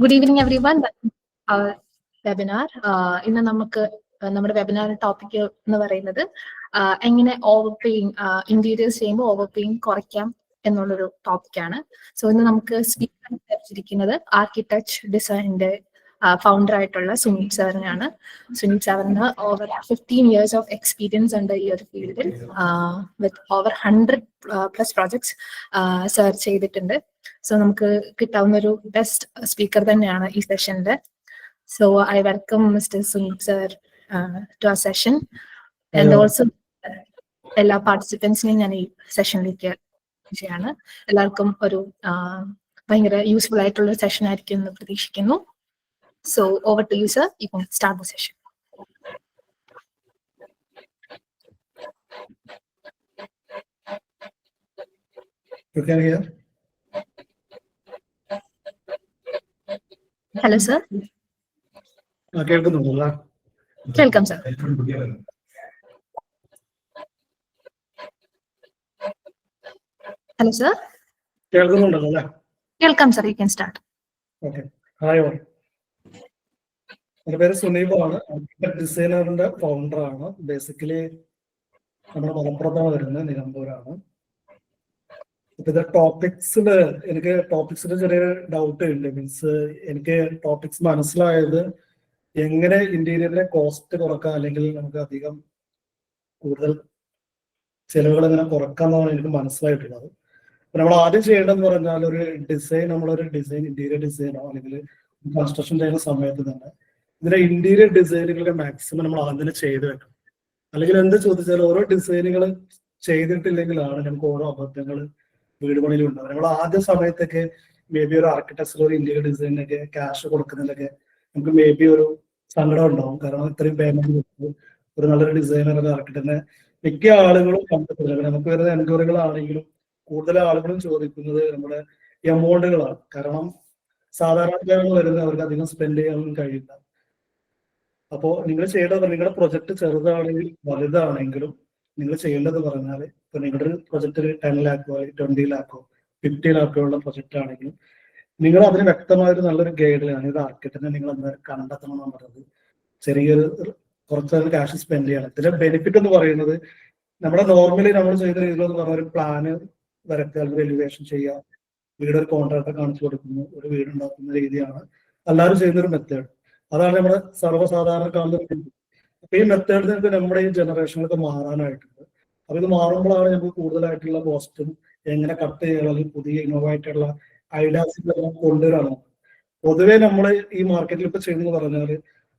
Good evening, everyone. Welcome to our webinar. ഇന്ന് നമുക്ക് നമ്മുടെ വെബിനാർ ടോപ്പിക് എന്ന് പറയുന്നത് എങ്ങനെ ഓവർ പേയിങ് ഇന്റീരിയേഴ്സ് ചെയ്യുമ്പോൾ ഓവർ പേയിങ് കുറയ്ക്കാം എന്നുള്ളൊരു ടോപ്പിക്കാണ്. സോ ഇന്ന് നമുക്ക് സ്പീക്കർ ലഭിച്ചിരിക്കുന്നത് ആർക്കിടെക്ട് ഡിസൈനിന്റെ ഫൗണ്ടർ ആയിട്ടുള്ള സുനീത് സാറിനാണ്. സുനീത് സാറിന് ഓവർ 15 years ഓഫ് എക്സ്പീരിയൻസ് ഉണ്ട് ഈ ഒരു ഫീൽഡിൽ. വിത്ത് ഓവർ 100+ പ്രോജക്ട്സ് സാർ ചെയ്തിട്ടുണ്ട്. സോ നമുക്ക് കിട്ടാവുന്ന ഒരു ബെസ്റ്റ് സ്പീക്കർ തന്നെയാണ് ഈ സെഷനില്. So I welcome mister Suneeth sir to ആ സെഷൻ ആൻഡ് ഓൾസോ എല്ലാ പാർട്ടിസിപ്പൻസിനെയും ഞാൻ ഈ സെഷനിലേക്ക് ചെയ്യാണ്. എല്ലാവർക്കും ഒരു ഭയങ്കര യൂസ്ഫുൾ ആയിട്ടുള്ള സെഷൻ ആയിരിക്കും എന്ന് പ്രതീക്ഷിക്കുന്നു. So over to you sir, you can start the session. You can hear? Hello sir. കേൾക്കുന്നുണ്ടല്ലോ? കേൾക്കാം സർ. Hello sir. കേൾക്കുന്നുണ്ടല്ലോ അല്ലേ? കേൾക്കാം sir, you can start. Okay. Hi all. എൻ്റെ പേര് സുനീബാണ്. ഡിസൈനറിന്റെ ഫൗണ്ടറാണ്. ബേസിക്കലി നമ്മുടെ മലപ്പുറത്താണ് വരുന്നത്, നിലമ്പൂരാണ്. അപ്പൊ ഇത് ടോപ്പിക്സില് എനിക്ക് ചെറിയ ഡൗട്ട് ഉണ്ട്. മീൻസ് എനിക്ക് ടോപ്പിക്സ് മനസ്സിലായത് എങ്ങനെ ഇന്റീരിയറിന്റെ കോസ്റ്റ് കുറക്കാം, അല്ലെങ്കിൽ നമുക്ക് അധികം കൂടുതൽ ചെലവുകൾ എങ്ങനെ കുറക്കാന്നാണ് എനിക്ക് മനസ്സിലായിട്ടുള്ളത്. അപ്പൊ നമ്മൾ ആദ്യം ചെയ്യേണ്ടതെന്ന് പറഞ്ഞാൽ നമ്മളൊരു ഡിസൈൻ ഇന്റീരിയർ ഡിസൈനോ അല്ലെങ്കിൽ കൺസ്ട്രക്ഷൻ ചെയ്യുന്ന സമയത്ത് തന്നെ ഇതിന്റെ ഇന്റീരിയർ ഡിസൈനുകളുടെ മാക്സിമം നമ്മൾ ആദ്യം ചെയ്ത് വെക്കണം. അല്ലെങ്കിൽ എന്ത് ചോദിച്ചാലും ഓരോ ഡിസൈനുകൾ ചെയ്തിട്ടില്ലെങ്കിലാണ് നമുക്ക് ഓരോ അബദ്ധങ്ങൾ വീട് പണിയിലുണ്ടാവും. നമ്മൾ ആദ്യ സമയത്തൊക്കെ മേ ബി ഒരു ആർക്കിടെക്ചർ ഒരു ഇന്റീരിയർ ഡിസൈനിനൊക്കെ ക്യാഷ് കൊടുക്കുന്നതിലൊക്കെ നമുക്ക് മേ ബി ഒരു സങ്കടം ഉണ്ടാവും. കാരണം ഇത്രയും പേയ്മെന്റ് കൊടുത്ത് ഒരു നല്ലൊരു ഡിസൈനർ ആർക്കിടെക്റ്റിനെ മിക്ക ആളുകളും കണ്ടെത്തില്ല. നമുക്ക് വരുന്ന എൻക്വയറികളാണെങ്കിലും കൂടുതൽ ആളുകളും ചോദിക്കുന്നത് നമ്മുടെ എമൗണ്ടുകളാണ്. കാരണം സാധാരണക്കാരാണ് വരുന്നത്, അവർക്ക് അധികം സ്പെൻഡ് ചെയ്യാനൊന്നും കഴിയില്ല. അപ്പോൾ നിങ്ങൾ ചെയ്യേണ്ടത് നിങ്ങളുടെ പ്രൊജക്ട് ചെറുതാണെങ്കിലും വലുതാണെങ്കിലും നിങ്ങൾ ചെയ്യേണ്ടത് പറഞ്ഞാൽ ഇപ്പൊ നിങ്ങളുടെ ഒരു പ്രൊജക്ട് 10 ലാഖോ 20 ലാഖോ 50 ലാഖോ ഉള്ള പ്രൊജക്ട് ആണെങ്കിലും നിങ്ങൾ അതിന് വ്യക്തമായൊരു നല്ലൊരു ഗൈഡിലാണ് ഇത് ആർക്കിടെക്റ്റിനെ നിങ്ങൾ എന്തായാലും കണ്ടെത്തണം എന്ന് പറഞ്ഞത്. ചെറിയൊരു കുറച്ച് ക്യാഷ് സ്പെൻഡ് ചെയ്യണം. ഇതിന്റെ ബെനിഫിറ്റ് എന്ന് പറയുന്നത് നമ്മുടെ നോർമലി നമ്മൾ ചെയ്ത രീതിയിലെന്ന് പറഞ്ഞ ഒരു പ്ലാന് വരയ്ക്കുക, അല്ലെങ്കിൽ എലിവേഷൻ ചെയ്യുക, വീടൊരു കോൺട്രാക്ടറെ കാണിച്ചു കൊടുക്കുന്നു, ഒരു വീട് ഉണ്ടാക്കുന്ന രീതിയാണ് എല്ലാവരും ചെയ്യുന്നൊരു മെത്തേഡ്. അതാണ് നമ്മുടെ സർവ്വസാധാരണ കാണുന്ന. അപ്പൊ ഈ മെത്തേഡ് നിങ്ങൾക്ക് നമ്മുടെ ഈ ജനറേഷനൊക്കെ മാറാനായിട്ടുണ്ട്. അപ്പൊ ഇത് മാറുമ്പോഴാണ് നമുക്ക് കൂടുതലായിട്ടുള്ള കോസ്റ്റും എങ്ങനെ കട്ട് ചെയ്യണം, അല്ലെങ്കിൽ പുതിയ ഇന്നോവേറ്റുള്ള ഐഡിയാസുകളെല്ലാം കൊണ്ടുവരണം. പൊതുവേ നമ്മൾ ഈ മാർക്കറ്റിൽ ഇപ്പൊ ചെയ്യുന്നത് പറഞ്ഞാല്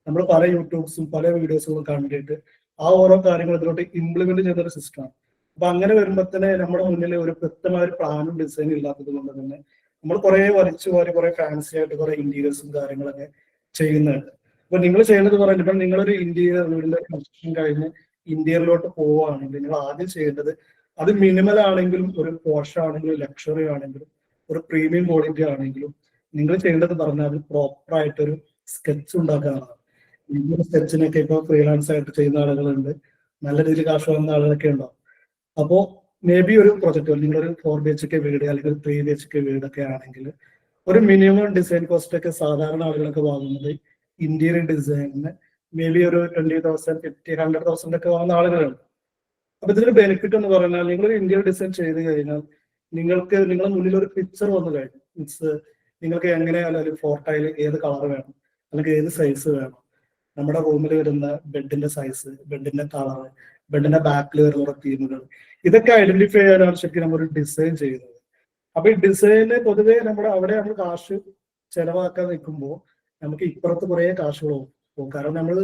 നമ്മൾ പല യൂട്യൂബ്സും പല വീഡിയോസുകളും കണ്ടിട്ട് ആ ഓരോ കാര്യങ്ങൾ ഇതിലോട്ട് ഇംപ്ലിമെന്റ് ചെയ്യുന്ന ഒരു സിസ്റ്റമാണ്. അപ്പൊ അങ്ങനെ വരുമ്പോൾ തന്നെ നമ്മുടെ മുന്നിൽ ഒരു വ്യക്തമായ ഒരു പ്ലാനും ഡിസൈനും ഇല്ലാത്തത് കൊണ്ട് തന്നെ നമ്മൾ കുറെ വലിച്ചു വാരി കുറെ ഫാൻസി ആയിട്ട് കുറെ ഇന്റീരിയേഴ്സും കാര്യങ്ങളൊക്കെ ചെയ്യുന്നുണ്ട്. അപ്പൊ നിങ്ങൾ ചെയ്യേണ്ടത് പറയുന്നത് ഇപ്പൊ നിങ്ങളൊരു ഇന്റീരിയർ വീടിന്റെ കൺസ്ട്രക്ഷൻ കഴിഞ്ഞ് ഇന്റീരിയറിലോട്ട് പോവുകയാണെങ്കിൽ നിങ്ങൾ ആദ്യം ചെയ്യേണ്ടത് അത് മിനിമൽ ആണെങ്കിലും ഒരു പോഷ് ആണെങ്കിലും ലക്ഷറി ആണെങ്കിലും ഒരു പ്രീമിയം ക്വാളിറ്റി ആണെങ്കിലും നിങ്ങൾ ചെയ്യേണ്ടത് പറഞ്ഞാൽ പ്രോപ്പർ ആയിട്ടൊരു സ്കെച്ച് ഉണ്ടാക്കാനാണ്. ഈ സ്കെച്ചിനൊക്കെ ഇപ്പൊ ഫ്രീലാൻസ് ആയിട്ട് ചെയ്യുന്ന ആളുകളുണ്ട്, നല്ല രീതിയിൽ കാശ് വാങ്ങുന്ന ആളുകളൊക്കെ ഉണ്ടാവും. അപ്പോൾ മേ ബി ഒരു പ്രൊജക്ട് നിങ്ങളൊരു 4 BHK വീട് അല്ലെങ്കിൽ 3 BHK വീടൊക്കെ ആണെങ്കിൽ ഒരു മിനിമം ഡിസൈൻ കോസ്റ്റ് ഒക്കെ സാധാരണ ആളുകളൊക്കെ വാങ്ങുന്നത് ഇന്റീരിയർ ഡിസൈനിന് മേ ബി ഒരു 20,000 50,000 100,000 ഒക്കെ വാങ്ങുന്ന ആളുകളുണ്ട്. അപ്പൊ ഇതിന്റെ ബെനിഫിറ്റ് എന്ന് പറഞ്ഞാൽ നിങ്ങളൊരു ഇന്റീരിയർ ഡിസൈൻ ചെയ്ത് കഴിഞ്ഞാൽ നിങ്ങൾക്ക് നിങ്ങളുടെ മുന്നിൽ ഒരു പിക്ചർ വന്നു കഴിഞ്ഞു. മീൻസ് നിങ്ങൾക്ക് എങ്ങനെയാലും ഫോർട്ടയിൽ ഏത് കളർ വേണം, അല്ലെങ്കിൽ ഏത് സൈസ് വേണം, നമ്മുടെ റൂമിൽ വരുന്ന ബെഡിന്റെ സൈസ്, ബെഡിന്റെ കളർ, ബെഡിന്റെ ബാക്കിൽ വരുന്ന തീമുകൾ, ഇതൊക്കെ ഐഡന്റിഫൈ ചെയ്യാനാണ് ശരിക്കും നമ്മൾ ഒരു ഡിസൈൻ ചെയ്യുന്നത്. അപ്പൊ ഈ ഡിസൈന് പൊതുവേ അവിടെ നമ്മൾ കാശ് ചെലവാക്കാൻ നിൽക്കുമ്പോൾ നമുക്ക് ഇപ്പുറത്ത് കുറെ കാശുകൾ പോകും. കാരണം നമ്മൾ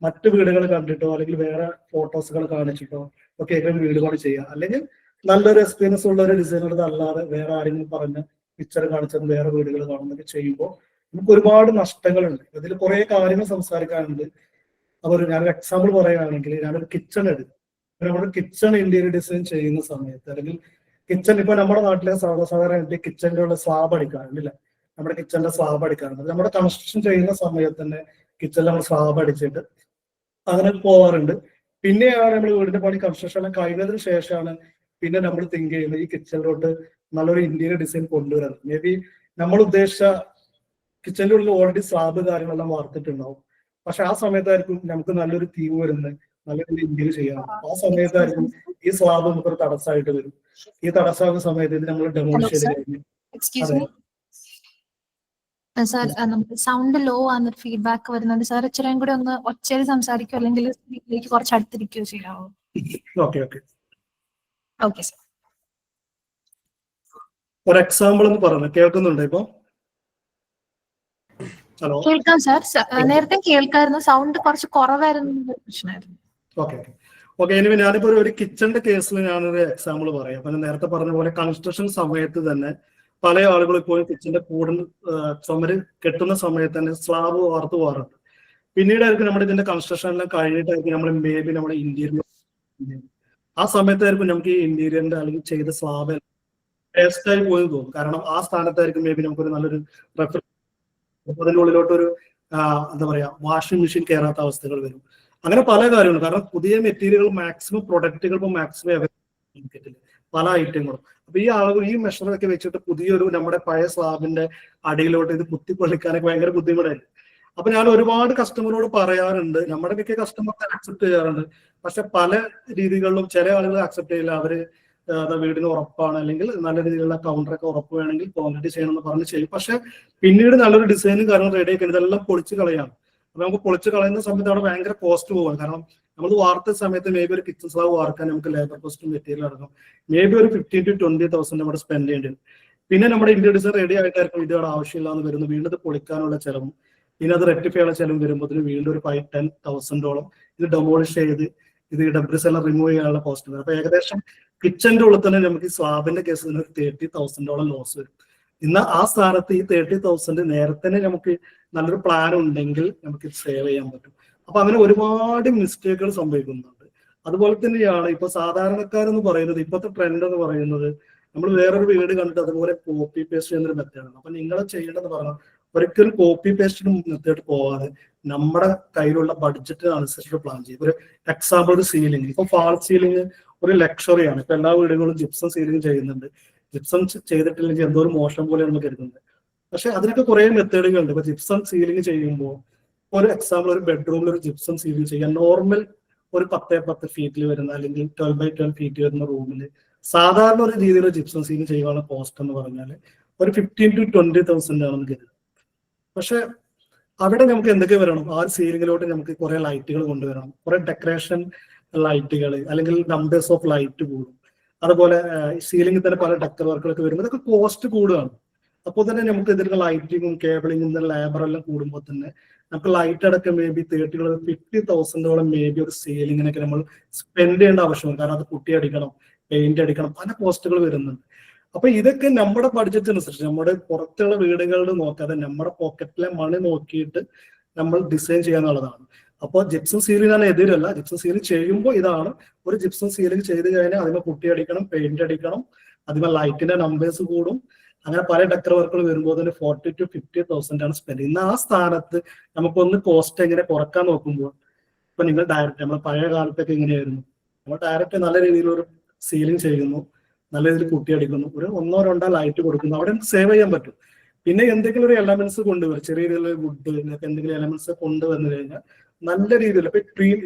മറ്റു വീടുകൾ കണ്ടിട്ടോ അല്ലെങ്കിൽ വേറെ ഫോട്ടോസുകൾ കാണിച്ചിട്ടോ ഒക്കെ വീട് പണി ചെയ്യുക, അല്ലെങ്കിൽ നല്ലൊരു എക്സ്പീരിയൻസ് ഉള്ള ഒരു ഡിസൈനർ അല്ലാതെ വേറെ ആരെങ്കിലും പറഞ്ഞ പിക്ചർ കാണിച്ചത് വേറെ വീടുകൾ കാണുന്നതൊക്കെ ചെയ്യുമ്പോൾ നമുക്ക് ഒരുപാട് നഷ്ടങ്ങളുണ്ട്. ഇതിൽ കുറെ കാര്യങ്ങൾ സംസാരിക്കാനുണ്ട്. അപ്പോൾ ഞാനൊരു എക്സാമ്പിൾ പറയുകയാണെങ്കിൽ ഞാനൊരു കിച്ചൺ എടുക്കും. നമ്മുടെ കിച്ചൺ ഇന്റീരിയർ ഡിസൈൻ ചെയ്യുന്ന സമയത്ത് അല്ലെങ്കിൽ കിച്ചൺ ഇപ്പൊ നമ്മുടെ നാട്ടിലെ സാധാരണ കിച്ചണിന്റെ ഉള്ള സ്ലാബ് അടിക്കാറുണ്ട്. നമ്മുടെ കിച്ചണിന്റെ സ്ലാബ് അടിക്കാറുണ്ട്. നമ്മുടെ കൺസ്ട്രക്ഷൻ ചെയ്യുന്ന സമയത്ത് തന്നെ കിച്ചണിൽ നമ്മൾ സ്ലാബ് അടിച്ചിട്ട് അങ്ങനെ പോവാറുണ്ട്. പിന്നെയാണ് നമ്മൾ വീടിന്റെ പണി കൺസ്ട്രക്ഷൻ കഴിഞ്ഞതിന് ശേഷമാണ് പിന്നെ നമ്മൾ തിങ്ക് ചെയ്യുന്നത് ഈ കിച്ചണിലോട്ട് നല്ലൊരു ഇന്റീരിയർ ഡിസൈൻ കൊണ്ടുവരുന്നത്. മേ ബി നമ്മൾ ഉദ്ദേശിച്ച കിച്ചന്റെ ഉള്ളിൽ ഓൾറെഡി സ്ലാബ് കാര്യങ്ങളെല്ലാം വാർത്തിട്ടുണ്ടാവും. പക്ഷെ ആ സമയത്തായിരിക്കും നമുക്ക് നല്ലൊരു തീം വരുന്നത്, നല്ലൊരു ഇന്ത്യയിൽ ചെയ്യണം. ആ സമയത്തായിരിക്കും ഈ സ്ലാബ് നമുക്കൊരു തടസ്സമായിട്ട് വരും. ഈ തടസ്സമാകുന്ന സമയത്ത് ഇത് നമ്മൾ ഡെമോളിഷ് ചെയ്ത് കഴിഞ്ഞു. എക്സ്ക്യൂസ് മീ സാർ, നമുക്ക് സൗണ്ട് ലോ ആണ്, ഫീഡ്ബാക്ക് വരുന്നുണ്ട് സാർ. ഇച്ചിരിയും കൂടി ഒന്ന് ഒച്ചയിൽ സംസാരിക്കോ അല്ലെങ്കിൽ സ്പീക്കിലേക്ക് കുറച്ച് അടുത്തിരിക്കുകയോ ചെയ്യാമോ? Okay okay okay sir. ഒരു എക്സാമ്പിൾ എന്ന് പറഞ്ഞു കേൾക്കുന്നുണ്ടോ ഇപ്പൊ? ഹലോ, കേൾക്കാം സാർ. നേരത്തെ കേൾക്കായിരുന്നു, സൗണ്ട് കുറച്ച് കുറവായിരുന്നു, പ്രശ്നമായിരുന്നു. ഓക്കെ ഓക്കെ ഓക്കെ ഇനി ഞാനിപ്പോ ഒരു കിച്ചന്റെ കേസിൽ ഞാനൊരു എക്സാമ്പിൾ പറയാം. അപ്പൊ ഞാൻ നേരത്തെ പറഞ്ഞ പോലെ കൺസ്ട്രക്ഷൻ സമയത്ത് തന്നെ പല ആളുകളും ഇപ്പോൾ കിച്ചന്റെ കൂടുതൽ ചുമര് കെട്ടുന്ന സമയത്ത് തന്നെ സ്ലാബ് വാർത്ത് പോകാറുണ്ട്. പിന്നീടായിരിക്കും നമ്മുടെ ഇതിന്റെ കൺസ്ട്രക്ഷൻ എല്ലാം കഴിഞ്ഞിട്ടായിരിക്കും നമ്മൾ മേ ബി നമ്മുടെ ഇന്റീരിയർ, ആ സമയത്തായിരിക്കും നമുക്ക് ഈ ഇന്റീരിയറിന്റെ അല്ലെങ്കിൽ ചെയ്ത സ്ലാബ് വേസ്റ്റ് ആയി പോയി തോന്നും. കാരണം ആ സ്ഥാനത്തായിരിക്കും മേ ബി നമുക്കൊരു നല്ലൊരു അതിന്റെ ഉള്ളിലോട്ടൊരു എന്താ പറയാ വാഷിംഗ് മെഷീൻ കയറാത്ത അവസ്ഥകൾ വരും. അങ്ങനെ പല കാര്യങ്ങളും. കാരണം പുതിയ മെറ്റീരിയലുകൾ മാക്സിമം പ്രൊഡക്റ്റുകൾ ഇപ്പൊ മാക്സിമം പല ഐറ്റങ്ങളും. അപ്പൊ ഈ ആളുകൾ ഈ മെഷറൊക്കെ വെച്ചിട്ട് പുതിയൊരു നമ്മുടെ പഴയ സ്ലാബിന്റെ അടിയിലോട്ട് ഇത് കുത്തിപ്പൊളിക്കാനൊക്കെ ഭയങ്കര ബുദ്ധിമുട്ടായിരുന്നു. അപ്പൊ ഞാൻ ഒരുപാട് കസ്റ്റമറോട് പറയാറുണ്ട്, നമ്മുടെ മിക്ക കസ്റ്റമർക്ക് അക്സെപ്റ്റ് ചെയ്യാറുണ്ട്. പക്ഷെ പല രീതികളിലും ചില ആളുകൾ അക്സെപ്റ്റ് ചെയ്യില്ല. അവര് വീടിന് ഉറപ്പാണ്, അല്ലെങ്കിൽ നല്ല രീതിയിലുള്ള കൗണ്ടറൊക്കെ ഉറപ്പ് വേണമെങ്കിൽ കോൺക്രീറ്റ് ചെയ്യണമെന്ന് പറഞ്ഞ് ചെയ്യും. പക്ഷെ പിന്നീട് നല്ലൊരു ഡിസൈനും കാര്യങ്ങളും റെഡി ആക്കി ഇതെല്ലാം പൊളിച്ച് കളയാണ്. അപ്പൊ നമുക്ക് പൊളിച്ച് കളയുന്ന സമയത്ത് അവിടെ ഭയങ്കര കോസ്റ്റ് പോകാം. കാരണം നമ്മൾ വാർത്ത സമയത്ത് മേ ബി ഒരു കിച്ചൺ സ്ലാബ് വാർക്കാൻ നമുക്ക് ലേബർ കോസ്റ്റും മെറ്റീരിയൽ അടക്കം മേ ബി ഒരു 15,000 to 20,000 നമ്മുടെ സ്പെൻഡ് ചെയ്യേണ്ടി വരും. പിന്നെ നമ്മുടെ ഇന്ത്യൻ ഡിസൈൻ റെഡി ആയിട്ടായിരിക്കും ഇതോടെ ആവശ്യമില്ലാന്ന് വരുന്നു. വീണ്ടും ഇത് പൊളിക്കാനുള്ള ചെലവും പിന്നെ അത് റെക്ടിഫൈ ചെയ്യാനുള്ള ചെലവും വരുമ്പോൾ വീണ്ടും ഒരു 5-10,000 ഇത് ഡെമോളിഷ് ചെയ്ത് ഇത് ഡെബ്രിസ് എല്ലാം റിമൂവ് ചെയ്യാനുള്ള കോസ്റ്റ് വരും. അപ്പൊ ഏകദേശം കിച്ചന്റെ ഉള്ളിൽ തന്നെ നമുക്ക് സ്ലാബിന്റെ കേസിൽ 30,000 ലോസ് വരും. ഇന്ന് ആ സ്ഥാനത്ത് ഈ 30,000 നേരത്തെ തന്നെ നമുക്ക് നല്ലൊരു പ്ലാൻ ഉണ്ടെങ്കിൽ നമുക്ക് സേവ് ചെയ്യാൻ പറ്റും. അപ്പൊ അങ്ങനെ ഒരുപാട് മിസ്റ്റേക്കുകൾ സംഭവിക്കുന്നുണ്ട്. അതുപോലെ തന്നെയാണ് ഇപ്പൊ സാധാരണക്കാരെന്ന് പറയുന്നത്, ഇപ്പോഴത്തെ ട്രെൻഡ് എന്ന് പറയുന്നത് നമ്മൾ വേറൊരു വീട് കണ്ടിട്ട് അതുപോലെ കോപ്പി പേസ്റ്റ് ചെയ്യുന്നൊരു മെത്തേഡാണ്. അപ്പൊ നിങ്ങൾ ചെയ്യേണ്ടതെന്ന് പറഞ്ഞാൽ ഒരിക്കലും കോപ്പി പേസ്റ്റിന് മെത്തേഡ് പോകാതെ നമ്മുടെ കയ്യിലുള്ള ബഡ്ജറ്റ് അനുസരിച്ച് പ്ലാൻ ചെയ്യും. ഒരു എക്സാമ്പിൾ, ഒരു സീലിംഗ്, ഇപ്പൊ ഫാൾ സീലിംഗ് ഒരു ലക്ഷറിയാണ്. ഇപ്പൊ എല്ലാ വീടുകളും ജിപ്സം സീലിംഗ് ചെയ്യുന്നുണ്ട്. ജിപ്സം ചെയ്തിട്ടില്ലെങ്കിൽ എന്തോ ഒരു മോശം പോലെയാണ് നമ്മൾ കരുതുന്നത്. പക്ഷെ അതിനൊക്കെ കുറെ മെത്തേഡുകളുണ്ട്. ഇപ്പൊ ജിപ്സം സീലിംഗ് ചെയ്യുമ്പോൾ ഒരു എക്സാമ്പിൾ, ഒരു ബെഡ്റൂമിൽ ഒരു ജിപ്സം സീലിംഗ് ചെയ്യാൻ നോർമൽ ഒരു 10x10 ഫീറ്റിൽ വരുന്ന അല്ലെങ്കിൽ 12x12 ഫീറ്റ് വരുന്ന റൂമിൽ സാധാരണ ഒരു രീതിയിൽ ജിപ്സം സീലിംഗ് ചെയ്യാനുള്ള കോസ്റ്റ് എന്ന് പറഞ്ഞാൽ ഒരു 15,000 to 20,000 ആണെന്ന് കരുതുന്നത്. പക്ഷെ അവിടെ നമുക്ക് എന്തൊക്കെ വരണം? ആ സീലിംഗിലോട്ട് നമുക്ക് കുറെ ലൈറ്റുകൾ കൊണ്ടുവരണം, കുറെ ഡെക്കറേഷൻ ലൈറ്റുകൾ, അല്ലെങ്കിൽ നമ്പേഴ്സ് ഓഫ് ലൈറ്റ് കൂടും. അതുപോലെ സീലിംഗിൽ തന്നെ പല ഡെക്കർ വർക്കുകളൊക്കെ വരുമ്പോൾ ഇതൊക്കെ കോസ്റ്റ് കൂടുകയാണ്. അപ്പോൾ തന്നെ നമുക്ക് ഇതിന്റെ ലൈറ്റിങ്ങും കേബിളിങ്ങും ലേബർ എല്ലാം കൂടുമ്പോൾ തന്നെ നമുക്ക് ലൈറ്റ് അടക്കം മേ ബി 50,000 മേ ബി ഒരു സീലിങ്ങിനൊക്കെ നമ്മൾ സ്പെൻഡ് ചെയ്യേണ്ട ആവശ്യമുണ്ട്. കാരണം അത് പുട്ടി അടിക്കണം, പെയിന്റ് അടിക്കണം, പല കോസ്റ്റുകൾ വരുന്നുണ്ട്. അപ്പൊ ഇതൊക്കെ നമ്മുടെ ബഡ്ജറ്റ് അനുസരിച്ച് നമ്മുടെ പുറത്തുള്ള വീടുകളിൽ നോക്കാതെ നമ്മുടെ പോക്കറ്റിലെ മണി നോക്കിയിട്ട് നമ്മൾ ഡിസൈൻ ചെയ്യാന്നുള്ളതാണ്. അപ്പോൾ ജിപ്സം സീലിംഗ് ഞാൻ എതിരല്ല. ജിപ്സം സീലിംഗ് ചെയ്യുമ്പോൾ ഇതാണ്, ഒരു ജിപ്സം സീലിംഗ് ചെയ്ത് കഴിഞ്ഞാൽ അതിന് പുട്ടി അടിക്കണം, പെയിന്റ് അടിക്കണം, അതിന് ലൈറ്റിന്റെ നമ്പേഴ്സ് കൂടും. അങ്ങനെ പല ഡെക്കർ വർക്കുകൾ വരുമ്പോൾ തന്നെ 40,000 to 50,000 ആണ് സ്പെൻഡ്. ഇന്ന് ആ സ്ഥാനത്ത് നമുക്കൊന്ന് കോസ്റ്റ് എങ്ങനെ കുറക്കാൻ നോക്കുമ്പോൾ ഇപ്പൊ നിങ്ങൾ ഡയറക്റ്റ്, നമ്മൾ പഴയ കാലത്തൊക്കെ എങ്ങനെയായിരുന്നു, നമ്മൾ ഡയറക്റ്റ് നല്ല രീതിയിലൊരു സീലിംഗ് ചെയ്യുന്നു, നല്ല രീതിയിൽ കുട്ടിയടിക്കുന്നു, ഒരു 1-2 ലൈറ്റ് കൊടുക്കുന്നു, അവിടെ സേവ് ചെയ്യാൻ പറ്റും. പിന്നെ എന്തെങ്കിലും ഒരു എലമെന്റ്സ് കൊണ്ടുവരും, ചെറിയ രീതിയിൽ വുഡ് എന്തെങ്കിലും എലമെന്റ്സ് കൊണ്ടുവന്നു കഴിഞ്ഞാൽ നല്ല രീതിയിൽ. ഇപ്പൊ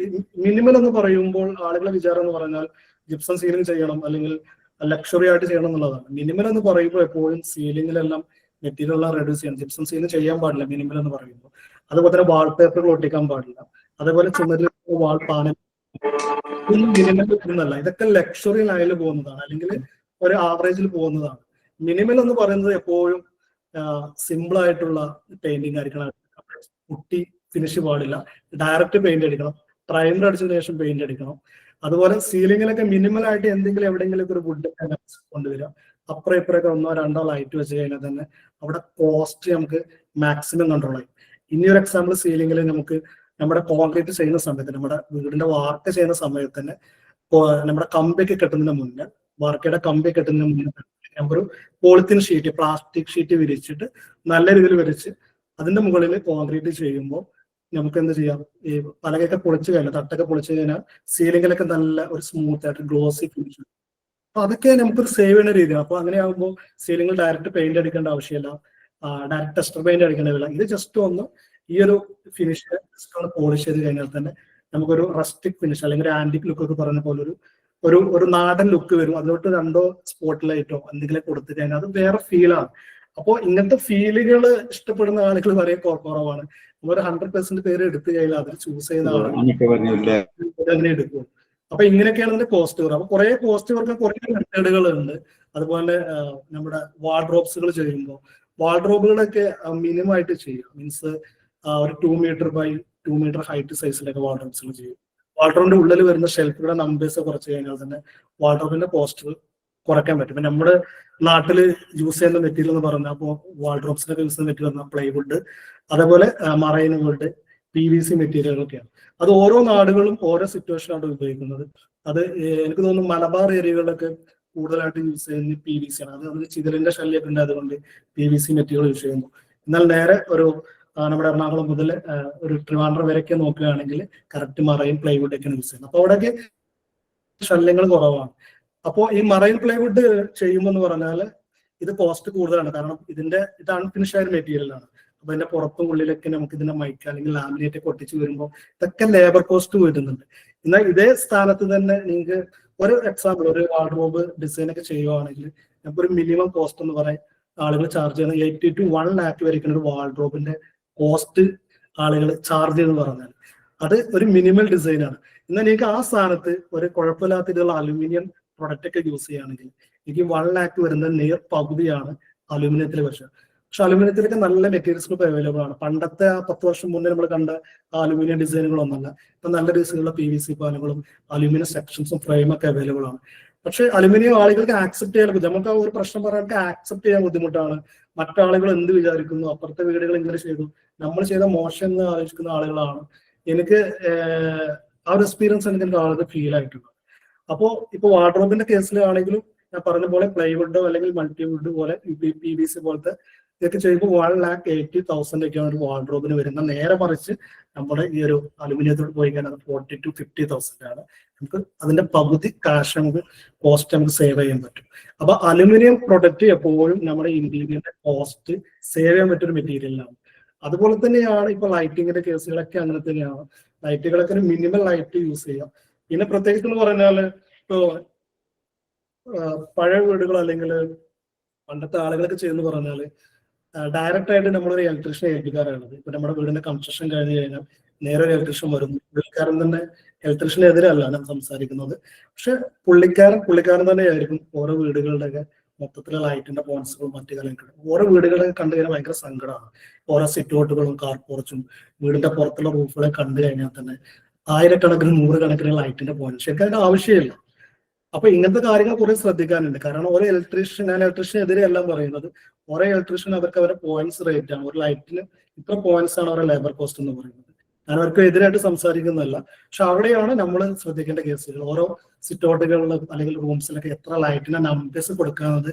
മിനിമൽ എന്ന് പറയുമ്പോൾ ആളുകളെ വിചാരം എന്ന് പറഞ്ഞാൽ ജിപ്സം സീലിംഗ് ചെയ്യണം അല്ലെങ്കിൽ ലക്ഷറി ആയിട്ട് ചെയ്യണം എന്നുള്ളതാണ്. മിനിമൽ എന്ന് പറയുമ്പോൾ എപ്പോഴും സീലിംഗിലെല്ലാം മെറ്റീരിയൽ എല്ലാം റെഡ്യൂസ് ചെയ്യണം. ജിപ്സം സീലിംഗ് ചെയ്യാൻ പാടില്ല മിനിമൽ എന്ന് പറയുമ്പോൾ. അതുപോലെ തന്നെ വാൾപേപ്പറുകൾ ഒട്ടിക്കാൻ പാടില്ല. അതേപോലെ ചുമരിൽ വാൾ പാനൽ മിനിമൽ എന്നല്ല, ഇതൊക്കെ ലക്ഷറി ലൈനിൽ പോകുന്നതാണ്, അല്ലെങ്കിൽ ഒരു ആവറേജിൽ പോകുന്നതാണ്. മിനിമൽ എന്ന് പറയുന്നത് എപ്പോഴും സിമ്പിൾ ആയിട്ടുള്ള പെയിന്റിങ് ആയിരിക്കണം. കുട്ടി ഫിനിഷ് പാടില്ല, ഡയറക്റ്റ് പെയിന്റ് അടിക്കണം, പ്രൈമർ അടിച്ചതിനു ശേഷം പെയിന്റ് അടിക്കണം. അതുപോലെ സീലിംഗിലൊക്കെ മിനിമൽ ആയിട്ട് എന്തെങ്കിലും എവിടെയെങ്കിലും ഒരു വുഡ് കൊണ്ടുവരാം. അപ്പുറം ഇപ്പുറമൊക്കെ 1-2 ലൈറ്റ് വെച്ച് കഴിഞ്ഞാൽ തന്നെ അവിടെ കോസ്റ്റ് നമുക്ക് മാക്സിമം കൺട്രോൾ ആയി. ഇനി ഒരു എക്സാമ്പിൾ, സീലിംഗിൽ നമുക്ക് നമ്മുടെ കോൺക്രീറ്റ് ചെയ്യുന്ന സമയത്ത്, നമ്മുടെ വീടിന്റെ വാർക്ക് ചെയ്യുന്ന സമയത്ത് തന്നെ നമ്മുടെ കമ്പിയൊക്കെ കെട്ടുന്നതിന് മുന്നേ, വാർക്കയുടെ കമ്പി കെട്ടുന്നതിന് മുന്നേ നമുക്കൊരു പോളിത്തീൻ ഷീറ്റ്, പ്ലാസ്റ്റിക് ഷീറ്റ് വിരിച്ചിട്ട് നല്ല രീതിയിൽ വിരിച്ച് അതിന്റെ മുകളിൽ കോൺക്രീറ്റ് ചെയ്യുമ്പോൾ നമുക്ക് എന്ത് ചെയ്യാം, ഈ പലകയൊക്കെ പൊളിച്ചു കഴിഞ്ഞാൽ, തട്ടൊക്കെ പൊളിച്ചു കഴിഞ്ഞാൽ സീലിംഗിലൊക്കെ നല്ല ഒരു സ്മൂത്ത് ആയിട്ട് ഗ്ലോസി ഫിനിഷ്. അപ്പൊ അതൊക്കെ നമുക്കൊരു സേവ് ചെയ്യുന്ന രീതിയാണ്. അപ്പൊ അങ്ങനെ ആകുമ്പോൾ സീലിംഗിൽ ഡയറക്റ്റ് പെയിന്റ് അടിക്കേണ്ട ആവശ്യമില്ല. ഡയറക്റ്റ് ടെസ്റ്റർ പെയിന്റ് അടിക്കേണ്ടതില്ല. ഇത് ജസ്റ്റ് ഒന്ന് ഈ ഒരു ഫിനിഷ് ജസ്റ്റ് ഒന്ന് പോളിഷ് ചെയ്ത് കഴിഞ്ഞാൽ തന്നെ നമുക്കൊരു റസ്റ്റിക് ഫിനിഷ് അല്ലെങ്കിൽ ഒരു ആന്റിക് ലുക്ക് ഒക്കെ പറഞ്ഞ പോലെ ഒരു നാടൻ ലുക്ക് വരും. അതിലോട്ട് 2 സ്പോട്ട് ലൈറ്റോ എന്തെങ്കിലും കൊടുത്തു കഴിഞ്ഞാൽ അത് വേറെ ഫീലാണ്. അപ്പോൾ ഇങ്ങനത്തെ ഫീലുകൾ ഇഷ്ടപ്പെടുന്ന ആളുകൾ വളരെ കുറവാണ്. ഒരു 100% പേര് എടുത്തു കഴിഞ്ഞാൽ അതിൽ ചൂസ് ചെയ്യുന്ന ആളുകൾ അങ്ങനെ എടുക്കും. അപ്പൊ ഇങ്ങനെയൊക്കെയാണ് ഇതിന്റെ കോസ്റ്റ് കുറവ്. അപ്പൊ കുറെ കോസ്റ്റ് കുറക്കാൻ കുറെ മെത്തേഡുകൾ ഉണ്ട്. അതുപോലെ നമ്മുടെ വാർഡ്രോബ്സുകൾ ചെയ്യുമ്പോൾ വാർഡ്രോബുകളൊക്കെ മിനിമം ആയിട്ട് ചെയ്യും. മീൻസ് ഒരു 2 മീറ്റർ ബൈ 2 മീറ്റർ ഹൈറ്റ് സൈസിലൊക്കെ വാർഡ്രോബ്സുകൾ ചെയ്യും. വാർഡ്രോബിന്റെ ഉള്ളിൽ വരുന്ന ഷെൽഫുകളുടെ നമ്പേഴ്സ് കുറച്ച് കഴിഞ്ഞാൽ തന്നെ വാർഡ്രോബിന്റെ കോസ്റ്റ് കുറയ്ക്കാൻ പറ്റും. ഇപ്പൊ നമ്മുടെ നാട്ടിൽ യൂസ് ചെയ്യുന്ന മെറ്റീരിയൽ എന്ന് പറഞ്ഞാൽ അപ്പോൾ വാർഡ്രോബ്സിനൊക്കെ യൂസ് ചെയ്യുന്ന മെറ്റീരിയൽ പ്ലൈവുഡ്, അതേപോലെ മറൈൻ വുഡ്, PVC മെറ്റീരിയലൊക്കെയാണ്. അത് ഓരോ നാടുകളും ഓരോ സിറ്റുവേഷനാണ് ഉപയോഗിക്കുന്നത്. അത് എനിക്ക് തോന്നുന്നു മലബാർ ഏരിയകളിലൊക്കെ കൂടുതലായിട്ട് യൂസ് ചെയ്യുന്നത് PVC ആണ്. അത് ചിതലിന്റെ ശല്യമൊക്കെ ഉണ്ട്, അതുകൊണ്ട് PVC മെറ്റീരിയൽ യൂസ് ചെയ്യുന്നു. എന്നാൽ നേരെ ഒരു നമ്മുടെ എറണാകുളം മുതൽ ഒരു ട്രിവാൻഡ്രം വരെയൊക്കെ നോക്കുകയാണെങ്കിൽ കറക്റ്റ് മറൈൻ പ്ലൈവുഡ് ഒക്കെയാണ് യൂസ് ചെയ്യുന്നത്. അപ്പൊ അവിടെയൊക്കെ ശല്യങ്ങൾ കുറവാണ്. അപ്പോൾ ഈ മറൈൻ പ്ലൈവുഡ് ചെയ്യുമ്പോൾ എന്ന് പറഞ്ഞാൽ ഇത് കോസ്റ്റ് കൂടുതലാണ്. കാരണം ഇത് അൺഫിനിഷ് ആയ മെറ്റീരിയലാണ്. അപ്പൊ അതിന്റെ പുറത്തും ഉള്ളിലൊക്കെ നമുക്ക് ഇതിന്റെ മൈക്ക് അല്ലെങ്കിൽ ലാമിനേറ്റ് ഒക്കെ ഒട്ടിച്ച് വരുമ്പോൾ ഇതൊക്കെ ലേബർ കോസ്റ്റ് വരുന്നുണ്ട്. എന്നാൽ ഇതേ സ്ഥാനത്ത് തന്നെ നിങ്ങൾക്ക് ഒരു എക്സാമ്പിൾ ഒരു വാർഡ്രോബ് ഡിസൈൻ ഒക്കെ ചെയ്യുവാണെങ്കിൽ നമുക്ക് ഒരു മിനിമം കോസ്റ്റ് എന്ന് പറയാൻ ആളുകൾ ചാർജ് ചെയ്യുന്നത് 80 to 1 lakh വരെയൊക്കെയാണ് ഒരു വാർഡ്രോബിന്റെ കോസ്റ്റ് ആളുകൾ ചാർജ് ചെയ്തെന്ന് പറഞ്ഞാൽ. അത് ഒരു മിനിമൽ ഡിസൈൻ ആണ്. എന്നാൽ നിങ്ങൾക്ക് ആ സ്ഥാനത്ത് ഒരു കുഴപ്പമില്ലാത്ത ഇതുള്ള അലുമിനിയം പ്രൊഡക്റ്റ് ഒക്കെ യൂസ് ചെയ്യുകയാണെങ്കിൽ എനിക്ക് 1 lakh വരുന്ന നേർ പകുതിയാണ് അലുമിനിയത്തിൽ. പക്ഷെ അലുമിനിയത്തിലൊക്കെ നല്ല മെറ്റീരിയൽസ് ഇപ്പോൾ അവൈലബിൾ ആണ്. പണ്ടത്തെ 10 വർഷം മുന്നേ നമ്മൾ കണ്ട അലുമിനിയം ഡിസൈനുകളൊന്നല്ല. ഇപ്പൊ നല്ല ഡിസൈനുള്ള PVC പാനങ്ങളും അലുമിനിയം സെക്ഷൻസും ഫ്രെയിമൊക്കെ അവൈലബിൾ ആണ്. പക്ഷെ അലുമിനിയം ആളുകൾക്ക് ആക്സെപ്റ്റ് ചെയ്യാൻ ബുദ്ധിമുട്ട്. നമുക്ക് ആ ഒരു പ്രശ്നം പറയാൻ ആക്സെപ്റ്റ് ചെയ്യാൻ ബുദ്ധിമുട്ടാണ്. മറ്റാളുകൾ എന്ത് വിചാരിക്കുന്നു, അപ്പുറത്തെ വീടുകൾ ഇങ്ങനെ ചെയ്തു, നമ്മൾ ചെയ്ത മോശം എന്ന് ആലോചിക്കുന്ന ആളുകളാണ്. എനിക്ക് ആ ഒരു എക്സ്പീരിയൻസ് എനിക്ക് ആളുകൾ ഫീൽ ആയിട്ടുണ്ട്. അപ്പോൾ ഇപ്പൊ വാർഡ്രോബിന്റെ കേസിലാണെങ്കിലും ഞാൻ പറഞ്ഞ പോലെ പ്ലൈവുഡോ അല്ലെങ്കിൽ മൾട്ടിവുഡ് പോലെ PVC പോലത്തെ ഇതൊക്കെ ചെയ്യുമ്പോൾ 1,80,000 ഒക്കെയാണ് ഒരു വാർഡ്രോബിന് വരുന്നത്. നേരെ മറിച്ച് നമ്മുടെ ഈ ഒരു അലുമിനിയത്തോട് പോയി കഴിഞ്ഞാൽ 40 to 50,000 ആണ്. നമുക്ക് അതിന്റെ പകുതി കാശ് നമുക്ക് കോസ്റ്റ് നമുക്ക് സേവ് ചെയ്യാൻ പറ്റും. അപ്പൊ അലുമിനിയം പ്രൊഡക്റ്റ് എപ്പോഴും നമ്മുടെ ഇന്ത്യയുടെ കോസ്റ്റ് സേവ് ചെയ്യാൻ പറ്റിയൊരു മെറ്റീരിയലാണ്. അതുപോലെ തന്നെയാണ് ഇപ്പൊ ലൈറ്റിങ്ങിന്റെ കേസുകളൊക്കെ അങ്ങനെ തന്നെയാണ്. ലൈറ്റുകളൊക്കെ ഒരു മിനിമം ലൈറ്റ് യൂസ് ചെയ്യാം. പിന്നെ പ്രത്യേകിച്ച് എന്ന് പറഞ്ഞാല് ഇപ്പോ പഴയ വീടുകൾ അല്ലെങ്കിൽ പണ്ടത്തെ ആളുകളൊക്കെ ചെയ്യുന്ന പറഞ്ഞാല് ഡയറക്റ്റ് ആയിട്ട് നമ്മളൊരു ഇലക്ട്രീഷ്യനെ ഏൽപ്പിക്കാറുള്ളത്. ഇപ്പൊ നമ്മുടെ വീടിന്റെ കൺസ്ട്രക്ഷൻ കഴിഞ്ഞ് കഴിഞ്ഞാൽ നേരെ ഒരു ഇലക്ട്രീഷ്യൻ വരുന്നു. പുള്ളിക്കാരൻ തന്നെ ഇലക്ട്രീഷ്യനെതിരല്ല ഞാൻ സംസാരിക്കുന്നത്. പക്ഷെ പുള്ളിക്കാരൻ തന്നെ ആയിരിക്കും ഓരോ വീടുകളുടെയൊക്കെ മൊത്തത്തിലുള്ള ലൈറ്റിന്റെ പോയിന്റ്സുകളും മറ്റു കാര്യങ്ങളും. ഓരോ വീടുകളൊക്കെ കണ്ടു കഴിഞ്ഞാൽ ഭയങ്കര സങ്കടമാണ്. ഓരോ സിറ്റൗട്ടുകളും കാർ പോർച്ചും വീടിന്റെ പുറത്തുള്ള റൂഫുകളെ കണ്ടു കഴിഞ്ഞാൽ തന്നെ 1000കണക്കിന് 100കണക്കിന് ലൈറ്റിന്റെ പോയിന്റ്. ശരിക്കും അതിന്റെ ആവശ്യമില്ല. അപ്പൊ ഇങ്ങനത്തെ കാര്യങ്ങൾ കുറെ ശ്രദ്ധിക്കാനുണ്ട്. കാരണം ഓരോ ഞാൻ ഇലക്ട്രീഷ്യനെതിരെ എല്ലാം പറയുന്നത്, ഓരോ ഇലക്ട്രീഷ്യൻ അവർക്ക് അവരുടെ പോയിന്റ്സ് റേറ്റ് ആണ്. ഒരു ലൈറ്റിന് ഇത്ര പോയിന്റ്സ് ആണ് അവരുടെ ലേബർ കോസ്റ്റ് എന്ന് പറയുന്നത്. ഞാൻ അവർക്ക് എതിരായിട്ട് സംസാരിക്കുന്നതല്ല. പക്ഷെ അവിടെയാണ് നമ്മൾ ശ്രദ്ധിക്കേണ്ട കേസുകൾ. ഓരോ സിറ്റൗട്ടുകളിൽ അല്ലെങ്കിൽ റൂംസിലൊക്കെ എത്ര ലൈറ്റിന്റെ നമ്പേഴ്സ് കൊടുക്കുന്നത്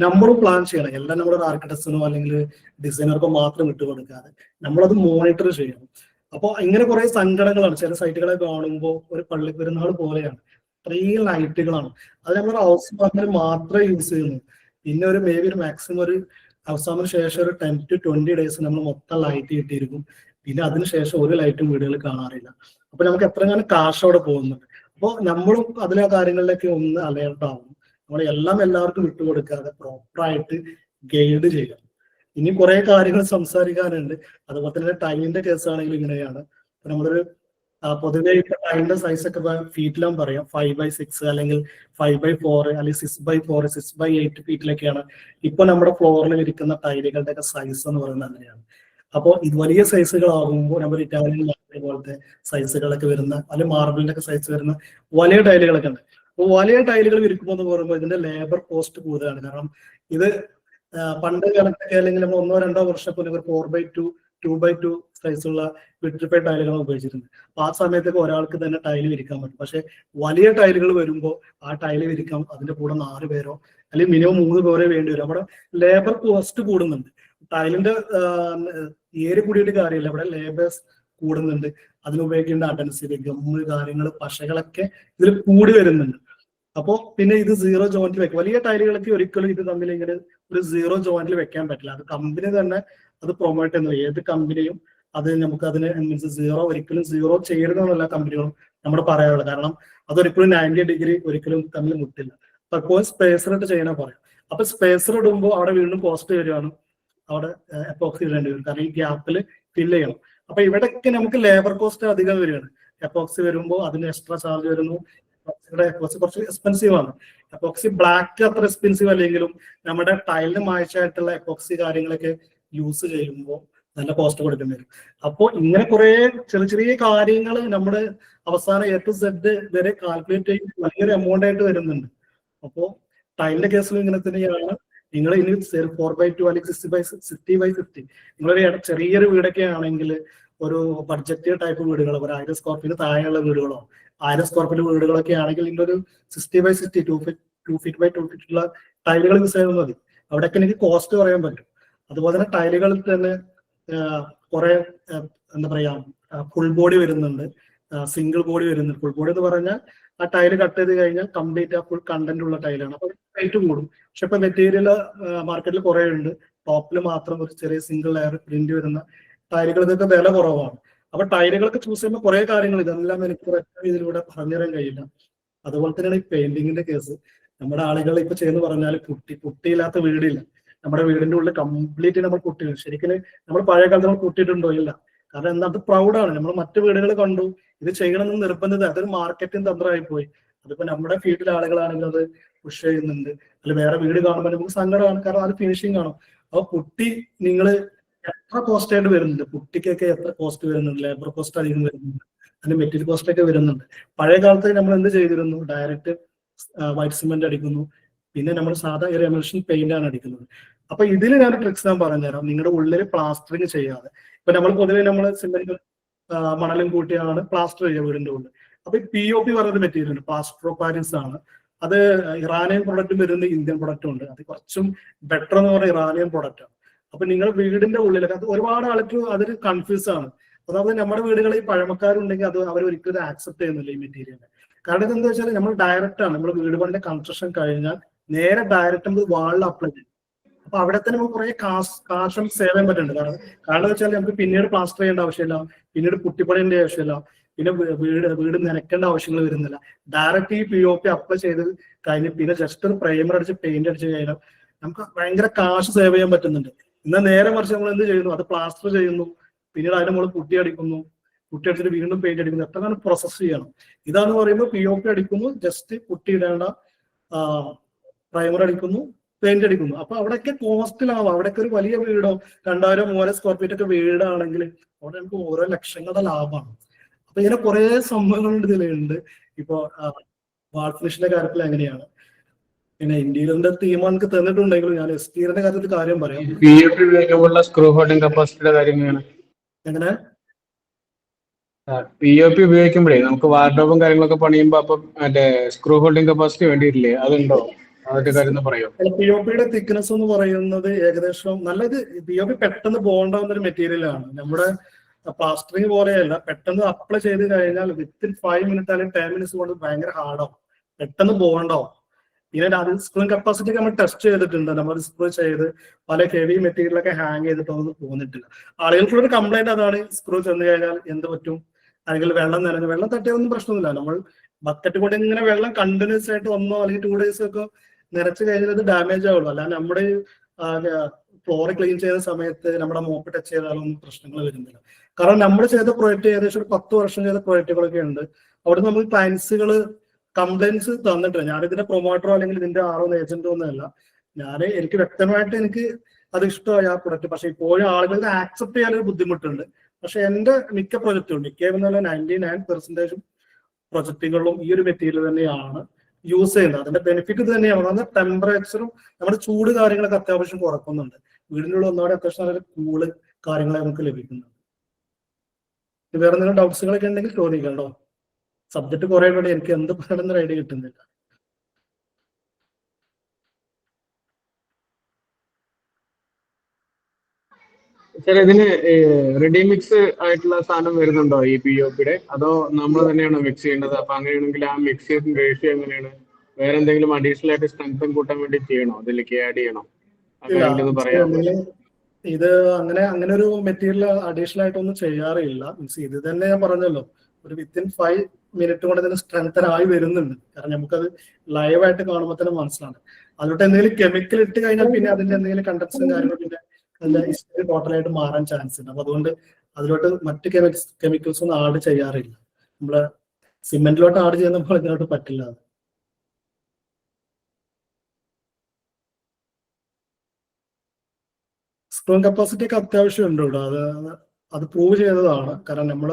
നമ്മൾ പ്ലാൻ ചെയ്യണം. എല്ലാം നമ്മളൊരു ആർക്കിടെക്ട്സിനോ അല്ലെങ്കിൽ ഡിസൈനർക്കോ മാത്രം ഇട്ട് കൊടുക്കാതെ നമ്മളത് മോണിറ്റർ ചെയ്യണം. അപ്പോൾ ഇങ്ങനെ കുറെ സങ്കടങ്ങളാണ്. ചില സൈറ്റുകളെ കാണുമ്പോൾ ഒരു പള്ളിപ്പെരുന്നാൾ പോലെയാണ്. ഇത്രയും ലൈറ്റുകളാണ്. അത് നമ്മൾ ഹൗസ് വാമിൽ മാത്രമേ യൂസ് ചെയ്യുന്നു. പിന്നെ ഒരു മേ ബി ഒരു മാക്സിമം ഒരു ഹൗസ് വാമിന് ശേഷം ഒരു 10 to 20 days നമ്മൾ മൊത്തം ലൈറ്റ് കിട്ടിയിരിക്കും. പിന്നെ അതിനുശേഷം ഒരു ലൈറ്റും വീടുകളിൽ കാണാറില്ല. അപ്പൊ നമുക്ക് എത്രങ്ങാനും കാശ് അവിടെ പോകുന്നുണ്ട്. അപ്പോൾ നമ്മളും അതിലെ കാര്യങ്ങളിലൊക്കെ ഒന്ന് അലേർട്ട് ആവും. നമ്മൾ എല്ലാം എല്ലാവർക്കും വിട്ടുകൊടുക്കാതെ പ്രോപ്പറായിട്ട് ഗൈഡ് ചെയ്യാം. ഇനി കുറെ കാര്യങ്ങൾ സംസാരിക്കാനുണ്ട്. അതുപോലെ തന്നെ ടൈലിന്റെ കേസാണെങ്കിൽ ഇങ്ങനെയാണ്. നമ്മളൊരു പൊതുവെ ഇപ്പൊ ടൈലിന്റെ സൈസ് ഒക്കെ ഫീറ്റിലാൻ പറയാം. 5x6 അല്ലെങ്കിൽ 5x4 അല്ലെങ്കിൽ 6x4 6x8 ഫീറ്റിലൊക്കെയാണ് ഇപ്പൊ നമ്മുടെ ഫ്ലോറിൽ ഇരിക്കുന്ന ടൈലുകളുടെ ഒക്കെ സൈസ് എന്ന് പറയുന്നത് അങ്ങനെയാണ്. അപ്പോൾ ഇത് വലിയ സൈസുകളാകുമ്പോൾ നമ്മൾ ഇറ്റാലിയൻ പോലത്തെ സൈസുകളൊക്കെ വരുന്ന അല്ലെങ്കിൽ മാർബിളിന്റെ ഒക്കെ സൈസ് വരുന്ന വലിയ ടൈലുകളൊക്കെ ഉണ്ട്. അപ്പോൾ വലിയ ടൈലുകൾ വിരിക്കുമ്പോൾ എന്ന് പറയുമ്പോൾ ഇതിന്റെ ലേബർ കോസ്റ്റ് കൂടുതലാണ്. കാരണം ഇത് പണ്ട് കാലത്തൊക്കെ അല്ലെങ്കിൽ നമ്മൾ 1-2 വർഷം പോലെ 4x2 2x2 സൈസുള്ള വിട്രിഫൈഡ് ടൈലുകളാണ് ഉപയോഗിച്ചിരുന്നത്. അപ്പൊ ആ സമയത്തൊക്കെ ഒരാൾക്ക് തന്നെ ടൈല് വിരിക്കാൻ പറ്റും. പക്ഷെ വലിയ ടൈലുകൾ വരുമ്പോൾ ആ ടൈല് വിരിക്കാൻ അതിന്റെ കൂടെ 4 പേരോ അല്ലെങ്കിൽ മിനിമം 3 പേരോ വേണ്ടി വരും. അവിടെ ലേബർ കോസ്റ്റ് കൂടുന്നുണ്ട്. ടൈലിന്റെ ഏര് കൂടിയിട്ട് കാര്യമില്ല, അവിടെ ലേബേഴ്സ് കൂടുന്നുണ്ട്. അതിനുപയോഗിക്കേണ്ട അഡൻസില് ഗമ്മ് കാര്യങ്ങൾ പശകളൊക്കെ ഇതിൽ കൂടി വരുന്നുണ്ട്. അപ്പോൾ പിന്നെ ഇത് സീറോ ജോയിന്റിൽ വെക്കും. വലിയ ടൈലുകൾക്ക് ഒരിക്കലും ഇത് തമ്മിൽ ഇങ്ങനെ ഒരു സീറോ ജോയിന്റിൽ വെക്കാൻ പറ്റില്ല. അത് കമ്പനി തന്നെ അത് പ്രൊമോട്ട് ചെയ്യുന്നത്. ഏത് കമ്പനിയും അത് നമുക്ക് അതിന് മീൻസ് സീറോ ഒരിക്കലും സീറോ ചെയ്യരുതെന്നുള്ള കമ്പനികളും നമ്മൾ പറയാറുള്ളത്. കാരണം അതൊരിക്കലും 90 ഡിഗ്രി ഒരിക്കലും തമ്മിൽ മുട്ടില്ല. പലപ്പോഴും സ്പേസർ ഇട്ട് ചെയ്യണ പറയാം. അപ്പൊ സ്പേസർ ഇടുമ്പോൾ അവിടെ വീണ്ടും കോസ്റ്റ് വരികയാണ്, അവിടെ എപ്പോക്സി ഇടേണ്ടി വരും. കാരണം ഈ ഗ്യാപ്പിൽ ഫില്ല് ചെയ്യണം. അപ്പൊ ഇവിടെയൊക്കെ നമുക്ക് ലേബർ കോസ്റ്റ് അധികം വരികയാണ്. എപ്പോക്സി വരുമ്പോൾ അതിന് എക്സ്ട്രാ ചാർജ് വരുന്നു. എപ്പോക്സി കുറച്ച് എക്സ്പെൻസീവ് ആണ്. എപ്പോക്സി ബ്ലാക്ക് അത്ര എക്സ്പെൻസീവ് അല്ലെങ്കിലും നമ്മുടെ ടൈലിന് മാച്ചായിട്ടുള്ള എപ്പോക്സി കാര്യങ്ങളൊക്കെ യൂസ് ചെയ്യുമ്പോൾ നല്ല കോസ്റ്റ് കൊടുക്കേണ്ടി വരും. അപ്പോൾ ഇങ്ങനെ കുറെ ചെറിയ ചെറിയ കാര്യങ്ങൾ നമ്മുടെ അവസാനം A to Z വരെ കാൽക്കുലേറ്റ് ചെയ്ത് വലിയൊരു എമൗണ്ട് ആയിട്ട് വരുന്നുണ്ട്. അപ്പോൾ ടൈലിന്റെ കേസിൽ ഇങ്ങനെ തന്നെയാണ്. നിങ്ങൾ ഇനി 4x2 അല്ലെങ്കിൽ 60x50 നിങ്ങളൊരു ചെറിയൊരു വീടൊക്കെ ആണെങ്കിൽ ഒരു ബഡ്ജറ്റ് ടൈപ്പ് വീടുകൾ, ഒരു 1000 സ്ക്വയർ ഫീറ്റ് താഴെയുള്ള വീടുകളോ 1000 സ്ക്വയർ ഫീറ്റ് വീടുകളൊക്കെ ആണെങ്കിൽ ഇതിന്റെ ഒരു 60x60 2 ഫീറ്റ് ബൈ 2 ഫീറ്റ് ഉള്ള ടൈലുകൾ യൂസ് ചെയ്താൽ മതി. അവിടെയൊക്കെ എനിക്ക് കോസ്റ്റ് പറയാൻ പറ്റും. അതുപോലെ തന്നെ ടൈലുകളിൽ തന്നെ കുറെ എന്താ പറയാ ഫുൾ ബോഡി വരുന്നുണ്ട്, സിംഗിൾ ബോഡി വരുന്നുണ്ട്. ഫുൾ ബോഡി എന്ന് പറഞ്ഞാൽ ആ ടൈല് കട്ട് ചെയ്ത് കഴിഞ്ഞാൽ കംപ്ലീറ്റ് ആ ഫുൾ കണ്ടന്റ് ഉള്ള ടൈലാണ്. അപ്പൊ റേറ്റ് കൂടും. പക്ഷെ ഇപ്പൊ മെറ്റീരിയൽ മാർക്കറ്റിൽ കുറെ ഉണ്ട്. ടോപ്പിൽ മാത്രം ഒരു ചെറിയ സിംഗിൾ ലെയർ പ്രിന്റ് വരുന്ന ടൈലുകൾക്കൊക്കെ വില കുറവാണ്. അപ്പൊ ടൈലുകളൊക്കെ ചൂസ് ചെയ്യുമ്പോൾ കുറെ കാര്യങ്ങൾ ഇതെല്ലാം എനിക്ക് ഒറ്റ ഇതിലൂടെ പറഞ്ഞുതരാൻ കഴിയില്ല. അതുപോലെ തന്നെയാണ് ഈ പെയിന്റിങ്ങിന്റെ കേസ്. നമ്മുടെ ആളുകൾ ഇപ്പൊ ചെയ്യുന്ന പറഞ്ഞാൽ പുട്ടിയില്ലാത്ത വീടില്ല. നമ്മുടെ വീടിന്റെ ഉള്ളിൽ കംപ്ലീറ്റ് നമ്മൾ പുട്ടി. ശരിക്കും നമ്മൾ പഴയ കാലത്ത് നമ്മൾ പുട്ടിയിട്ടുണ്ടോ? ഇല്ല. കാരണം എന്താ, അത് പ്രൗഡാണ്. നമ്മൾ മറ്റു വീടുകൾ കണ്ടു, ഇത് ചെയ്യണമെന്ന് നിർബന്ധിത. അതൊരു മാർക്കറ്റിംഗ് തന്ത്രമായി പോയി. അതിപ്പോ നമ്മുടെ ഫീൽഡിലെ ആളുകളാണെങ്കിൽ അത് പുഷ് ചെയ്യുന്നുണ്ട്. അല്ല വേറെ വീട് കാണുമ്പോൾ നമുക്ക് സങ്കടമാണ്. കാരണം അത് ഫിനിഷിംഗ് കാണും. അപ്പൊ പുട്ടി നിങ്ങൾ എത്ര കോസ്റ്റ് ആയിട്ട് വരുന്നുണ്ട്, പുട്ടിക്കൊക്കെ എത്ര കോസ്റ്റ് വരുന്നുണ്ട്, ലേബർ കോസ്റ്റ് അധികം വരുന്നുണ്ട്, അതിന് മെറ്റീരിയൽ കോസ്റ്റ് ഒക്കെ വരുന്നുണ്ട്. പഴയ കാലത്ത് നമ്മൾ എന്ത് ചെയ്തിരുന്നു, ഡയറക്റ്റ് വൈറ്റ് സിമെന്റ് അടിക്കുന്നു, പിന്നെ നമ്മൾ സാധാ ഒരു എമൽഷൻ പെയിന്റ് ആണ് അടിക്കുന്നത്. അപ്പൊ ഇതിൽ ഞാൻ ട്രിക്സ് ഞാൻ പറഞ്ഞുതരാം. നിങ്ങളുടെ ഉള്ളിൽ പ്ലാസ്റ്ററിങ് ചെയ്യാതെ, ഇപ്പൊ നമ്മൾ പൊതുവെ നമ്മൾ സിമെന്റ് മണലും കൂട്ടിയാണ് പ്ലാസ്റ്റർ ചെയ്യുക വീടിന്റെ ഉള്ളിൽ. അപ്പൊ POP പറയുന്ന മെറ്റീരിയൽ ഉണ്ട്, പ്ലാസ്റ്റർ ഓഫ് പാരീസ് ആണ്. അത് ഇറാനിയൻ പ്രൊഡക്റ്റും വരുന്ന ഇന്ത്യൻ പ്രൊഡക്റ്റും ഉണ്ട്. അത് കുറച്ചും ബെറ്റർ എന്ന് പറഞ്ഞാൽ ഇറാനിയൻ പ്രൊഡക്റ്റ് ആണ്. അപ്പൊ നിങ്ങൾ വീടിന്റെ ഉള്ളിലൊക്കെ അത് ഒരുപാട് ആൾക്ക് അതൊരു കൺഫ്യൂസ് ആണ്. അതായത് നമ്മുടെ വീടുകളിൽ പഴമക്കാരുണ്ടെങ്കിൽ അത് അവർ ഒരിക്കലും ആക്സെപ്റ്റ് ചെയ്യുന്നില്ല ഈ മെറ്റീരിയൽ. കാരണം ഇതെന്താ വെച്ചാൽ നമ്മൾ ഡയറക്റ്റ് ആണ്, നമ്മൾ വീട് പണിന്റെ കൺസ്ട്രക്ഷൻ കഴിഞ്ഞാൽ നേരെ ഡയറക്റ്റ് നമുക്ക് വാളിൽ അപ്ലൈ ചെയ്യും. അപ്പൊ അവിടെ തന്നെ നമുക്ക് കുറെ കാശം സേവ് ചെയ്യാൻ പറ്റുന്നുണ്ട്. കാരണം വെച്ചാൽ നമുക്ക് പിന്നീട് പ്ലാസ്റ്റർ ചെയ്യേണ്ട ആവശ്യമില്ല, പിന്നീട് പുട്ടിപ്പണിന്റെ ആവശ്യമില്ല, പിന്നെ വീട് നനയ്ക്കേണ്ട ആവശ്യങ്ങൾ വരുന്നില്ല. ഡയറക്റ്റ് ഈ POP അപ്ലൈ ചെയ്ത് കഴിഞ്ഞ് പിന്നെ ജസ്റ്റ് ഒരു പ്രൈമർ അടിച്ച് പെയിന്റ് അടിച്ച് കഴിഞ്ഞാൽ നമുക്ക് ഭയങ്കര കാശ് സേവ് ചെയ്യാൻ പറ്റുന്നുണ്ട്. എന്നാൽ നേരെ മറിച്ച് നമ്മൾ എന്ത് ചെയ്യുന്നു, അത് പ്ലാസ്റ്റർ ചെയ്യുന്നു, പിന്നീട് അതിന് നമ്മൾ പുട്ടി അടിക്കുന്നു, പുട്ടി അടിച്ചിട്ട് വീണ്ടും പെയിന്റ് അടിക്കുന്നു. എത്ര പ്രോസസ് ചെയ്യണം. ഇതാന്ന് പറയുമ്പോൾ POP അടിക്കുന്നു, ജസ്റ്റ് പുട്ടി ഇടേണ്ട, പ്രൈമർ അടിക്കുന്നു, പെയിന്റ് അടിക്കുന്നു. അപ്പൊ അവിടെയൊക്കെ കോസ്റ്റിലാവും. അവിടെയൊക്കെ ഒരു വലിയ വീടോ 2000-3000 സ്ക്വയർ ഫീറ്റ് ഒക്കെ വീടാണെങ്കിൽ അവിടെ നമുക്ക് ഓരോ ലക്ഷങ്ങളുടെ ലാഭമാണ്. അപ്പൊ ഇങ്ങനെ കുറെ സംഭവങ്ങളുണ്ട് ഇതിലുണ്ട്. ഇപ്പൊ വാൾ ഫിനിഷിന്റെ കാര്യത്തിൽ എങ്ങനെയാണ്, പിന്നെ ഇന്റീരിയറിന്റെ തീം നമുക്ക് തന്നിട്ടുണ്ടെങ്കിലും ഞാൻ എക്സ്റ്റീരിയറിന്റെ കാര്യത്തിൽ കാര്യം പറയാം. സ്ക്രൂ ഹോൾഡിംഗ് കപ്പാസിറ്റിയുടെ കാര്യങ്ങളാണ്. എങ്ങനെ POP ഉപയോഗിക്കുമ്പോഴേ നമുക്ക് വാർഡ്രോബും കാര്യങ്ങളൊക്കെ പണിയുമ്പോൾ അപ്പൊ മറ്റേ സ്ക്രൂ ഹോൾഡിംഗ് കപ്പാസിറ്റി വേണ്ടിയിട്ടില്ലേ, അതുണ്ടോ? അതൊക്കെ കാര്യം പറയോ? POPയുടെ തിക്നെസ് എന്ന് പറയുന്നത് ഏകദേശം നല്ലത്. POP പെട്ടെന്ന് ബോണ്ട് ആവുന്ന ഒരു മെറ്റീരിയൽ ആണ്. നമ്മുടെ പ്ലാസ്റ്ററിങ് പോലെയല്ല. പെട്ടെന്ന് അപ്ലൈ ചെയ്ത് കഴിഞ്ഞാൽ വിത്തിൻ 5 മിനിറ്റ് അല്ലെങ്കിൽ 10 മിനിറ്റ്സ് കൊണ്ട് ഭയങ്കര ഹാർഡാവും, പെട്ടെന്ന് ബോണ്ട് ആവും. പിന്നെ അത് സ്ക്രൂ കപ്പാസിറ്റി നമ്മൾ ടെസ്റ്റ് ചെയ്തിട്ടുണ്ട്. നമ്മൾ സ്ക്രൂ ചെയ്ത് പല ഹെവി മെറ്റീരിയലൊക്കെ ഹാങ് ചെയ്തിട്ടൊന്നും തോന്നിട്ടില്ല. ആളുകൾക്കുള്ളൊരു കംപ്ലൈന്റ് അതാണ്, സ്ക്രൂ ചെന്ന് കഴിഞ്ഞാൽ എന്ത് പറ്റും, അല്ലെങ്കിൽ വെള്ളം തട്ടിയൊന്നും പ്രശ്നമൊന്നുമില്ല. നമ്മൾ ബക്കറ്റ് കൊണ്ട് ഇങ്ങനെ വെള്ളം കണ്ടിന്യൂസ് ആയിട്ട് 1 അല്ലെങ്കിൽ 2 ഡേയ്സ് ഒക്കെ നിറച്ച് കഴിഞ്ഞാൽ ഇത് ഡാമേജ് ആവുള്ളൂ. അല്ലാതെ നമ്മുടെ ഫ്ലോർ ക്ലീൻ ചെയ്യുന്ന സമയത്ത് നമ്മുടെ മോപ്പ് ടച്ച് ചെയ്താലൊന്നും പ്രശ്നങ്ങൾ വരുന്നില്ല. കാരണം നമ്മൾ ചെയ്ത പ്രോജക്റ്റ് ഏകദേശം ഒരു 10 വർഷം ചെയ്ത പ്രോജക്റ്റുകളൊക്കെ ഉണ്ട്. അവിടെ നമുക്ക് ക്ലയൻസുകൾ കംപ്ലൈൻസ് തന്നിട്ടുണ്ട്. ഞാനിതിന്റെ പ്രൊമോട്ടറോ അല്ലെങ്കിൽ ഇതിന്റെ ഏജന്റോ ഒന്നുമല്ല. എനിക്ക് വ്യക്തമായിട്ട് എനിക്ക് അത് ഇഷ്ടമായി ആ പ്രൊഡക്റ്റ്. പക്ഷെ ഇപ്പോഴും ആളുകളുടെ ആക്സെപ്റ്റ് ചെയ്യാനൊരു ബുദ്ധിമുട്ടുണ്ട്. പക്ഷെ എന്റെ മിക്ക പ്രൊജക്റ്റും 99% പ്രൊജക്റ്റുകളിലും ഈ ഒരു മെറ്റീരിയൽ തന്നെയാണ് യൂസ് ചെയ്യുന്നത്. അതിന്റെ ബെനിഫിറ്റ് ഇത് തന്നെയാണ്. അതായത് ടെമ്പറേച്ചറും നമ്മുടെ ചൂട് കാര്യങ്ങളൊക്കെ അത്യാവശ്യം കുറക്കുന്നുണ്ട്. വീടിൻ്റെ ഉള്ളിൽ ഒന്നാമത് അത്യാവശ്യം നല്ല കൂള് കാര്യങ്ങളെ നമുക്ക് ലഭിക്കുന്നുണ്ട്. വേറെ എന്തെങ്കിലും ഡൗട്ട്സുകളൊക്കെ ഉണ്ടെങ്കിൽ ചോദിക്കണ്ടോ? സബ്ജക്ട് കുറെ കൂടി എനിക്ക് എന്ത് പറയണമെന്നൊരു ഐഡിയ കിട്ടുന്നില്ല. ഇതിന് റെഡിമിക്സ് ആയിട്ടുള്ള സാധനം വരുന്നുണ്ടോ ഈ POPയുടെ, അതോ നമ്മൾ തന്നെയാണോ മിക്സ് ചെയ്യേണ്ടത്? അപ്പൊ അങ്ങനെയാണെങ്കിൽ ആ മിക്സ് ചെയ്ത റേഷ്യോ എങ്ങനെയാണ്? വേറെ എന്തെങ്കിലും അഡീഷണൽ ആയിട്ട് സ്ട്രെങ്തൻ കൂട്ടാൻ വേണ്ടി ചെയ്യണോ, അതിലേക്ക് ആഡ് ചെയ്യണോ? ഇല്ല, അങ്ങനെയുള്ളത് പറയാമോ? ഇത് അങ്ങനെ ഒരു മെറ്റീരിയൽ അഡീഷണൽ ആയിട്ടൊന്നും ചെയ്യാറില്ല. മീൻസ് ഇത് തന്നെ ഞാൻ പറഞ്ഞല്ലോ, ഒരു വിത്തിൻ 5 മിനിറ്റ് കൊണ്ട് ഇതിന് സ്ട്രെങ്തൻ ആയി വരുന്നുണ്ട്. കാരണം നമുക്കത് ലൈവായിട്ട് കാണുമ്പോൾ തന്നെ മനസ്സിലാണ്. അതിലോട്ട് എന്തെങ്കിലും കെമിക്കൽ ഇട്ട് കഴിഞ്ഞാൽ പിന്നെ അതിന്റെ എന്തെങ്കിലും കണ്ടൻസും കാര്യങ്ങളും പിന്നെ അതിന്റെ ഹിസ്റ്ററി ടോട്ടലായിട്ട് മാറാൻ ചാൻസ് ഉണ്ട്. അപ്പൊ അതുകൊണ്ട് അതിലോട്ട് മറ്റ് കെമിക്കൽസ് ഒന്നും ആഡ് ചെയ്യാറില്ല. നമ്മള് സിമെന്റിലോട്ട് ആഡ് ചെയ്യുന്ന ഇതിലോട്ട് പറ്റില്ല. സ്ക്രൂയിങ് കപ്പാസിറ്റി ഒക്കെ അത്യാവശ്യം ഉണ്ട് ഇവിടെ. അത് പ്രൂവ് ചെയ്തതാണ്. കാരണം നമ്മൾ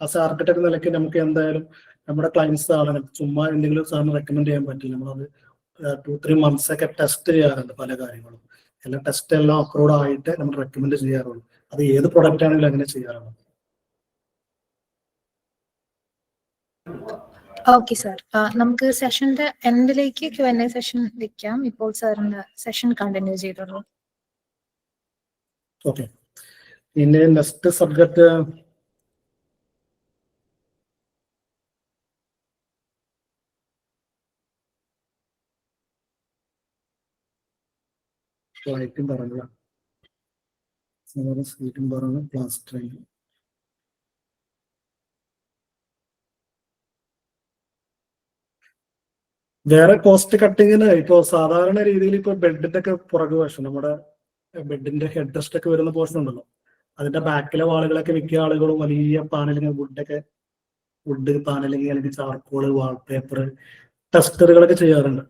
ആസ് ആർക്കിടെക്ട് നിലയ്ക്ക് നമുക്ക് എന്തായാലും നമ്മുടെ ക്ലയൻസ് ആണ്, ചുമ്മാ എന്തെങ്കിലും സാറിന് റെക്കമെൻഡ് ചെയ്യാൻ പറ്റില്ല. നമ്മളത് 2-3 months ഒക്കെ ടെസ്റ്റ് ചെയ്യാറുണ്ട് പല കാര്യങ്ങളും. എല്ലാം ടെസ്റ്റ് എല്ലാം അപ്രൂവ്ഡ് ആയിട്ട് നമ്മൾ റെക്കമെൻഡ് ചെയ്യാറുള്ളൂ. അത് ഏത് പ്രൊഡക്റ്റ് ആണെങ്കിലും അങ്ങനെ ചെയ്യാറുള്ളൂ. ഓക്കെ സാർ, നമുക്ക് സെഷന്റെ എൻഡിലേക്ക് Q&A സെഷൻ വെക്കാം. ഇപ്പോൾ സാറിന്റെ സെഷൻ കണ്ടിന്യൂ ചെയ്തോളൂ. ഓക്കെ, ഇനി നെക്സ്റ്റ് സബ്ജക്ട് ലൈറ്റും പറഞ്ഞു, സീറ്റും പറഞ്ഞു, പ്ലാസ്റ്ററിങ്. വേറെ കോസ്റ്റ് കട്ടിങ്ങിന് ഇപ്പോ സാധാരണ രീതിയിൽ ഇപ്പൊ ബെഡിന്റെ ഒക്കെ പുറകു വശം, നമ്മുടെ ബെഡിന്റെ ഹെഡ് റെസ്റ്റ് ഒക്കെ വരുന്ന പോർഷൻ ഉണ്ടല്ലോ, അതിന്റെ ബാക്കിലെ വാളുകളൊക്കെ മിക്ക ആളുകളും വലിയ പാനലിങ്, വുഡ് പാനലിങ് അല്ലെങ്കിൽ ചാർക്കോള്, വാൾപേപ്പർ, ടെസ്റ്ററുകളൊക്കെ ചെയ്യാറുണ്ട്.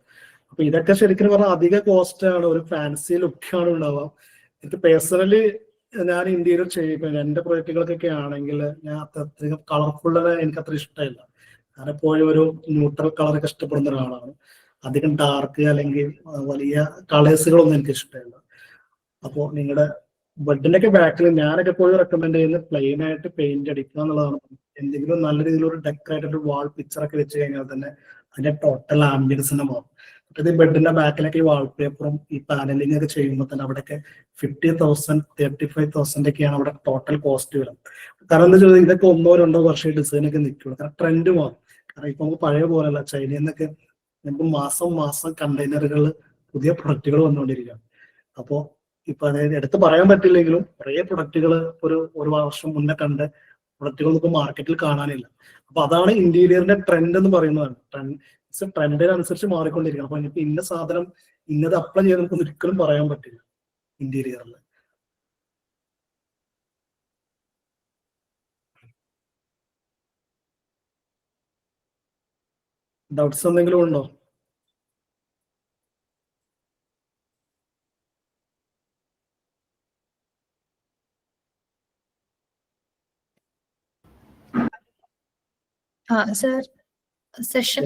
അപ്പൊ ഇതൊക്കെ ശരിക്കും പറഞ്ഞാൽ അധിക കോസ്റ്റ് ആണ്, ഒരു ഫാൻസി ലുക്കാണ് ഉണ്ടാവുക. എനിക്ക് പേഴ്സണലി ഞാൻ ഇന്റീരിയർ ചെയ്യിക്കും എന്റെ പ്രൊജക്ടുകൾക്കൊക്കെ ആണെങ്കിൽ ഞാൻ അത്രയും കളർഫുള്ള് എനിക്ക് അത്ര ഇഷ്ടമില്ല. ഞാൻ എപ്പോഴും ഒരു ന്യൂട്രൽ കളറൊക്കെ ഇഷ്ടപ്പെടുന്ന ഒരാളാണ്. അധികം ഡാർക്ക് അല്ലെങ്കിൽ വലിയ കളേഴ്സുകളൊന്നും എനിക്ക് ഇഷ്ടമില്ല. അപ്പോൾ നിങ്ങളുടെ ബെഡിന്റെ ഒക്കെ ബാക്കിൽ ഞാനൊക്കെ എപ്പോഴും റെക്കമെൻഡ് ചെയ്യുന്നത് പ്ലെയിൻ ആയിട്ട് പെയിന്റ് അടിക്കുക എന്നുള്ളതാണ്. എന്തെങ്കിലും നല്ല രീതിയിലൊരു ഡെക്കറേറ്റഡ് വാൾ പിക്ചറൊക്കെ വെച്ച് കഴിഞ്ഞാൽ തന്നെ അതിന്റെ ടോട്ടൽ ആംബിയൻസിനെ മാറും. ഇത് ബെഡിന്റെ ബാക്കിലൊക്കെ ഈ വാൾപേപ്പറും ഈ പാനലിംഗ് ഒക്കെ ചെയ്യുമ്പോൾ തന്നെ അവിടെയൊക്കെ 50,000 35,000 ഒക്കെയാണ് അവിടെ ടോട്ടൽ കോസ്റ്റ് വരുന്നത്. കാരണം എന്താ വെച്ചാൽ ഇതൊക്കെ 1-2 വർഷം ഡിസൈൻ ഒക്കെ നിൽക്കുള്ളൂ. കാരണം ട്രെൻഡ് മാറും. കാരണം ഇപ്പൊ നമുക്ക് പഴയ പോലെയല്ല, ചൈനയിൽ നിന്നൊക്കെ നമുക്ക് മാസം കണ്ടെയ്നറുകൾ പുതിയ പ്രൊഡക്റ്റുകൾ വന്നുകൊണ്ടിരിക്കുകയാണ്. അപ്പോൾ ഇപ്പൊ അതായത് എടുത്ത് പറയാൻ പറ്റില്ലെങ്കിലും കുറേ പ്രൊഡക്റ്റുകൾ ഒരു വർഷം മുന്നേ കണ്ട പ്രൊഡക്റ്റുകൾ നമുക്ക് മാർക്കറ്റിൽ കാണാനില്ല. അപ്പൊ അതാണ് ഇന്റീരിയറിന്റെ ട്രെൻഡ് എന്ന് പറയുന്നതാണ്. ട്രെൻഡിനനുസരിച്ച് മാറിക്കൊണ്ടിരിക്കണം. അപ്പൊ ഇനിയിപ്പോ ഇന്ന സാധനം ഇന്നത് അപ്ലൈ ചെയ്യാൻ നമുക്ക് ഒരിക്കലും പറയാൻ പറ്റില്ല ഇന്റീരിയറിൽ. ഡൗട്ട്സ് എന്തെങ്കിലും ഉണ്ടോ? സർ, സെഷൻ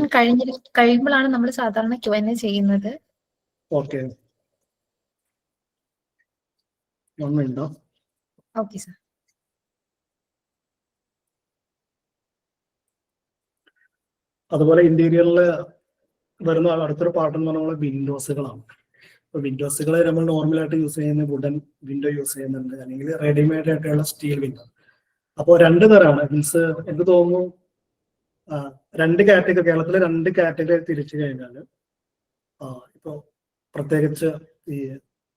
കഴിയുമ്പോഴാണ് നമ്മൾ സാധാരണ Q&A ചെയ്യുന്നത്. Okay, 1 minute. Okay sir. അതുപോലെ ഇന്റീരിയറിൽ വരുന്ന അടുത്തൊരു പാർട്ട് എന്ന് പറഞ്ഞാൽ വിൻഡോസുകളാണ്. ഇപ്പൊ വിൻഡോസുകൾ നമ്മൾ നോർമലായിട്ട് യൂസ് ചെയ്യുന്ന വുഡൻ വിൻഡോ യൂസ് ചെയ്യുന്നുണ്ട്, അല്ലെങ്കിൽ റെഡിമെയ്ഡ് ആയിട്ടുള്ള സ്റ്റീൽ വിൻഡോ. അപ്പോൾ 2 തരമാണ്. മീൻസ് എനിക്ക് തോന്നുന്നു 2 കാറ്റഗറി, കേരളത്തിലെ 2 കാറ്റഗറി തിരിച്ചു കഴിഞ്ഞാൽ ഇപ്പൊ പ്രത്യേകിച്ച് ഈ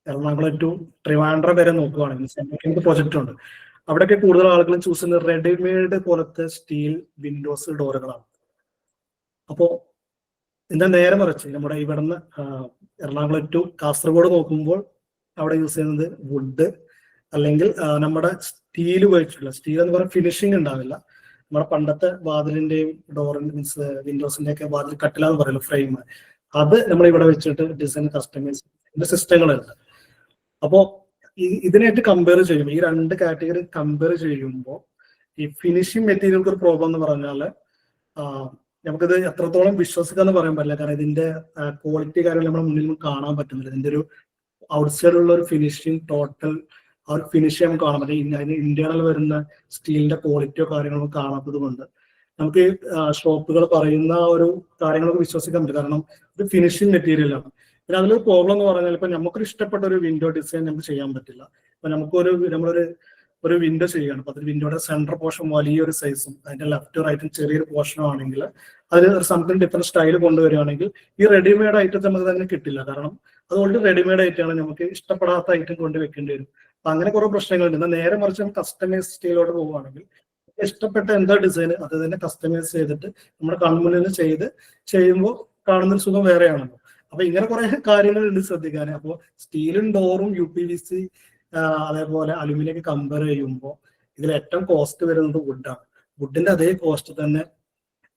എറണാകുളം ടു ട്രിവാൻഡ്രം വരെ നോക്കുകയാണെങ്കിൽ പ്രൊജക്റ്റ് ഉണ്ട്. അവിടെയൊക്കെ കൂടുതൽ ആളുകൾ ചൂസ് ചെയ്യുന്നത് റെഡിമെയ്ഡ് പോലത്തെ സ്റ്റീൽ വിൻഡോസ് ഡോറുകളാണ്. അപ്പോ ഇതിന്റെ നേരെ മറിച്ച് നമ്മുടെ ഇവിടുന്ന് എറണാകുളം ടു കാസർഗോഡ് നോക്കുമ്പോൾ അവിടെ യൂസ് ചെയ്യുന്നത് വുഡ് അല്ലെങ്കിൽ നമ്മുടെ സ്റ്റീൽ ഉപയോഗിച്ചിട്ടുള്ള, സ്റ്റീൽ എന്ന് പറയുന്ന ഫിനിഷിംഗ് ഉണ്ടാവില്ല. നമ്മുടെ പണ്ടത്തെ വാതിലിന്റെയും ഡോറിന്റെ മീൻസ് വിൻഡോസിന്റെ ഒക്കെ വാതിൽ കട്ടിലാന്ന് പറയുമല്ലോ, ഫ്രെയിം, അത് നമ്മൾ ഇവിടെ വെച്ചിട്ട് ഡിസൈൻ കസ്റ്റമൈസ് സിസ്റ്റങ്ങളുണ്ട്. അപ്പോ ഇതിനായിട്ട് കമ്പയർ ചെയ്യുമ്പോൾ ഈ 2 കാറ്റഗറി കമ്പയർ ചെയ്യുമ്പോൾ ഈ ഫിനിഷിംഗ് മെറ്റീരിയൽക്ക് ഒരു പ്രോബ്ലം എന്ന് പറഞ്ഞാൽ നമുക്കിത് എത്രത്തോളം വിശ്വസിക്കാന്ന് പറയാൻ പറ്റില്ല. കാരണം ഇതിന്റെ ക്വാളിറ്റി കാര്യങ്ങൾ നമ്മുടെ മുന്നിൽ കാണാൻ പറ്റുന്നില്ല. ഇതിന്റെ ഒരു ഔട്ട്സൈഡിലുള്ള ഒരു ഫിനിഷിംഗ് ടോട്ടൽ ആ ഒരു ഫിനിഷ് നമുക്ക് കാണാൻ പറ്റും. അതിന് ഇന്റേണൽ വരുന്ന സ്റ്റീലിന്റെ ക്വാളിറ്റിയോ കാര്യങ്ങളോ കാണാത്തത് കൊണ്ട് നമുക്ക് ഷോപ്പുകൾ പറയുന്ന ഒരു കാര്യങ്ങളൊക്കെ വിശ്വസിക്കാൻ പറ്റും. കാരണം ഇത് ഫിനിഷിംഗ് മെറ്റീരിയലാണ്. പിന്നെ അതിലൊരു പ്രോബ്ലം എന്ന് പറഞ്ഞാൽ ഇപ്പൊ നമുക്കൊരു ഇഷ്ടപ്പെട്ട ഒരു വിൻഡോ ഡിസൈൻ നമുക്ക് ചെയ്യാൻ പറ്റില്ല. ഇപ്പൊ നമ്മളൊരു ഒരു വിൻഡോ ചെയ്യുകയാണ്. അപ്പൊ അതിൽ വിൻഡോയുടെ സെൻട്രൽ പോർഷൻ വലിയൊരു സൈസും അതിന്റെ ലെഫ്റ്റ് റൈറ്റും ചെറിയൊരു പോർഷനും ആണെങ്കിൽ അതിൽ ഒരു സംതിങ് ഡിഫറെന്റ് സ്റ്റൈൽ കൊണ്ടുവരികയാണെങ്കിൽ ഈ റെഡിമെയ്ഡ് ഐറ്റം നമുക്ക് തന്നെ കിട്ടില്ല. കാരണം അത് ഓൾറെഡി റെഡിമെയ്ഡ് ആയിട്ടാണ്, നമുക്ക് ഇഷ്ടപ്പെടാത്ത ഐറ്റം കൊണ്ട് വെക്കേണ്ടി വരും. അപ്പൊ അങ്ങനെ കുറെ പ്രശ്നങ്ങളുണ്ട്. എന്നാൽ നേരെ മറിച്ച് നമുക്ക് കസ്റ്റമൈസ് സ്റ്റൈലോട്ട് പോവുകയാണെങ്കിൽ ഇഷ്ടപ്പെട്ട എന്താ ഡിസൈൻ അത് തന്നെ കസ്റ്റമൈസ് ചെയ്തിട്ട് നമ്മുടെ കൺമുന്നിൽ ചെയ്യുമ്പോൾ കാണുന്നൊരു സുഖം വേറെയാണല്ലോ. അപ്പൊ ഇങ്ങനെ കുറെ കാര്യങ്ങളുണ്ട് ശ്രദ്ധിക്കാൻ. അപ്പോൾ സ്റ്റീലും ഡോറും UPVC അതേപോലെ അലുമിനിയം ഒക്കെ കമ്പയർ ചെയ്യുമ്പോൾ ഇതിൽ ഏറ്റവും കോസ്റ്റ് വരുന്നത് വുഡാണ്. വുഡിന്റെ അതേ കോസ്റ്റ് തന്നെ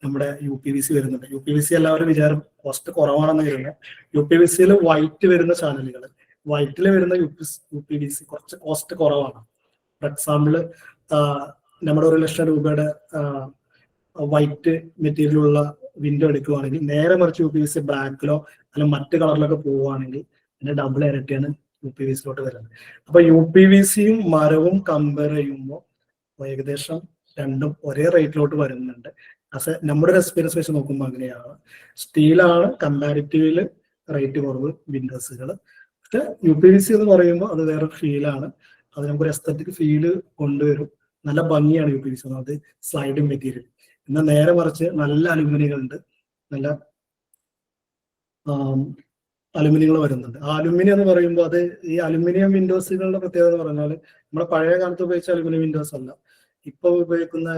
നമ്മുടെ UPVC വരുന്നുണ്ട്. UPVC എല്ലാവരും വിചാരം കോസ്റ്റ് കുറവാണെന്ന് വരുന്നത്. UPVCയിൽ വൈറ്റ് വരുന്ന ചാനലുകൾ, വൈറ്റിൽ വരുന്ന UPVC കുറച്ച് കോസ്റ്റ് കുറവാണ്. ഫോർ എക്സാമ്പിള് നമ്മുടെ 1 ലക്ഷം രൂപയുടെ വൈറ്റ് മെറ്റീരിയലുള്ള വിൻഡോ എടുക്കുകയാണെങ്കിൽ നേരെ മറിച്ച് UPVC ബ്ലാക്കിലോ അല്ലെങ്കിൽ മറ്റ് കളറിലൊക്കെ പോവുകയാണെങ്കിൽ അതിന്റെ ഡബിൾ ഇരട്ടിയാണ് UPVCയിലോട്ട് വരുന്നത്. അപ്പൊ UPVCയും മരവും കമ്പയർ ചെയ്യുമ്പോൾ ഏകദേശം രണ്ടും ഒരേ റേറ്റിലോട്ട് വരുന്നുണ്ട്. നമ്മുടെ ഒരു എക്സ്പീരിയൻസ് വെച്ച് നോക്കുമ്പോൾ അങ്ങനെയാണ്. സ്റ്റീലാണ് കമ്പാരിറ്റീവില് റേറ്റ് കുറവ് വിൻഡോസുകൾ. പക്ഷെ UPVC എന്ന് പറയുമ്പോൾ അത് വേറെ ഫീലാണ്. അത് നമുക്കൊരു എസ്തറ്റിക് ഫീല് കൊണ്ടുവരും. നല്ല ഭംഗിയാണ് UPVC, അത് സ്ലൈഡിങ് മെറ്റീരിയൽ. എന്നാൽ നേരെ മറിച്ച് നല്ല അലുമിനിയങ്ങളുണ്ട്, നല്ല അലുമിനിയങ്ങൾ വരുന്നുണ്ട്. ആ അലുമിനിയം എന്ന് പറയുമ്പോൾ അത് ഈ അലുമിനിയം വിൻഡോസുകളുടെ പ്രത്യേകത എന്ന് പറഞ്ഞാൽ നമ്മുടെ പഴയ കാലത്ത് ഉപയോഗിച്ച അലുമിനിയം വിൻഡോസ് അല്ല. ഇപ്പൊ ഉപയോഗിക്കുന്ന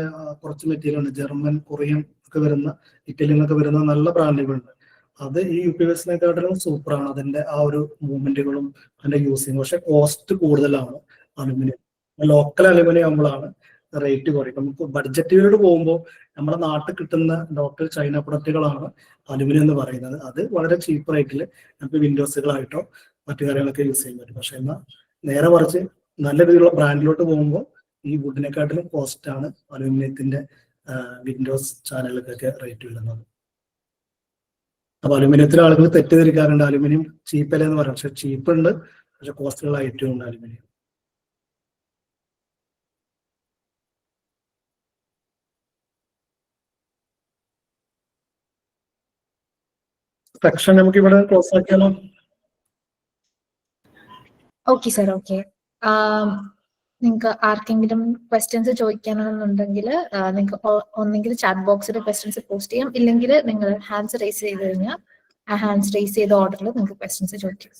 കുറച്ച് മെറ്റീരിയൽ ഉണ്ട്, ജർമ്മൻ, കൊറിയൻ ഒക്കെ വരുന്ന, ഇറ്റലിയിൽ നിന്നൊക്കെ വരുന്ന നല്ല ബ്രാൻഡുകളുണ്ട്. അത് ഈ UPVCനെക്കാട്ടിലും സൂപ്പറാണ്. അതിന്റെ ആ ഒരു മൂവ്മെന്റുകളും അതിന്റെ യൂസിങ്. പക്ഷെ കോസ്റ്റ് കൂടുതലാണ് അലുമിനിയം. ലോക്കൽ അലുമിനിയം ആകുമ്പോഴാണ് റേറ്റ് കുറയും. നമുക്ക് ബഡ്ജറ്റിലോട്ട് പോകുമ്പോൾ നമ്മുടെ നാട്ടിൽ കിട്ടുന്ന ലോക്കൽ ചൈന പ്രൊഡക്റ്റുകളാണ് അലുമിനിയം എന്ന് പറയുന്നത്. അത് വളരെ ചീപ്പ് റേറ്റിൽ നമുക്ക് വിൻഡോസുകളായിട്ടോ മറ്റു കാര്യങ്ങളൊക്കെ യൂസ് ചെയ്യാൻ പറ്റും. പക്ഷെ എന്നാൽ നേരെ മറിച്ച് നല്ല രീതിയിലുള്ള ബ്രാൻഡിലോട്ട് പോകുമ്പോൾ ഈ വുഡിനെക്കാട്ടിലും കോസ്റ്റ് ആണ് അലുമിനിയത്തിന്റെ വിൻഡോസ് ചാനലുകൾക്കൊക്കെ റേറ്റ് വരുന്നത്. അപ്പൊ അലുമിനിയത്തിലെ ആളുകൾ തെറ്റിദ്ധരിക്കാറുണ്ട്, അലുമിനിയം ചീപ്പല്ലേ എന്ന് പറയാം. പക്ഷെ ചീപ്പ് ഉണ്ട്, പക്ഷെ കോസ്റ്റുകൾ ഏറ്റവും ഉണ്ട് അലുമിനിയം. സെക്ഷൻ നമുക്ക് ഇവിടെ ക്ലോസ് ആക്കിയാലോ? Okay sir, okay. നിങ്ങൾക്ക് ആർക്കെങ്കിലും ക്വസ്റ്റ്യൻസ് ചോദിക്കാനുണ്ടെങ്കിൽ നിങ്ങൾക്ക് ഒന്നെങ്കിൽ ചാറ്റ് ബോക്സിൽ ക്വസ്റ്റ്യൻസ് പോസ്റ്റ് ചെയ്യാം, ഇല്ലെങ്കിൽ നിങ്ങൾ ഹാൻഡ്സ് റേസ് ചെയ്ത് കഴിഞ്ഞാൽ ആ ഹാൻഡ്സ് റേസ് ചെയ്ത ഓർഡറിൽ നിങ്ങൾക്ക് ക്വസ്റ്റ്യൻസ് ചോദിക്കാം.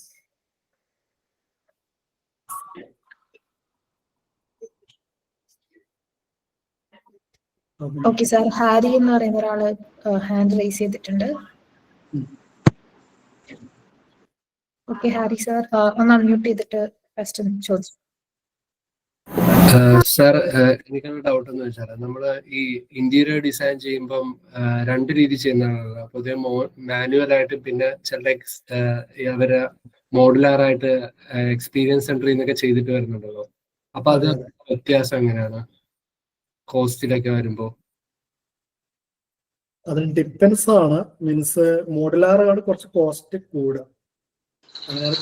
ഓക്കെ സാർ, ഹാരി എന്ന് പറയുന്ന ഒരാള് ഹാൻഡ് റേസ് ചെയ്തിട്ടുണ്ട്. ഓക്കെ ഹാരി സാർ, ഒന്ന് അൺമ്യൂട്ട് ചെയ്തിട്ട് ക്വസ്റ്റ്യൻ ചോദിച്ചു. സാർ, എനിക്കൊരു ഡൗട്ട് എന്ന് വെച്ചാൽ നമ്മള് ഈ ഇന്റീരിയർ ഡിസൈൻ ചെയ്യുമ്പം 2 രീതി ചെയ്യുന്നതാണല്ലോ. പൊതുവെ മാനുവൽ ആയിട്ട് പിന്നെ ചില അവര് മോഡുലാർ ആയിട്ട് എക്സ്പീരിയൻസ് സെന്ററിൽ നിന്നൊക്കെ ചെയ്തിട്ട് വരുന്നുണ്ടല്ലോ. അപ്പൊ അത് വ്യത്യാസം എങ്ങനെയാണ് കോസ്റ്റിലൊക്കെ വരുമ്പോ? അത് ഡിപ്പെൻസ് ആണ്. മീൻസ് മോഡുലാറാണ് കുറച്ച് കോസ്റ്റ് കൂടുക, അങ്ങനെയാണ്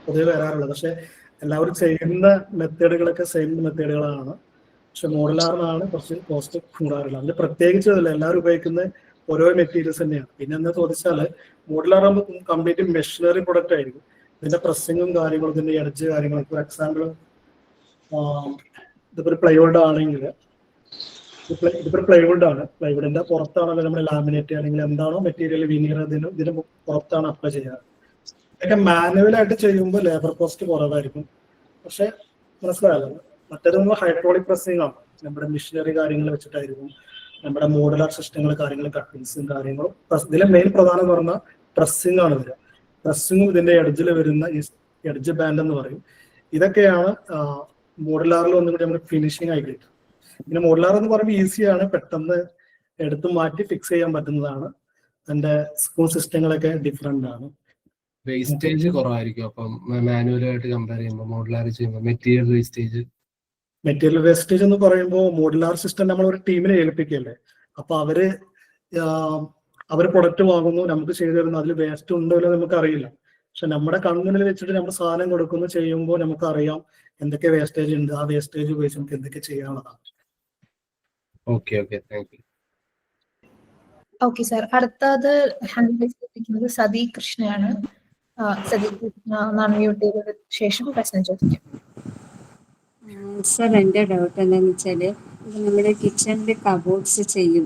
പൊതുവെ വരാറുള്ളത്. പക്ഷെ എല്ലാവരും ചെയ്യുന്ന മെത്തേഡുകളൊക്കെ സെയിം മെത്തേഡുകളാണ്. പക്ഷെ മോഡുലാറിനാണ് കുറച്ച് കോസ്റ്റ് കൂടാറുള്ളത്. അതിൽ പ്രത്യേകിച്ച് എല്ലാവരും ഉപയോഗിക്കുന്ന ഓരോ മെറ്റീരിയൽസ് തന്നെയാണ്. പിന്നെ എന്താ ചോദിച്ചാല് മോഡുലാർ ആകുമ്പോൾ കംപ്ലീറ്റ് മെഷീനറി പ്രൊഡക്റ്റ് ആയിരിക്കും. ഇതിന്റെ പ്രസ്സിങ്ങും കാര്യങ്ങളും ഇതിന്റെ എഡ്ജ് കാര്യങ്ങളും. ഫോർ എക്സാമ്പിൾ ഇതിപ്പോ ഒരു പ്ലൈവുഡ് ആണെങ്കിൽ ഇതിപ്പോ പ്ലൈവുഡ് ആണ്, പ്ലൈവുഡിന്റെ പുറത്താണല്ലോ നമ്മൾ ലാമിനേറ്റ് അല്ലെങ്കിൽ എന്താണോ മെറ്റീരിയൽ വിനീർ ഇതിന് പുറത്താണ് അപ്ലൈ ചെയ്യാറ്. ഇതൊക്കെ മാനുവലായിട്ട് ചെയ്യുമ്പോൾ ലേബർ കോസ്റ്റ് കുറവായിരിക്കും. പക്ഷെ മനസ്സിലായല്ലോ, മറ്റേത് നമ്മൾ ഹൈഡ്രോളിക് പ്രസ്സിംഗ് ആണ്, നമ്മുടെ മെഷീനറി കാര്യങ്ങൾ വെച്ചിട്ടായിരിക്കും. നമ്മുടെ മോഡുലാർ സിസ്റ്റങ്ങൾ കാര്യങ്ങൾ കട്ടിങ്സും കാര്യങ്ങളും. ഇതിലെ മെയിൻ പ്രധാനം പറഞ്ഞാൽ പ്രസ്സിംഗ് ആണ് വരിക. പ്രസ്സിങ്ങും ഇതിന്റെ എഡ്ജിൽ വരുന്ന ഈ എഡ്ജ് ബാൻഡ് എന്ന് പറയും. ഇതൊക്കെയാണ് മോഡുലാറിൽ ഒന്നും കൂടി നമുക്ക് ഫിനിഷിംഗ് ആയി കിട്ടും. പിന്നെ മോഡുലാർ എന്ന് പറയുമ്പോൾ ഈസിയാണ്, പെട്ടെന്ന് എടുത്ത് മാറ്റി ഫിക്സ് ചെയ്യാൻ പറ്റുന്നതാണ്. അതിന്റെ സ്ക്രൂ സിസ്റ്റങ്ങളൊക്കെ ഡിഫറെന്റ് ആണ്. വേസ്റ്റേജ് കുറവായിരിക്കും അപ്പം മാനുവലായിട്ട് കമ്പയർ ചെയ്യുമ്പോൾ മോഡുലാർ ചെയ്യുമ്പോൾ മെറ്റീരിയൽ വേസ്റ്റേജ് എന്ന് പറയുമ്പോൾ മോഡുലാർ സിസ്റ്റം നമ്മൾ ഒരു ടീമിനെ ഏൽപ്പിക്കല്ലേ. അപ്പൊ അവര് പ്രൊഡക്റ്റ് വാങ്ങുന്നു, നമുക്ക് ചെയ്തു തരുന്നു, അതിൽ വേസ്റ്റ് ഉണ്ടോ ഇല്ലോ നമുക്ക് അറിയില്ല. പക്ഷെ നമ്മുടെ കൺമുന്നിൽ വെച്ചിട്ട് നമ്മൾ സാധനം കൊടുക്കുന്നു, ചെയ്യുമ്പോൾ നമുക്ക് അറിയാം എന്തൊക്കെ വേസ്റ്റേജ് ഉണ്ട്. ആ വേസ്റ്റേജ് ഉപയോഗിച്ച് നമുക്ക് എന്തൊക്കെ ചെയ്യാനുള്ളതാണ്. Okay, thank you. Okay sir, അടുത്തത് ഹാൻഡ് റൈസ് ചെയ്തിരിക്കുന്നത് സതി കൃഷ്ണയാണ്. സതി കൃഷ്ണ അൺമ്യൂട്ട് ചെയ്തതിന് ശേഷം പ്രശ്നം ചോദിക്കാം. സർ എൻ്റെ ഡൗട്ട് എന്താണെന്ന് വെച്ചാൽ നമ്മുടെ കിച്ചണിൽ കബോർഡ്സ് ചെയ്യും.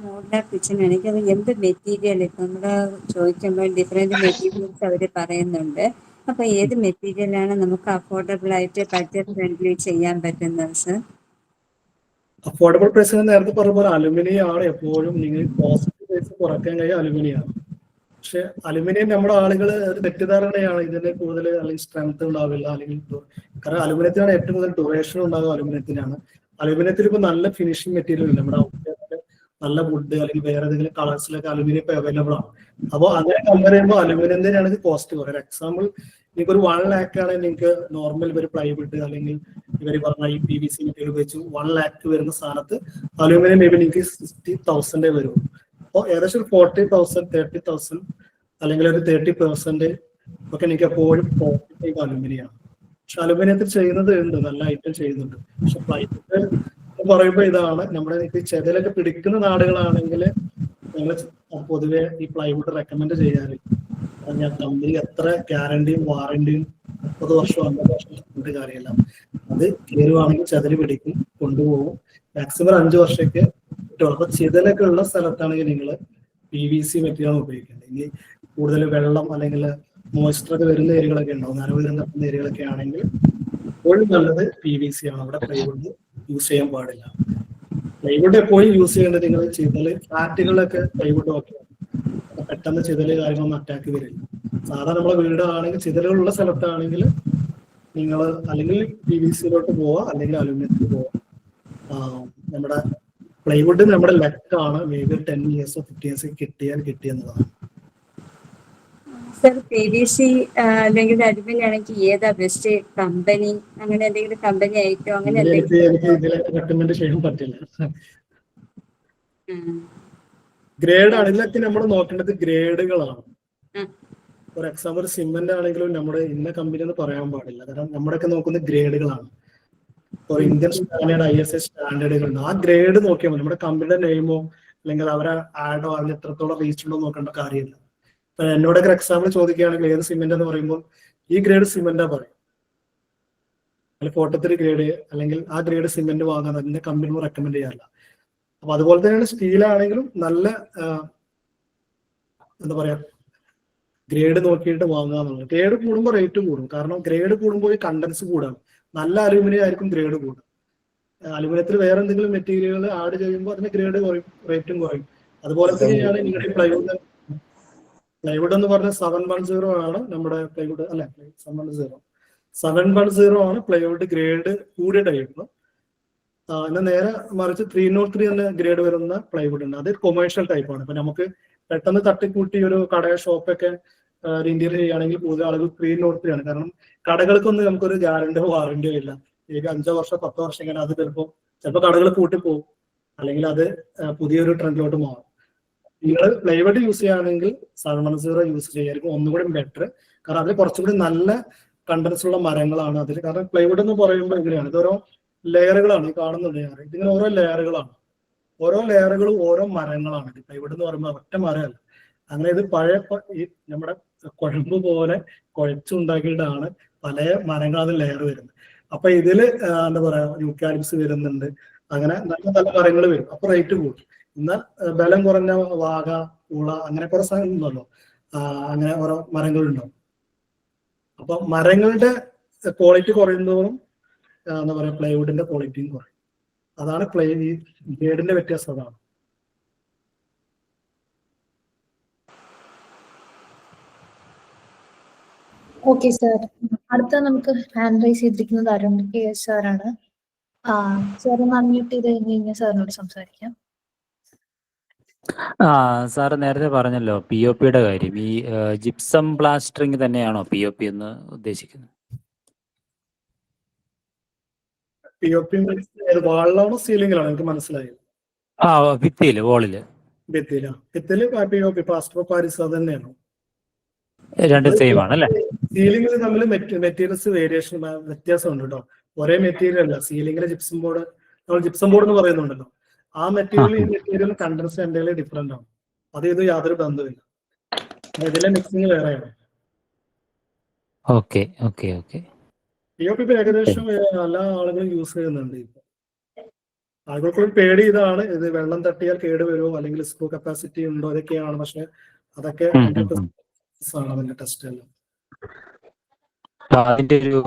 മോഡുലാർ കിച്ചൺ ആണെങ്കിൽ അത് എന്ത് മെറ്റീരിയൽ ഇപ്പം നമ്മൾ ചോദിക്കുമ്പോൾ ഡിഫറെൻറ്റ് മെറ്റീരിയൽസ് അവർ പറയുന്നുണ്ട്. അപ്പോൾ ഏത് മെറ്റീരിയലാണ് നമുക്ക് അഫോർഡബിൾ ആയിട്ട് ബഡ്ജറ്റ് ഫ്രണ്ട്ലി ചെയ്യാൻ പറ്റുന്നത് സർ? അഫോർഡബിൾ പ്രൈസ് നേരത്തെ പറഞ്ഞ പോലെ അലുമിനിയം ആണ് എപ്പോഴും നിങ്ങൾ കോസ്റ്റ് പ്രൈസ് കുറയ്ക്കാൻ കഴിയും അലുമിനിയം ആണ്. പക്ഷെ അലുമിനിയം നമ്മുടെ ആളുകൾ ഒരു തെറ്റിദ്ധാരണയാണ്, ഇതിന് കൂടുതൽ അല്ലെങ്കിൽ സ്ട്രെങ്ത് ഉണ്ടാവില്ല അല്ലെങ്കിൽ കാരണം അലുമിനിയത്തിനാണ് ഏറ്റവും കൂടുതൽ ഡ്യൂറേഷൻ ഉണ്ടാകുക അലുമിനിയത്തിനാണ്. അലുമിനിയത്തിൽ ഇപ്പൊ നല്ല ഫിനിഷിംഗ് മെറ്റീരിയൽ ഉണ്ട് നമ്മുടെ നല്ല വുഡ് അല്ലെങ്കിൽ വേറെ ഏതെങ്കിലും കളേഴ്സിലൊക്കെ അലുമിനിയം ഇപ്പൊ അവൈലബിൾ ആണ്. അപ്പോൾ അങ്ങനെ കമ്പയർ ചെയ്യുമ്പോൾ അലുമിനിയം തന്നെയാണ് കോസ്റ്റ് കുറവ്. എക്സാമ്പിൾ നിങ്ങൾക്ക് ഒരു 1 lakh ആണെങ്കിൽ നിങ്ങൾക്ക് നോർമൽ ഒരു പ്ലൈവുഡ് അല്ലെങ്കിൽ ഇവർ പറഞ്ഞ ഈ PVC മെറ്റീരിയൽ ഉപയോഗിച്ച് 1 lakh വരുന്ന സ്ഥാനത്ത് അലുമിനിയം മേ ബി നിങ്ങൾക്ക് 60,000 വരും. അപ്പോൾ ഏകദേശം ഒരു 40,000 30,000 അല്ലെങ്കിൽ ഒരു 30% ഒക്കെ നിങ്ങൾക്ക് എപ്പോഴും പ്രോഫിറ്റ് അലുമിനിയാണ്. പക്ഷെ അലുമിനിയത്തിൽ ചെയ്യുന്നത് ഉണ്ട്, നല്ല ഐറ്റം ചെയ്യുന്നുണ്ട്. പക്ഷെ പ്ലൈവുഡ് പറയുമ്പോൾ ഇതാണ് നമ്മുടെ ചെതലൊക്കെ പിടിക്കുന്ന നാടുകളാണെങ്കിൽ ഞങ്ങൾ പൊതുവെ ഈ പ്ലൈവുഡ് റെക്കമെൻഡ് ചെയ്യാറില്ല. ഞാൻ കമ്പനി എത്ര ഗ്യാരണ്ടിയും വാറണ്ടിയും 30 വർഷം 50 വർഷം കൊണ്ട് കാര്യമില്ല. അത് കയറുവാണെങ്കിൽ ചെതല് പിടിക്കും, കൊണ്ടുപോകും. മാക്സിമം 5 വർഷമൊക്കെ കിട്ടും. അപ്പൊ ചെതലൊക്കെ ഉള്ള സ്ഥലത്താണെങ്കിൽ നിങ്ങൾ PVC മെറ്റീരിയൽ ഉപയോഗിക്കേണ്ടത്. ഇനി കൂടുതൽ വെള്ളം അല്ലെങ്കിൽ മോയ്സ്ചർ ഒക്കെ വരുന്ന ഏരിയകളൊക്കെ ഉണ്ടാവും, നനവ് വരുന്ന ഏരിയകളൊക്കെ ആണെങ്കിൽ എപ്പോഴും നല്ലത് PVC ആണ്. അവിടെ പ്ലൈവുഡ് യൂസ് ചെയ്യാൻ പാടില്ല. പ്ലൈവുഡ് എപ്പോഴും യൂസ് ചെയ്യേണ്ടത് നിങ്ങൾ ചെയ്താൽ ഫ്ലാറ്റുകളിലൊക്കെ പ്ലൈവുഡ് ഓക്കെ പെട്ടെന്ന് ചിതല് കാര്യങ്ങളൊന്നും അറ്റാക്ക് വരില്ല. സാധാരണ നമ്മളെ വീടാണെങ്കിൽ ചിതലുകളുള്ള സ്ഥലത്താണെങ്കിൽ നിങ്ങൾ അല്ലെങ്കിൽ PVC-ലോട്ട് പോവാ അല്ലെങ്കിൽ അലുമിനിയത്തിൽ പോവാ. നമ്മുടെ പ്ലൈവുഡ് നമ്മുടെ ലെക്കാണ്, മേബി 10 years 15 years കിട്ടിയെന്നതാണ്. സർ PVC അല്ലെങ്കിൽ അലുമിനിയം ആണെങ്കിൽ ഏതാ ബെസ്റ്റ് കമ്പനി? അങ്ങനെ എന്തെങ്കിലും കമ്പനി ആയിട്ടോ അങ്ങനെ എനിക്ക് ഇതിലൊക്കെ റെക്കമെൻഡ് ചെയ്യാൻ പറ്റില്ല. ഗ്രേഡാണ് ഇതിലൊക്കെ നമ്മൾ നോക്കേണ്ടത്, ഗ്രേഡുകളാണ്. ഫോർ എക്സാമ്പിൾ സിമെന്റ് ആണെങ്കിലും നമ്മുടെ ഇന്ന കമ്പനി എന്ന് പറയാൻ പാടില്ല. കാരണം നമ്മുടെയൊക്കെ നോക്കുന്ന ഗ്രേഡുകളാണ്. ഫോർ ഇന്ത്യൻ സ്റ്റാൻഡേർഡ് ISI സ്റ്റാൻഡേർഡുകളുണ്ട്. ആ ഗ്രേഡ് നോക്കിയാൽ മതി. നമ്മുടെ കമ്പനിയുടെ നെയിമോ അല്ലെങ്കിൽ അവരെ ആഡോ അതിന് എത്രത്തോളം റീച്ച് ഉണ്ടോ നോക്കേണ്ട കാര്യമില്ല. എന്നോടൊക്കെ എക്സാമ്പിൾ ചോദിക്കുകയാണെങ്കിൽ ഏത് സിമെന്റ് എന്ന് പറയുമ്പോൾ ഈ ഗ്രേഡ് സിമെന്റാ പറയും, അല്ലെങ്കിൽ 43 ഗ്രേഡ് അല്ലെങ്കിൽ ആ ഗ്രേഡ് സിമെന്റ് വാങ്ങാൻ അതിന്റെ കമ്പനി റെക്കമെൻഡ് ചെയ്യാറില്ല. അപ്പൊ അതുപോലെ തന്നെയാണ് സ്റ്റീലാണെങ്കിലും നല്ല എന്താ പറയാ ഗ്രേഡ് നോക്കിയിട്ട് വാങ്ങുക എന്നുള്ളത്. ഗ്രേഡ് കൂടുമ്പോൾ റേറ്റ് കൂടും. കാരണം ഗ്രേഡ് കൂടുമ്പോൾ കണ്ടൻസ് കൂടാണ്. നല്ല അലൂമിനിയം ആയിരിക്കും ഗ്രേഡ് കൂടും. അലൂമിനിയത്തിൽ വേറെ എന്തെങ്കിലും മെറ്റീരിയലുകൾ ആഡ് ചെയ്യുമ്പോൾ അതിന്റെ ഗ്രേഡ് കുറയും, റേറ്റും കുറയും. അതുപോലെ തന്നെയാണ് നിങ്ങളുടെ പ്ലൈവുഡ്. പ്ലൈവുഡ് എന്ന് പറഞ്ഞ 710 ആണ് നമ്മുടെ പ്ലൈവുഡ്, അല്ലെ 710 ആണ് പ്ലൈവുഡ് ഗ്രേഡ് കൂടിയ ടൈപ്പ്. എന്നാൽ നേരെ മറിച്ച് 303 എന്ന ഗ്രേഡ് വരുന്ന പ്ലൈവുഡ് ഉണ്ട്. അത് കൊമേഴ്ഷ്യൽ ടൈപ്പ് ആണ്. ഇപ്പൊ നമുക്ക് പെട്ടെന്ന് തട്ടിക്കൂട്ടി ഒരു കട ഷോപ്പൊക്കെ ഇന്റീരിയർ ചെയ്യുകയാണെങ്കിൽ കൂടുതൽ ആളുകൾ 303 ആണ്. കാരണം കടകൾക്കൊന്നും നമുക്കൊരു ഗ്യാരണ്ടിയോ വാറണ്ടിയോ ഇല്ല. ഈ 5 വർഷം 10 വർഷം ഇങ്ങനെ അത് ചിലപ്പോൾ കടകൾ കൂട്ടിപ്പോകും, അല്ലെങ്കിൽ അത് പുതിയൊരു ട്രെൻഡിലോട്ട് മാറും. നിങ്ങൾ പ്ലൈവുഡ് യൂസ് ചെയ്യുകയാണെങ്കിൽ 710 യൂസ് ചെയ്യായിരിക്കും ഒന്നുകൂടി ബെറ്റർ. കാരണം അതിൽ കുറച്ചുകൂടി നല്ല കണ്ടൻസ് ഉള്ള മരങ്ങളാണ് അതിൽ. കാരണം പ്ലൈവുഡ് എന്ന് പറയുമ്പോൾ എങ്ങനെയാണ്, ഇതോരോ ലെയറുകളാണ്. ഈ കാണുന്നുണ്ട് ഞാൻ, ഇതിങ്ങനെ ഓരോ ലെയറുകളാണ്. ഓരോ ലെയറുകളും ഓരോ മരങ്ങളാണ്. പ്ലൈവുഡ് എന്ന് പറയുമ്പോൾ ഒറ്റ മരമല്ല. അങ്ങനെ ഇത് പഴയ ഈ നമ്മുടെ കുഴമ്പ് പോലെ കുഴച്ചുണ്ടാക്കിയിട്ടാണ് പല മരങ്ങളാണ് ലെയർ വരുന്നത്. അപ്പൊ ഇതില് എന്താ പറയാ യൂക്കാലിപ്സ് വരുന്നുണ്ട്, അങ്ങനെ നല്ല നല്ല മരങ്ങൾ വരും. അപ്പൊ റേറ്റ് കൂടും. എന്നാൽ ബലം കുറഞ്ഞ വാഗ, ഉള അങ്ങനെ കുറെ സാധനം ഉണ്ടല്ലോ, അങ്ങനെ ഓരോ മരങ്ങളുണ്ടാവും. അപ്പൊ മരങ്ങളുടെ ക്വാളിറ്റി കുറയുന്നതോറും എന്താ പറയാ പ്ലൈവുഡിന്റെ ക്വാളിറ്റിയും കുറയും. അതാണ് ഈ ഗ്രേഡിന്റെ വ്യത്യാസം. അതാണ്. ഓക്കെ സാർ, അടുത്ത നമുക്ക് ഹാൻഡ് റൈസ് ചെയ്തിരിക്കുന്നത് അരുൺ KS സാറാണ്. സാർ അൺമ്യൂട്ട് ചെയ്ത് കഴിഞ്ഞാൽ സാറിനോട് സംസാരിക്കാം. സാറ് നേരത്തെ പറഞ്ഞല്ലോ POPയുടെ കാര്യം. ഈ ജിപ്സം പ്ലാസ്റ്ററിങ് തന്നെയാണോ POP എന്ന് ഉദ്ദേശിക്കുന്നത്? POP വാളിലാണോ സീലിംഗിലാണോ? എനിക്ക് മനസ്സിലായി. ഭിത്തിയില്, വോളില്. ഭിത്തിയില് POP പ്ലാസ്റ്റർ ഓഫ് പാരീസ് അത് തന്നെയാണോ? രണ്ടും സെയിം ആണ് അല്ലേ? സീലിംഗിൽ തമ്മിൽ മെറ്റീരിയൽസ് വേരിയേഷൻ വ്യത്യാസമുണ്ട് കേട്ടോ. ഒരേ മെറ്റീരിയൽ അല്ല. സീലിംഗിലെ ജിപ്സം ബോർഡ്, നമ്മൾ ജിപ്സം ബോർഡ് എന്ന് പറയുന്നുണ്ടല്ലോ, ആ മെറ്റീരിയൽ ഈ മെറ്റീരിയൽ കണ്ടൻസ് എന്തെങ്കിലും ഡിഫറെന്റ് ആണ്. അത് ഇത് യാതൊരു ബന്ധമില്ല. ഇതിലെ മിക്സിങ് വേറെയാണ്. Okay okay okay. POP ഇപ്പൊ ഏകദേശം എല്ലാ ആളുകളും യൂസ് ചെയ്യുന്നുണ്ട്. ഇപ്പൊ ആളുകൾക്ക് ഒരു പേടി ഇതാണ്, ഇത് വെള്ളം തട്ടിയാൽ കേട് വരുമോ അല്ലെങ്കിൽ സ്ക്രൂ കപ്പാസിറ്റി ഉണ്ടോ, ഇതൊക്കെയാണ്. പക്ഷെ അതൊക്കെ 100% ആണ് അതിന്റെ ടെസ്റ്റ് എല്ലാം. അതിന്റെ ഒരു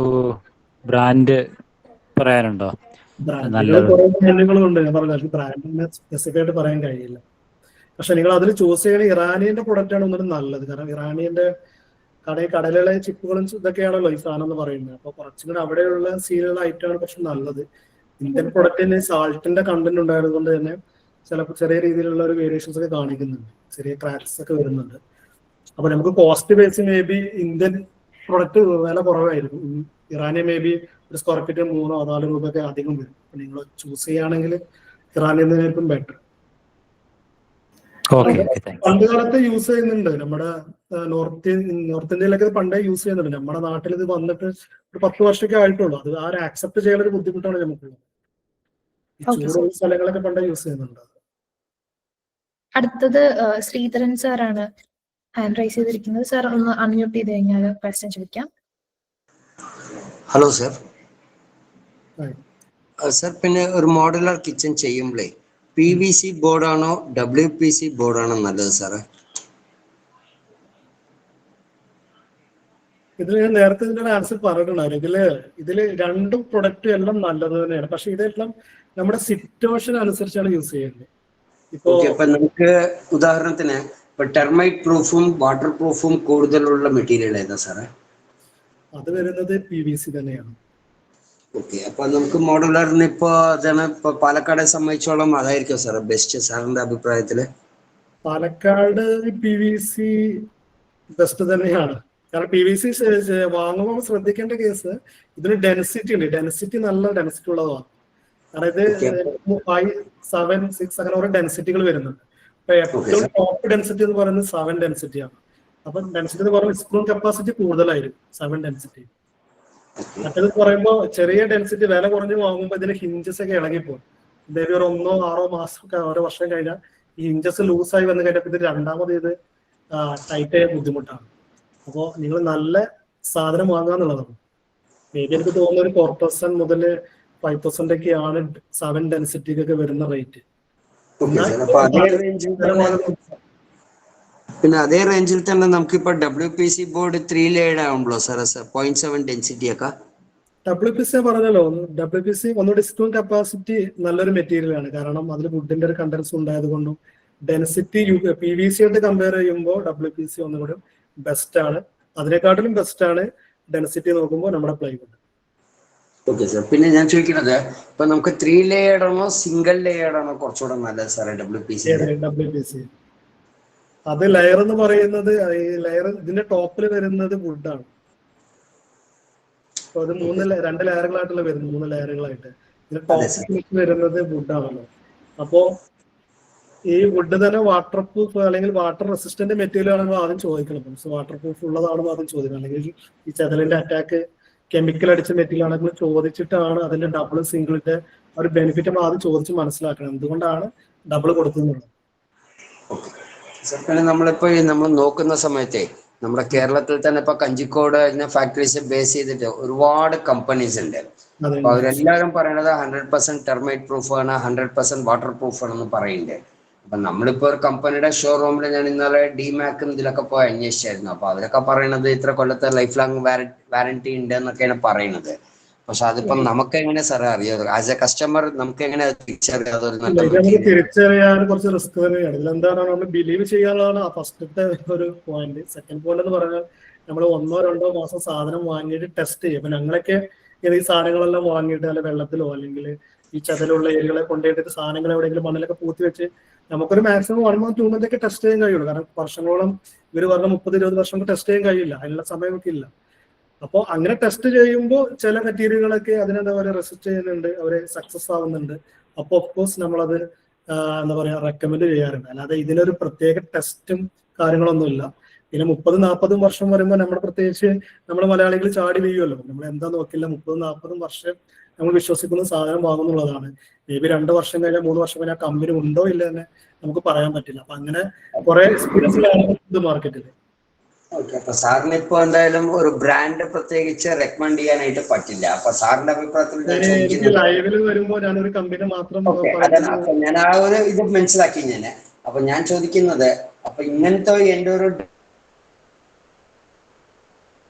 ബ്രാൻഡ് പറയാനുണ്ടോ? ബ്രാൻഡുകൾ കുറെ ബ്രാൻഡുകളും ഉണ്ട്. ഞാൻ പറഞ്ഞ ബ്രാൻഡിനെ സ്പെസിഫിക് ആയിട്ട് പറയാൻ കഴിയില്ല. പക്ഷെ നിങ്ങൾ അതിൽ ചൂസ് ചെയ്യണ ഇറാനിയന്റെ പ്രൊഡക്റ്റ് ആണ് ഒന്നും നല്ലത്. കാരണം ഇറാനിയന്റെ കടലിലെ ചിപ്പുകളും ഇതൊക്കെയാണല്ലോ ഈ സാധനം എന്ന് പറയുന്നത്. അപ്പൊ കുറച്ചും കൂടെ അവിടെയുള്ള സീലുള്ള ഐറ്റമാണ് പക്ഷെ നല്ലത്. ഇന്ത്യൻ പ്രൊഡക്റ്റിന് സാൾട്ടിന്റെ കണ്ടന്റ് ഉണ്ടായത് കൊണ്ട് തന്നെ ചിലപ്പോൾ ചെറിയ രീതിയിലുള്ള ഒരു വേരിയേഷൻസ് ഒക്കെ കാണിക്കുന്നുണ്ട്, ചെറിയ ക്രാക്സ് ഒക്കെ വരുന്നുണ്ട്. അപ്പൊ നമുക്ക് cost base may be Indian product വില കുറവായിരിക്കും. ഇറാനിയ മേ ബി ഒരു സ്ക്വയർ ഫീറ്റ് 3-4 രൂപയൊക്കെ അധികം വരും. നിങ്ങൾ ചൂസ് ചെയ്യുകയാണെങ്കിൽ ഇറാനിയനായിരിക്കും ബെറ്റർ. പണ്ട് കാലത്ത് യൂസ് ചെയ്യുന്നുണ്ട് നമ്മുടെ നോർത്ത് ഇന്ത്യയിലൊക്കെ പണ്ടേ യൂസ് ചെയ്യുന്നുണ്ട്. നമ്മുടെ നാട്ടിൽ ഇത് വന്നിട്ട് ഒരു 10 വർഷമൊക്കെ ആയിട്ടുള്ളൂ. അത് ആ ഒരു ആക്സെപ്റ്റ് ചെയ്യാൻ ഒരു ബുദ്ധിമുട്ടാണ് നമുക്കുള്ളത്. ഈ ചൂടുള്ള സ്ഥലങ്ങളൊക്കെ പണ്ടേ യൂസ് ചെയ്യുന്നുണ്ട്. അടുത്തത് ശ്രീധരൻ സാറാണ് ഹാൻഡ് റൈസ് ചെയ്തിരിക്കുന്നത്. സാർ ഒന്ന് അൺമ്യൂട്ട് ചെയ്ത് കഴിഞ്ഞാൽ ക്വസ്റ്റ്യൻ ചോദിക്കാം. Hello sir. സർ, പിന്നെ ഒരു മോഡുലാർ കിച്ചൺ ചെയ്യുമ്പോഴേ PVC ബോർഡാണോ WPC ബോർഡാണോ നല്ലത് സാറേ? ഇതിൽ ഞാൻ നേരത്തെ ഇതിന്റെ ആൻസർ പറഞ്ഞിട്ടുണ്ടായിരുന്നു. ഇതില് രണ്ടും പ്രൊഡക്റ്റും എല്ലാം നല്ലത് തന്നെയാണ്. പക്ഷെ ഇതെല്ലാം നമ്മുടെ സിറ്റുവേഷൻ അനുസരിച്ചാണ് യൂസ് ചെയ്യുന്നത്. ഇപ്പൊ നമുക്ക് ഉദാഹരണത്തിന് ഇപ്പൊ ടെർമൈറ്റ് പ്രൂഫും വാട്ടർ പ്രൂഫും കൂടുതലുള്ള മെറ്റീരിയൽ ഏതാ സാറേ? അത് വരുന്നത് PVC തന്നെയാണ്. ഓക്കെ, അപ്പൊ നമുക്ക് മോഡുലാറിന് ഇപ്പൊ അതാണ് ഇപ്പൊ പാലക്കാടെ സംബന്ധിച്ചോളം അതായിരിക്കും സാറേ ബെസ്റ്റ് സാറിന്റെ അഭിപ്രായത്തില്? പാലക്കാട് PVC ബെസ്റ്റ് തന്നെയാണ്. കാരണം PVC വാങ്ങുമ്പോൾ ശ്രദ്ധിക്കേണ്ട കേസ് ഇതിന് ഡെൻസിറ്റി ഉണ്ട്. ഡെൻസിറ്റി നല്ല ഡെൻസിറ്റി ഉള്ളതാണ്. അതായത് 5, 7, 6 അങ്ങനെ ഓരോ ഡെൻസിറ്റികൾ വരുന്നുണ്ട്. ഇപ്പൊ ഏറ്റവും ടോപ്പ് ഡെൻസിറ്റി എന്ന് പറയുന്നത് 7 ഡെൻസിറ്റിയാണ്. അപ്പൊ ഡെൻസിറ്റി എന്ന് പറയുമ്പോൾ സ്ക്രൂ കപ്പാസിറ്റി കൂടുതലായിരിക്കും 7 ഡെൻസിറ്റി. മറ്റേത് പറയുമ്പോൾ ചെറിയ ഡെൻസിറ്റി വില കുറഞ്ഞ് വാങ്ങുമ്പോൾ ഇതിന് ഹിഞ്ചസ് ഒക്കെ ഇളകിപ്പോകും. ഇതൊരു 1-6 മാസം ഒക്കെ ഓരോ വർഷം കഴിഞ്ഞാൽ ഈ ഹിഞ്ചസ് ലൂസായി വന്നു കഴിഞ്ഞപ്പോൾ ഇത് രണ്ടാമത് ഇത് ടൈറ്റ് ആയ ബുദ്ധിമുട്ടാണ്. അപ്പോൾ നിങ്ങൾ നല്ല സാധനം വാങ്ങാന്നുള്ളതാണ്. മേ ബി എനിക്ക് തോന്നുന്ന ഒരു 4,000 മുതൽ 5,000 ഒക്കെയാണ് 7 ഡെൻസിറ്റിക്കൊക്കെ വരുന്ന റേറ്റ്. പിന്നെ അതേ റേഞ്ചിൽ തന്നെ നമുക്കിപ്പോ WPC ബോർഡ് 3 ലെയർഡ് ആവുമ്പോ സാറേ 0.7 ഡെൻസിറ്റി ഒക്കെ WPC പറഞ്ഞല്ലോ. WPC ഒന്നുകൂടി സ്ക്രൂ കപ്പാസിറ്റി നല്ലൊരു മെറ്റീരിയൽ ആണ്. കാരണം അതിൽ വുഡിന്റെ ഒരു കണ്ടൻസ് ഉണ്ടായത് കൊണ്ടും ഡെൻസിറ്റി PVC ആയിട്ട് കമ്പയർ ചെയ്യുമ്പോൾ WPC ഒന്നുകൂടി ബെസ്റ്റ് ആണ്. അതിനെക്കാട്ടിലും ബെസ്റ്റ് ആണ് ഡെൻസിറ്റി നോക്കുമ്പോൾ നമ്മുടെ പ്ലൈവുഡ്. Okay sir. പിന്നെ ഞാൻ ചോദിക്കുന്നത് ഇപ്പൊ നമുക്ക് 3 ലെയർഡ് ആണോ സിംഗിൾ ലെയർഡ് ആണോ കുറച്ചുകൂടെ നല്ലത് സാറേ WPC? അത് ലെയർ എന്ന് പറയുന്നത് ഈ ലെയർ ഇതിന്റെ ടോപ്പിൽ വരുന്നത് വുഡാണ്. അപ്പൊ അത് 2 ലെയറുകളായിട്ടുള്ള വരുന്നത്, 3 ലെയറുകളായിട്ട് ഇതിന്റെ ടോപ്പിൽ വരുന്നത് വുഡാണല്ലോ. അപ്പോ ഈ വുഡ് തന്നെ വാട്ടർ പ്രൂഫ് അല്ലെങ്കിൽ വാട്ടർ റെസിസ്റ്റന്റ് മെറ്റീരിയൽ ആണെന്ന് ആദ്യം ചോദിക്കണം. വാട്ടർ പ്രൂഫ് ഉള്ളതാണെന്ന് ആദ്യം ചോദിക്കണം. അല്ലെങ്കിൽ ഈ ചെതലിന്റെ അറ്റാക്ക് കെമിക്കൽ അടിച്ച മെറ്റീരിയൽ ആണെങ്കിൽ ചോദിച്ചിട്ടാണ് അതിന്റെ ഡബിൾ സിംഗിളിന്റെ ഒരു ബെനിഫിറ്റ് നമ്മൾ ആദ്യം ചോദിച്ച് മനസ്സിലാക്കണം. എന്തുകൊണ്ടാണ് ഡബിൾ കൊടുക്കുന്നത്. പിന്നെ നമ്മളിപ്പോ നമ്മൾ നോക്കുന്ന സമയത്തെ നമ്മുടെ കേരളത്തിൽ തന്നെ ഇപ്പൊ കഞ്ചിക്കോട് ഫാക്ടറീസ് ബേസ് ചെയ്തിട്ട് ഒരുപാട് കമ്പനീസ് ഉണ്ട്. അപ്പൊ അവരെല്ലാരും പറയണത് 100% ടെർമൈറ്റ് പ്രൂഫ് ആണ്, 100% വാട്ടർ പ്രൂഫ് ആണെന്ന് പറയുന്നുണ്ട്. അപ്പൊ നമ്മളിപ്പോ ഒരു കമ്പനിയുടെ ഷോറൂമിൽ ഞാൻ ഇന്നലെ ഡിമാക്കും ഇതിലൊക്കെ പോയി അന്വേഷിച്ചായിരുന്നു. അപ്പൊ അവരൊക്കെ പറയണത് ഇത്ര കൊല്ലത്തെ ലൈഫ് ലോങ് വാറന്റി ഉണ്ട് എന്നൊക്കെയാണ് പറയുന്നത്. പക്ഷെ അതിപ്പം നമുക്ക് എങ്ങനെ സാറേ അറിയാം? ആസ് എ കസ്റ്റമർ നമുക്ക് എങ്ങനെ തിരിച്ചറിയാൻ കുറച്ച് റിസ്ക് തന്നെയാണ്. ഇതിലെന്താണ് നമ്മൾ ബിലീവ് ചെയ്യാനുള്ളതാണ് ഫസ്റ്റത്തെ ഒരു പോയിന്റ്. സെക്കൻഡ് പോയിന്റ് എന്ന് പറഞ്ഞാൽ നമ്മൾ 1-2 മാസം സാധനം വാങ്ങിയിട്ട് ടെസ്റ്റ് ചെയ്യും. അപ്പൊ ഞങ്ങളൊക്കെ ഈ സാധനങ്ങളെല്ലാം വാങ്ങിയിട്ട് അല്ലെ വെള്ളത്തിലോ അല്ലെങ്കിൽ ഈ ചതലുള്ള ഏരിയകളെ കൊണ്ടുപോയിട്ട് സാധനങ്ങൾ എവിടെയെങ്കിലും മണ്ണിലൊക്കെ പൂത്തി വെച്ച് നമുക്കൊരു മാക്സിമം 1 month 2 month ഒക്കെ ടെസ്റ്റ് ചെയ്യാൻ കഴിയുള്ളൂ. കാരണം വർഷങ്ങളോളം ഇവർ പറഞ്ഞ 30-20 വർഷം ടെസ്റ്റ് ചെയ്യാൻ കഴിയില്ല, അതിനുള്ള സമയമൊക്കെ ഇല്ല. അപ്പോൾ അങ്ങനെ ടെസ്റ്റ് ചെയ്യുമ്പോൾ ചില മെറ്റീരിയലുകളൊക്കെ അതിനെന്താ പറയുക റെസിസ്റ്റ് ചെയ്യുന്നുണ്ട്, അവരെ സക്സസ് ആവുന്നുണ്ട്. അപ്പോൾ ഓഫ്കോഴ്സ് നമ്മളത് എന്താ പറയുക റെക്കമെൻഡ് ചെയ്യാറുണ്ട്. അല്ലാതെ ഇതിനൊരു പ്രത്യേക ടെസ്റ്റും കാര്യങ്ങളൊന്നുമില്ല. പിന്നെ 30-40 വർഷം വരുമ്പോൾ നമ്മൾ പ്രത്യേകിച്ച് നമ്മൾ മലയാളികൾ ചാടി വീഴുമല്ലോ. നമ്മൾ എന്താ നോക്കില്ല, 30-40 വർഷം നമ്മൾ വിശ്വസിക്കുന്ന സാധനം വാങ്ങുന്നുള്ളതാണ്. മേ ബി 2 വർഷം കഴിഞ്ഞാൽ 3 വർഷം കഴിഞ്ഞാൽ കമ്പനി ഉണ്ടോ ഇല്ല തന്നെ നമുക്ക് പറയാൻ പറ്റില്ല. അപ്പൊ അങ്ങനെ കുറെ എക്സ്പീരിയൻസിലാണ് ഇത് മാർക്കറ്റിൽ. ഓക്കെ, അപ്പൊ സാറിന് ഇപ്പൊ എന്തായാലും ഒരു ബ്രാൻഡ് പ്രത്യേകിച്ച് റെക്കമെൻഡ് ചെയ്യാനായിട്ട് പറ്റില്ല. അപ്പൊ സാറിന്റെ അഭിപ്രായത്തിൽ ഞാൻ എനിക്ക് ചോദിക്കുന്നത്, ലൈവിൽ വരുമ്പോൾ ഞാനൊരു കമ്പനി മാത്രം ഓക്കെ അതാണ്. പറയുന്നത്. അപ്പൊ ഞാൻ ആ ഒരു ഇത് മനസ്സിലാക്കി ഞാൻ. അപ്പൊ ഞാൻ ചോദിക്കുന്നത്, അപ്പൊ ഇങ്ങനത്തെ എൻ്റെ ഒരു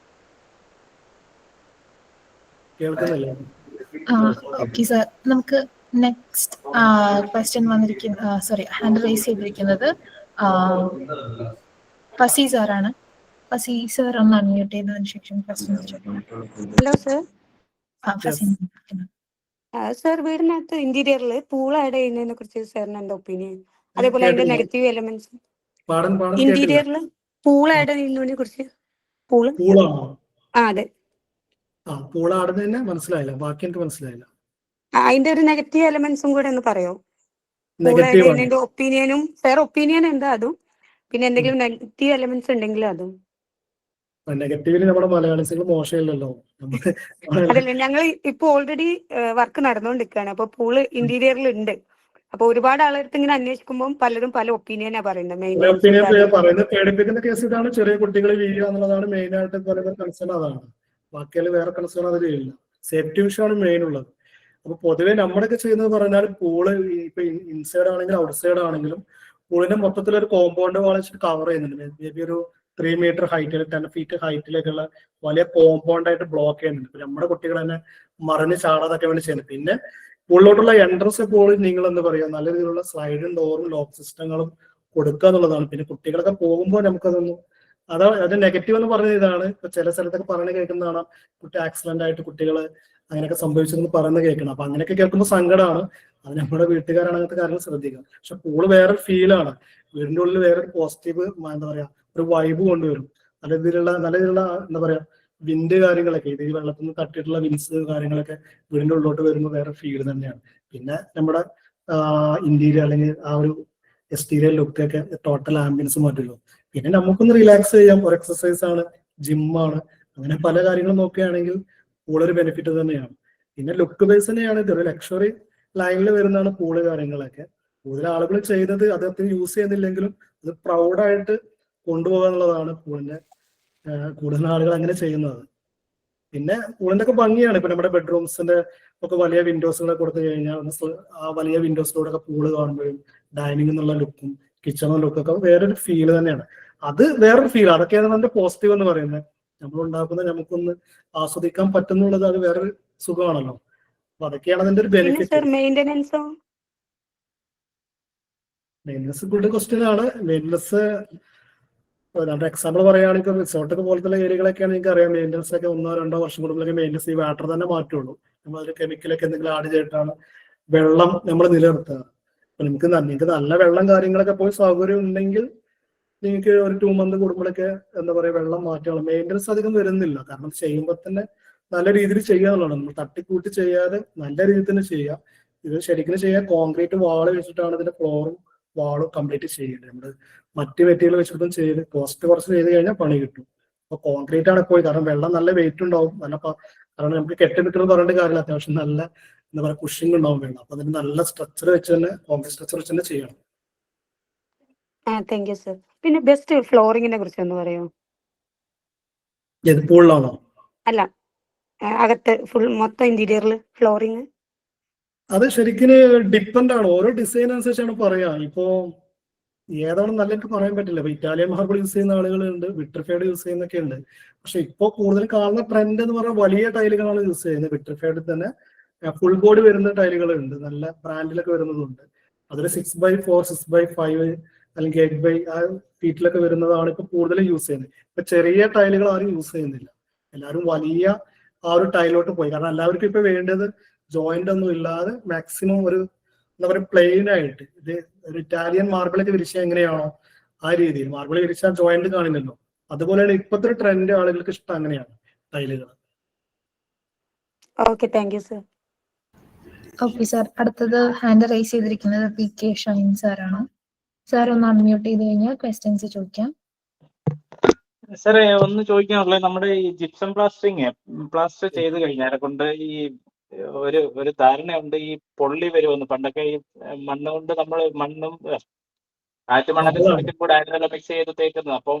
കേൾക്കുന്നില്ല. ഓക്കെ സാർ, നമുക്ക് നെക്സ്റ്റ് ക്വസ്റ്റ്യൻ വന്നിരിക്കുന്ന ഹാൻഡ് റൈസ് ചെയ്തിരിക്കുന്നത് ഫസി സാറാണ്. ഫസി സാർ ഒന്ന് അൺമ്യൂട്ട് ചെയ്തതിനു ശേഷം ക്വസ്റ്റ്യൻ ചോദിക്കാം. Hello sir. ഫസി സർ, വീടിനകത്ത് ഇന്റീരിയറിൽ പൂൾ ആഡ് ചെയ്യുന്നതിനെ കുറിച്ച് സാറിന് എന്താ ഒപ്പീനിയൻ? അതേപോലെ അതിന്റെ നെഗറ്റീവ് എലമെന്റ്സ്. ഇന്റീരിയറിൽ പൂൾ ആഡ് ചെയ്യുന്നതിനെ കുറിച്ച്. പൂളാണോ? അതെ. പൂൾ ആടുന്നതിന് മനസ്സിലായില്ല, ബാക്കി എനിക്ക് മനസ്സിലായില്ല. അതിന്റെ ഒരു നെഗറ്റീവ് എലമെന്റ്സും കൂടെ ഒന്ന് പറയോ? നെഗറ്റീവ് ഒപ്പീനിയനും സാർ ഒപ്പീനിയൻ എന്താ അതും, പിന്നെ എന്തെങ്കിലും നെഗറ്റീവ് എലമെന്റ്സ് ഉണ്ടെങ്കിൽ അതും. നെഗറ്റീവില് നമ്മുടെ മലയാളികൾ മോശമില്ലല്ലോ. അതല്ല, ഞങ്ങൾ ഇപ്പൊ ഓൾറെഡി വർക്ക് നടന്നുകൊണ്ടിരിക്കുകയാണ്. അപ്പൊ പൂള് ഇന്റീരിയറിൽ ഉണ്ട്. അപ്പൊ ഒരുപാട് ആളടുത്ത് ഇങ്ങനെ അന്വേഷിക്കുമ്പോൾ പലരും പല ഒപ്പീനിയനാ പറയുന്നത്. പറയുന്നത് പേടിപ്പിക്കുന്ന കേസ് ഇതാണ്. ചെറിയ കുട്ടികൾ വീഴുക എന്നുള്ളതാണ് മെയിൻ ആയിട്ട് പല കൺസേൺ. അതാണ്. ബാക്കിയാൽ വേറെ കൺസേൺ അതിലില്ല. സേഫ്റ്റി ഇഷ്യൂ ആണ് മെയിൻ ഉള്ളത്. അപ്പൊ പൊതുവെ നമ്മുടെയൊക്കെ ചെയ്യുന്നത് പറഞ്ഞാൽ പൂള് ഇപ്പൊ ഇൻസൈഡ് ആണെങ്കിലും ഔട്ട് സൈഡ് ആണെങ്കിലും പൂളിന്റെ മൊത്തത്തിലൊരു കോമ്പൗണ്ട് വാൾ വെച്ചിട്ട് കവർ ചെയ്യുന്നുണ്ട്. മേ ബി ഒരു 3 മീറ്റർ ഹൈറ്റിൽ 10 ഫീറ്റ് ഹൈറ്റിലേക്കുള്ള വലിയ കോമ്പൗണ്ട് ആയിട്ട് ബ്ലോക്ക് ചെയ്യുന്നുണ്ട്. ഇപ്പൊ നമ്മുടെ കുട്ടികൾ തന്നെ മറിഞ്ഞ് ചാടാതൊക്കെ വേണ്ടി ചെയ്യുന്നത്. പിന്നെ ഉള്ളിലോട്ടുള്ള എൻട്രൻസ് എപ്പോഴും നിങ്ങൾ എന്താ പറയുക, നല്ല രീതിയിലുള്ള സ്ലൈഡും ഡോറും ലോക്ക് സിസ്റ്റങ്ങളും കൊടുക്കുക എന്നുള്ളതാണ്. പിന്നെ കുട്ടികളൊക്കെ പോകുമ്പോൾ നമുക്കതൊന്നും അത് നെഗറ്റീവ് എന്ന് പറഞ്ഞ ഇതാണ്. ഇപ്പൊ ചില സ്ഥലത്തൊക്കെ പറഞ്ഞു കേൾക്കുന്നതാണ്, കുട്ടി ആക്സിഡന്റ് ആയിട്ട് കുട്ടികൾ അങ്ങനെയൊക്കെ സംഭവിച്ചതെന്ന് പറയുന്നത് കേൾക്കണം. അപ്പൊ അങ്ങനെയൊക്കെ കേൾക്കുമ്പോൾ സങ്കടമാണ്. അത് നമ്മുടെ വീട്ടുകാരാണ് അങ്ങനത്തെ കാര്യങ്ങൾ ശ്രദ്ധിക്കുക. പക്ഷെ പൂള് വേറെ ഫീലാണ്. വീടിന്റെ ഉള്ളിൽ വേറൊരു പോസിറ്റീവ് എന്താ പറയാ ഒരു വൈബ് കൊണ്ടുവരും. നല്ല രീതിയിലുള്ള എന്താ പറയാ വിൻഡ് കാര്യങ്ങളൊക്കെ, ഇത് ഈ വെള്ളത്തിൽ നിന്ന് തട്ടിയിട്ടുള്ള വിൻസ് കാര്യങ്ങളൊക്കെ വീടിന്റെ ഉള്ളിലോട്ട് വരുമ്പോൾ വേറെ ഫീൽ തന്നെയാണ്. പിന്നെ നമ്മുടെ ഇന്റീരിയർ അല്ലെങ്കിൽ ആ ഒരു എക്സ്റ്റീരിയർ ലുക്കൊക്കെ ടോട്ടൽ ആംബിയൻസ് മാറ്റുമല്ലോ. പിന്നെ നമുക്കൊന്ന് റിലാക്സ് ചെയ്യാം. ഒരു എക്സസൈസ് ആണ്, ജിമ്മാണ്, അങ്ങനെ പല കാര്യങ്ങളും നോക്കുകയാണെങ്കിൽ പൂളൊരു ബെനിഫിറ്റ് തന്നെയാണ്. പിന്നെ ലുക്ക് ബേസ് തന്നെയാണ്. ഇതൊരു ലക്ഷറി ലൈനിൽ വരുന്നതാണ് പൂള് കാര്യങ്ങളൊക്കെ. കൂടുതൽ ആളുകൾ ചെയ്തത് അത് യൂസ് ചെയ്യുന്നില്ലെങ്കിലും അത് പ്രൗഡായിട്ട് കൊണ്ടുപോകുക എന്നുള്ളതാണ് പൂളിന്റെ കൂടുതൽ ആളുകൾ അങ്ങനെ ചെയ്യുന്നത്. പിന്നെ പൂളിന്റെ ഒക്കെ ഭംഗിയാണ്. ഇപ്പൊ നമ്മുടെ ബെഡ്റൂംസിന്റെ ഒക്കെ വലിയ വിൻഡോസുകളൊക്കെ കൊടുത്തു കഴിഞ്ഞാൽ ആ വലിയ വിൻഡോസിലൂടെ ഒക്കെ പൂള് കാണുമ്പോഴും ഡൈനിങ് എന്നുള്ള ലുക്കും കിച്ചൺ ലുക്കൊക്കെ വേറൊരു ഫീല് തന്നെയാണ്. അത് വേറൊരു ഫീൽ. അതൊക്കെയാണ് നമ്മുടെ പോസിറ്റീവ് എന്ന് പറയുന്നത്. നമ്മൾ ഉണ്ടാക്കുന്നത് നമുക്കൊന്ന് ആസ്വദിക്കാൻ പറ്റുന്നുള്ളത് അത് വേറൊരു സുഖമാണല്ലോ. അപ്പൊ അതൊക്കെയാണ് അതിന്റെ ഒരു ബെനിഫിറ്റ്. മെയിൻ്റനൻസ് ഗുഡ് ക്വസ്റ്റ്യൻ ആണ്. മെയിൻ്റനൻസ് നമ്മുടെ എക്സാമ്പിൾ പറയുകയാണെങ്കിൽ റിസോർട്ടൊക്കെ പോലത്തെ ഏരിയകളൊക്കെയാണ് നിങ്ങൾക്ക് അറിയാം. മെയിൻ്റനൻസ് ഒക്കെ 1-2 വർഷം കൂടുമ്പോഴൊക്കെ മെയിൻ്റനൻസ് ഈ വാട്ടർ തന്നെ മാറ്റുള്ളൂ. നമ്മൾ അതിൽ കെമിക്കലൊക്കെ എന്തെങ്കിലും ആഡ് ചെയ്തിട്ടാണ് വെള്ളം നമ്മൾ നിലനിർത്തുക. അപ്പൊ നിങ്ങൾക്ക് നല്ല വെള്ളം കാര്യങ്ങളൊക്കെ പോയി സൗകര്യം ഉണ്ടെങ്കിൽ നിങ്ങൾക്ക് ഒരു 2 മന്ത് കൂടുമ്പോഴൊക്കെ എന്താ പറയുക വെള്ളം മാറ്റുകയാണ്. മെയിൻ്റനൻസ് അധികം വരുന്നില്ല. കാരണം ചെയ്യുമ്പോൾ തന്നെ നല്ല രീതിയിൽ ചെയ്യാന്നുള്ളതാണ്. നമ്മൾ തട്ടിക്കൂട്ടി ചെയ്യാതെ നല്ല രീതിയിൽ തന്നെ ചെയ്യുക. ഇത് ശരിക്കും ചെയ്യാൻ കോൺക്രീറ്റ് വാള് വെച്ചിട്ടാണ് ഇതിന്റെ ഫ്ലോറും വാളും കംപ്ലീറ്റ് ചെയ്യേണ്ടത്. നമ്മൾ മറ്റ് മെറ്റീരിയൽ വെച്ചിട്ടും ചെയ്ത് കോസ്റ്റ് കുറച്ച് ചെയ്ത് കഴിഞ്ഞാൽ പണി കിട്ടും. അപ്പൊ കോൺക്രീറ്റ് ആണ് പോയി. കാരണം വെള്ളം നല്ല വെയിറ്റ് ഉണ്ടാവും. കാരണം നമുക്ക് കെട്ടിനിൽക്കുന്നത് പറഞ്ഞിട്ട് കാര്യമില്ല. അത്യാവശ്യം നല്ല എന്താ പറയുക കുഷിംഗ് ഉണ്ടാവും വെള്ളം. അപ്പൊ അതിന് നല്ല സ്ട്രക്ചർ വെച്ച് തന്നെ കോൺക്രീറ്റ് സ്ട്രക്ചർ വെച്ച് തന്നെ ചെയ്യണം. Thank you sir. പിന്നെ ബെസ്റ്റ് ഫ്ലോറിങ്ങിനെ കുറിച്ച് ഒന്ന് പറയോ? പൂളിലാണോ? അല്ല, അകത്ത് ഫുൾ മൊത്തം ഇന്റീരിയറിൽ ഫ്ലോറിങ്. അത് ശരിക്കും ഡിപ്പെൻഡ് ആണ്. ഓരോ ഡിസൈൻ അനുസരിച്ചാണ് പറയാ. ഇപ്പോ ഏതാണ് നല്ലൊക്കെ പറയാൻ പറ്റില്ല. ഇപ്പൊ ഇറ്റാലിയൻ മാർബിൾ യൂസ് ചെയ്യുന്ന ആളുകളുണ്ട്, വിട്രിഫൈഡ് യൂസ് ചെയ്യുന്നൊക്കെ ഉണ്ട്. പക്ഷെ ഇപ്പൊ കൂടുതൽ കാണുന്ന ട്രെൻഡ് എന്ന് പറഞ്ഞാൽ വലിയ ടൈലുകളാണ് യൂസ് ചെയ്യുന്നത്. വിട്രിഫൈഡിൽ തന്നെ ഫുൾ ബോഡി വരുന്ന ടൈലുകളുണ്ട്, നല്ല ബ്രാൻഡിലൊക്കെ വരുന്നതുണ്ട്. അതിൽ 6x4 6x5 അല്ലെങ്കിൽ 8x ആ ഫീറ്റിലൊക്കെ വരുന്നതാണ് ഇപ്പൊ കൂടുതൽ യൂസ് ചെയ്യുന്നത്. ഇപ്പൊ ചെറിയ ടൈലുകൾ ആരും യൂസ് ചെയ്യുന്നില്ല. എല്ലാവരും വലിയ ആ ഒരു ടൈലോട്ട് പോയി. കാരണം എല്ലാവർക്കും ഇപ്പൊ വേണ്ടത് ജോയിന്റ് ഒന്നും ഇല്ലാതെ മാക്സിമം ഒരു എന്താ പറയുക പ്ലെയിൻ ആയിട്ട്. ഇത് ഒരു ഇറ്റാലിയൻ മാർബിളൊക്കെ വിരിച്ചാൽ എങ്ങനെയാണോ ആ രീതിയിൽ മാർബിൾ വിരിച്ചാൽ ജോയിന്റ് കാണില്ലല്ലോ. അതുപോലെയാണ് ഇപ്പോഴത്തെ ട്രെൻഡ്. ആളുകൾക്ക് ഇഷ്ടം അങ്ങനെയാണ് ടൈലുകൾ. Okay, thank you sir. Okay sir, അടുത്തത് ഹാൻഡ് റൈസ് ചെയ്തിരിക്കുന്നത് PK ഷൈൻ സാറാണ്. സാർ ഒന്ന് അൺമ്യൂട്ട് ചെയ്ത് കഴിഞ്ഞാൽ ക്വസ്റ്റ്യൻസ് ചോദിക്കാം. സാറേ, ഒന്ന് ചോദിക്കാനുള്ളത്, നമ്മുടെ ഈ ജിപ്സം പ്ലാസ്റ്റർ ചെയ്ത് കഴിഞ്ഞാൽ കൊണ്ട് ഈ ഒരു ധാരണയുണ്ട് ഈ പൊള്ളി വരുമെന്ന്. പണ്ടൊക്കെ ഈ മണ്ണ് കൊണ്ട് നമ്മൾ മണ്ണും ആറ്റുമണ്ണും സിമെന്റും കൂടെ ആയിരുന്നല്ലോ മിക്സ് ചെയ്ത് തേക്കുന്നത്. അപ്പം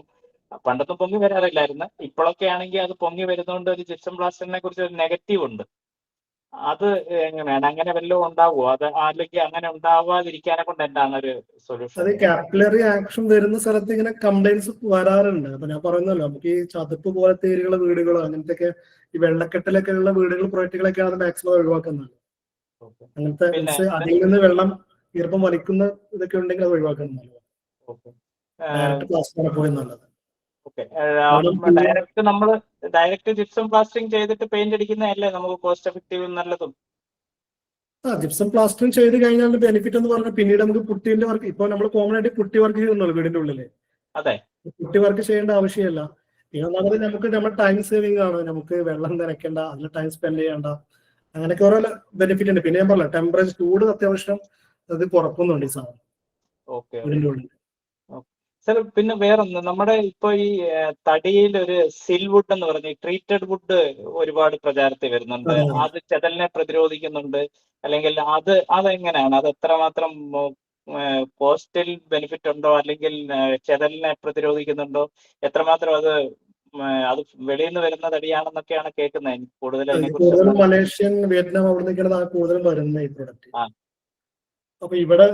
പണ്ടൊന്നും പൊങ്ങി വരാറില്ലായിരുന്നു. ഇപ്പോഴൊക്കെ ആണെങ്കിൽ അത് പൊങ്ങി വരുന്നതുകൊണ്ട് ഒരു ജിപ്സം പ്ലാസ്റ്ററിനെ കുറിച്ച് ഒരു നെഗറ്റീവ് ഉണ്ട്. അത് എങ്ങനെയാണ്, അങ്ങനെ വല്ലതും ഉണ്ടാവുമോ? അത് അല്ലെങ്കിൽ അങ്ങനെ ഉണ്ടാവാതിരിക്കാനെ കൊണ്ട് എന്താണ് ഒരു സൊല്യൂഷൻ? അത് കാപ്പിലറി ആക്ഷൻ വരുന്ന സ്ഥലത്ത് ഇങ്ങനെ കംപ്ലൈൻസ് വരാറുണ്ട്. അപ്പൊ ഞാൻ പറയുന്നല്ലോ, നമുക്ക് ഈ ചതുപ്പ് പോലത്തെ ഏരിയകളുടെ വീടുകളോ അങ്ങനത്തെ ഈ വെള്ളക്കെട്ടിലൊക്കെ ഉള്ള വീടുകൾ പ്രൊജക്ടുകളൊക്കെയാണ് മാക്സിമം ഒഴിവാക്കുന്നത്. അങ്ങനത്തെ അതിൽ നിന്ന് വെള്ളം ഈർപ്പം വലിക്കുന്ന ഇതൊക്കെ ഉണ്ടെങ്കിൽ അത് ഒഴിവാക്കുന്നത് ഡയറക്റ്റ് പ്ലാസ്റ്റർ പോയി നല്ലത്. ഡയറക്റ്റ് ജിപ്സം പ്ലാസ്റ്ററിങ് ചെയ്തിട്ട് പെയിന്റ് അടിക്കുന്നതല്ലേ നമുക്ക് കോസ്റ്റ് എഫക്റ്റീവും നല്ലതും? ജിപ്സം പ്ലാസ്റ്ററിങ് ചെയ്ത് കഴിഞ്ഞാൽ ബെനിഫിറ്റ് എന്ന് പറഞ്ഞാൽ പിന്നീട് നമുക്ക് പുട്ടിന്റെ വർക്ക്, ഇപ്പൊ നമ്മൾ കോമൺ ആയിട്ട് പുട്ടി വർക്ക് ചെയ്യുന്നുള്ളൂ വീടിന്റെ ഉള്ളില്. അതെ, പുട്ടി വർക്ക് ചെയ്യേണ്ട ആവശ്യമില്ല. പിന്നെ ഒന്നാമത് നമുക്ക് നമ്മുടെ ടൈം സേവിങ് ആണ്, നമുക്ക് വെള്ളം നനയ്ക്കേണ്ട, അതിൽ ടൈം സ്പെൻഡ് ചെയ്യേണ്ട, അങ്ങനെയൊക്കെ ഓരോ ബെനിഫിറ്റ് ഉണ്ട്. പിന്നെ ഞാൻ പറഞ്ഞ ടെമ്പറേച്ചർ ചൂട് അത്യാവശ്യം അത് കുറക്കുന്നുണ്ട് ഈ സാധനം വീടിന്റെ ഉള്ളിൽ. സാർ പിന്നെ വേറൊന്ന്, നമ്മുടെ ഇപ്പൊ ഈ തടിയിൽ ഒരു സിൽ വുഡ് എന്ന് പറഞ്ഞ ട്രീറ്റഡ് വുഡ് ഒരുപാട് പ്രചാരത്തിൽ വരുന്നുണ്ട്. അത് ചെതലിനെ പ്രതിരോധിക്കുന്നുണ്ട്, അല്ലെങ്കിൽ അതെങ്ങനെയാണ്, അത് എത്രമാത്രം കോസ്റ്റിൽ ബെനിഫിറ്റ് ഉണ്ടോ, അല്ലെങ്കിൽ ചെതലിനെ പ്രതിരോധിക്കുന്നുണ്ടോ, എത്രമാത്രം അത് വെളിയിൽ നിന്ന് വരുന്ന തടിയാണെന്നൊക്കെയാണ് കേൾക്കുന്നത്. കൂടുതലും മലേഷ്യൻ, വിയറ്റ്നാം അവിടെ നിന്നൊക്കെയാണ് കൂടുതലും വരുന്നത് ഈ പ്രൊഡക്റ്റ്. അപ്പൊ ഇവിടെ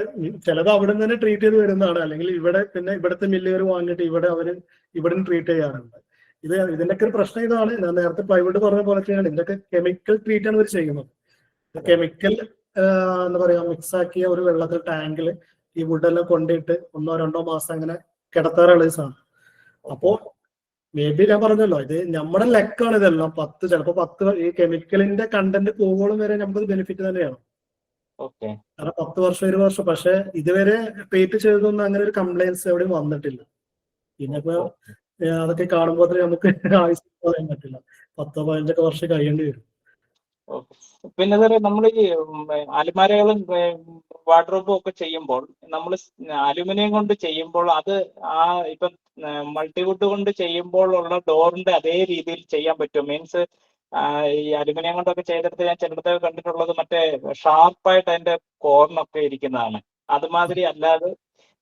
ചിലത് അവിടെ നിന്ന് തന്നെ ട്രീറ്റ് ചെയ്ത് വരുന്നതാണ്, അല്ലെങ്കിൽ ഇവിടെ പിന്നെ ഇവിടുത്തെ മില്ലുകാർ വാങ്ങിയിട്ട് ഇവിടെ ട്രീറ്റ് ചെയ്യാറുണ്ട്. ഇതിന്റെയൊക്കെ ഒരു പ്രശ്നം ഇതാണ്, ഞാൻ നേരത്തെ പ്ലൈവുഡ് പറഞ്ഞ പോലെ തന്നെയാണ്, ഇതിന്റെയൊക്കെ കെമിക്കൽ ട്രീറ്റ് ആണ് ഇവർ ചെയ്യുന്നത്. കെമിക്കൽ എന്താ പറയാ മിക്സ് ആക്കിയ ഒരു വെള്ളത്തിൽ ടാങ്കിൽ ഈ വുഡെല്ലാം കൊണ്ടിട്ട് 1-2 മാസം അങ്ങനെ കിടത്താറുള്ള ഈ സാധനം. അപ്പോ മേ ബി ഞാൻ പറഞ്ഞല്ലോ, ഇത് നമ്മുടെ ലെക്കാണ് ഇതെല്ലാം. ചിലപ്പോ 10 ഈ കെമിക്കലിന്റെ കണ്ടന്റ് പോകുമ്പോഴും വരെ നമുക്ക് ബെനിഫിറ്റ് തന്നെയാണ്. കാരണം 10 വർഷം 20 വർഷം, പക്ഷെ ഇതുവരെ ട്രീറ്റ് ചെയ്തൊന്നും അങ്ങനെ ഒരു കംപ്ലൈൻസ് എവിടെയും വന്നിട്ടില്ല. പിന്നിപ്പോ അതൊക്കെ കാണുമ്പോൾ നമുക്ക് ആയുസ് പറയാൻ പറ്റില്ല, 10-15 വർഷം കഴിയേണ്ടി വരും. പിന്നെ സാറേ, നമ്മൾ ഈ അലമാരകളും വാർഡ്രോബും ഒക്കെ ചെയ്യുമ്പോൾ നമ്മൾ അലുമിനിയം കൊണ്ട് ചെയ്യുമ്പോൾ അത് ഇപ്പം മൾട്ടിവുഡ് കൊണ്ട് ചെയ്യുമ്പോൾ ഉള്ള ഡോറിന്റെ അതേ രീതിയിൽ ചെയ്യാൻ പറ്റും? മീൻസ് ഈ അലുമിനിയം കൊണ്ടൊക്കെ ചെയ്തെടുത്ത് ഞാൻ ചിലടത്തൊക്കെ കണ്ടിട്ടുള്ളത് മറ്റേ ഷാർപ്പായിട്ട് അതിന്റെ കോർണൊക്കെ ഇരിക്കുന്നതാണ്. അതുമാതിരി അല്ലാതെ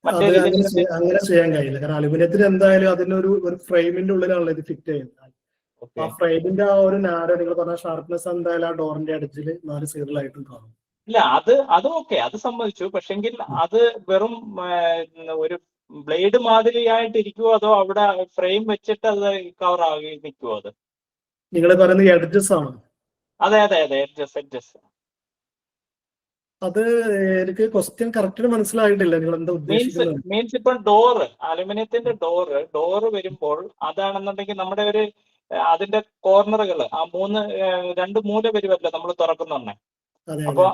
അങ്ങനെ ചെയ്യാൻ കഴിയില്ല. കാരണം അലുമിനിയത്തിന് എന്തായാലും അതിനൊരു ഫ്രെയിമിന്റെ ഉള്ളിലാണല്ലോ ഇത് ഫിറ്റ് ചെയ്യുന്നത്. ആ ഫ്രെയിമിന്റെ ആ ഒരു നാരോ നിങ്ങൾ പറഞ്ഞ ഷാർപ്നെസ് എന്തായാലും ആ ഡോറിന്റെ അടിച്ചിൽ 4 സൈഡിലായിട്ടും കാണും. ഇല്ല, അത് ഓക്കെ, അത് സമ്മതിച്ചു. പക്ഷെങ്കിൽ അത് വെറും ഒരു ബ്ലേഡ് മാതിരിയായിട്ട് ഇരിക്കുവോ, അതോ അവിടെ ഫ്രെയിം വെച്ചിട്ട് അത് കവർ ആകി നിൽക്കുവോ? അത് നിങ്ങൾ പറയുന്നത് എഡ്ജസ് ആണ്? അതെ, എഡ്ജസ്. അത് എനിക്ക് ക്വസ്റ്റ്യൻ കറക്റ്റ് മനസ്സിലായിട്ടില്ല, നിങ്ങൾ എന്താ ഉദ്ദേശിക്കുന്നത്? മീൻസ് ഇപ്പം ഡോറ്, അലുമിനിയത്തിന്റെ ഡോറ് വരുമ്പോൾ അതാണെന്നുണ്ടെങ്കിൽ നമ്മുടെ ഒരു അതിന്റെ കോർണറുകൾ ആ 2 മൂല വരുമല്ലോ നമ്മൾ തുറക്കുന്നുണ്ടേ. അപ്പൊ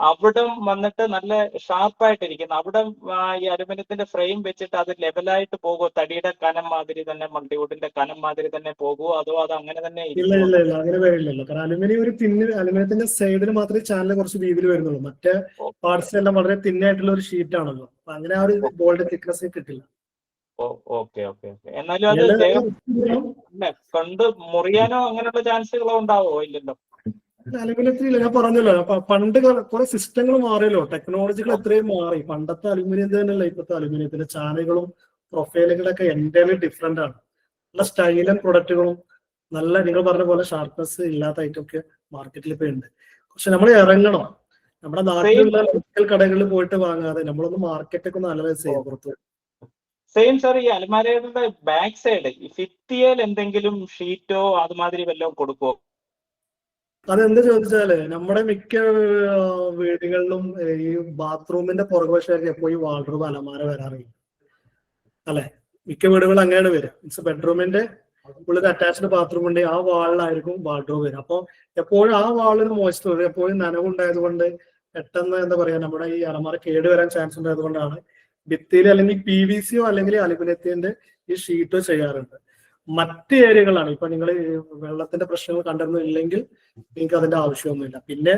അവിടെ വന്നിട്ട് നല്ല ഷാർപ്പായിട്ടിരിക്കുന്നു. അവിടെ ഈ അലുമിനിയത്തിന്റെ ഫ്രെയിം വെച്ചിട്ട് അത് ലെവലായിട്ട് പോകുമോ? തടിയുടെ കനം മാതിരി തന്നെ, മൾട്ടിവുഡിന്റെ കനം മാതിരി തന്നെ പോകുമോ, അതോ അത് അങ്ങനെ തന്നെ? ഇല്ല, അങ്ങനെ വരില്ലല്ലോ. കാരണം അലുമിനിയത്തിന്റെ സൈഡിൽ മാത്രമേ ചാനൽ കുറച്ച് വീതിയിൽ വരുന്നുള്ളൂ. മറ്റേ പാർട്സ് എല്ലാം വളരെ തിന്നായിട്ടുള്ള ഒരു ഷീറ്റ് ആണല്ലോ. അപ്പൊ അങ്ങനെ ആ ഒരു ഗോൾഡ് തിക്നെസ് കിട്ടില്ല. ഓക്കെ. എന്നാലും അത് കൊണ്ട് മുറിയാനോ അങ്ങനെയുള്ള ചാൻസുകളോ ഉണ്ടാവോ? ഇല്ലല്ലോ. അലുമിനിയത്തിലില്ല, ഞാൻ പറഞ്ഞല്ലോ, പണ്ട് കുറെ സിസ്റ്റങ്ങൾ മാറിയല്ലോ, ടെക്നോളജികൾ എത്രയും മാറി. പണ്ടത്തെ അലുമിനിയം തന്നെയല്ല ഇപ്പോഴത്തെ അലുമിനിയത്തിന്റെ ചാനലുകളും പ്രൊഫൈലുകളൊക്കെ എൻ്റയർലി ഡിഫറെന്റ് ആണ്. നല്ല സ്റ്റൈലൻ പ്രൊഡക്റ്റുകളും നല്ല നിങ്ങൾ പറഞ്ഞ പോലെ ഷാർപ്നെസ് ഇല്ലാത്ത ഐറ്റം ഒക്കെ മാർക്കറ്റിൽ ഇപ്പൊ ഉണ്ട്. പക്ഷെ നമ്മൾ ഇറങ്ങണം, നമ്മുടെ നാട്ടിലുള്ള ലോക്കൽ കടകളിൽ പോയിട്ട് വാങ്ങാതെ നമ്മളൊന്ന് മാർക്കറ്റൊക്കെ ഒന്ന് അനലൈസ് ചെയ്യാം പുറത്ത്. സെയിം സാർ, ഈ അലമാരകളുടെ ബാക്ക് സൈഡ് ഈ ഭിത്തിയിൽ എന്തെങ്കിലും ഷീറ്റോ അതുമാതിരി വല്ലതും കൊടുക്കുമോ? അതെന്ത് ചോദിച്ചാല് നമ്മുടെ മിക്ക വീടുകളിലും ഈ ബാത്റൂമിന്റെ പുറകുവശമൊക്കെ എപ്പോഴും വാർഡ്രോബ് അലമാര വരാറില്ല അല്ലെ? മിക്ക വീടുകളും അങ്ങനെയാണ് വരിക. മീൻസ് ബെഡ്റൂമിന്റെ ഉള്ളിൽ അറ്റാച്ച്ഡ് ബാത്റൂം ഉണ്ട്, ആ വാളിലായിരിക്കും വാർഡ്രോബ് വരിക. അപ്പൊ എപ്പോഴും ആ വാളിന് മോയ്സ്ചർ വരും, എപ്പോഴും നനവുണ്ടായത് കൊണ്ട് പെട്ടെന്ന് എന്താ പറയാ നമ്മുടെ ഈ അലമാര കേടുവരാൻ ചാൻസ് ഉണ്ടായത് കൊണ്ടാണ് ഭിത്തിയിൽ അല്ലെങ്കിൽ PVC അല്ലെങ്കിൽ അലുമിനിയത്തിന്റെ ഈ ഷീറ്റോ ചെയ്യാറുണ്ട്. മറ്റ് ഏരിയകളാണ് ഇപ്പൊ നിങ്ങൾ വെള്ളത്തിന്റെ പ്രശ്നങ്ങൾ കണ്ടിരുന്നില്ലെങ്കിൽ നിങ്ങൾക്ക് അതിന്റെ ആവശ്യമൊന്നുമില്ല. പിന്നെ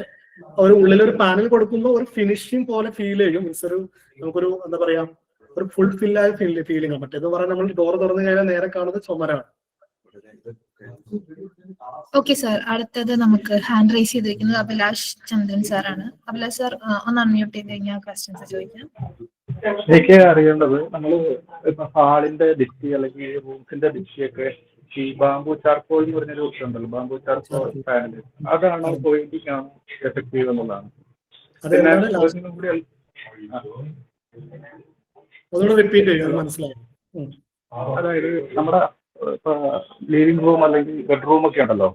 ഒരു ഉള്ളിലൊരു പാനൽ കൊടുക്കുമ്പോൾ ഒരു ഫിനിഷിംഗ് പോലെ ഫീൽ ചെയ്യും. മീൻസ് നമുക്കൊരു എന്താ പറയാ ഒരു ഫുൾ ഫില്ലായ ഫീലിംഗ് ആണ്. മറ്റേന്ന് പറയാൻ നമ്മൾ ഡോർ തുറന്നു കഴിഞ്ഞാൽ നേരെ കാണുന്നത് ചുമരാണ്. ഓക്കെ സാർ, അടുത്തത് നമുക്ക് ഹാൻഡ് റൈസ് ചെയ്തിരിക്കുന്നത് അഭിലാഷ് ചന്ദ്രൻ സാറാണ്. അഭിലാഷ് സാർ ഒന്ന് അൺമ്യൂട്ട് ചെയ്ത് കഴിഞ്ഞാൽ ക്വസ്റ്റ്യൻസ് ചോദിക്കാം. എനിക്ക് അറിയേണ്ടത് നമ്മൾ ഇപ്പൊ ഹാളിന്റെ ഭിത്തി അല്ലെങ്കിൽ റൂംസിന്റെ ഭിത്തിയൊക്കെ ഈ ബാംബു ചാർക്കോൾ എന്ന് പറഞ്ഞൊരു ഉണ്ടല്ലോ, ബാംബു ചാർക്കോൾ പാനൽ, അതാണോ പെയിന്റിംഗ് ആണോ എഫക്റ്റീവ് എന്നുള്ളതാണ്. പിന്നെ ഒന്നും കൂടി റിപ്പീറ്റ് ചെയ്യുക, മനസ്സിലായി. അതായത് നമ്മുടെ ഇപ്പൊ ലിവിംഗ് റൂം അല്ലെങ്കിൽ ബെഡ്റൂം ഒക്കെ ഉണ്ടല്ലോ,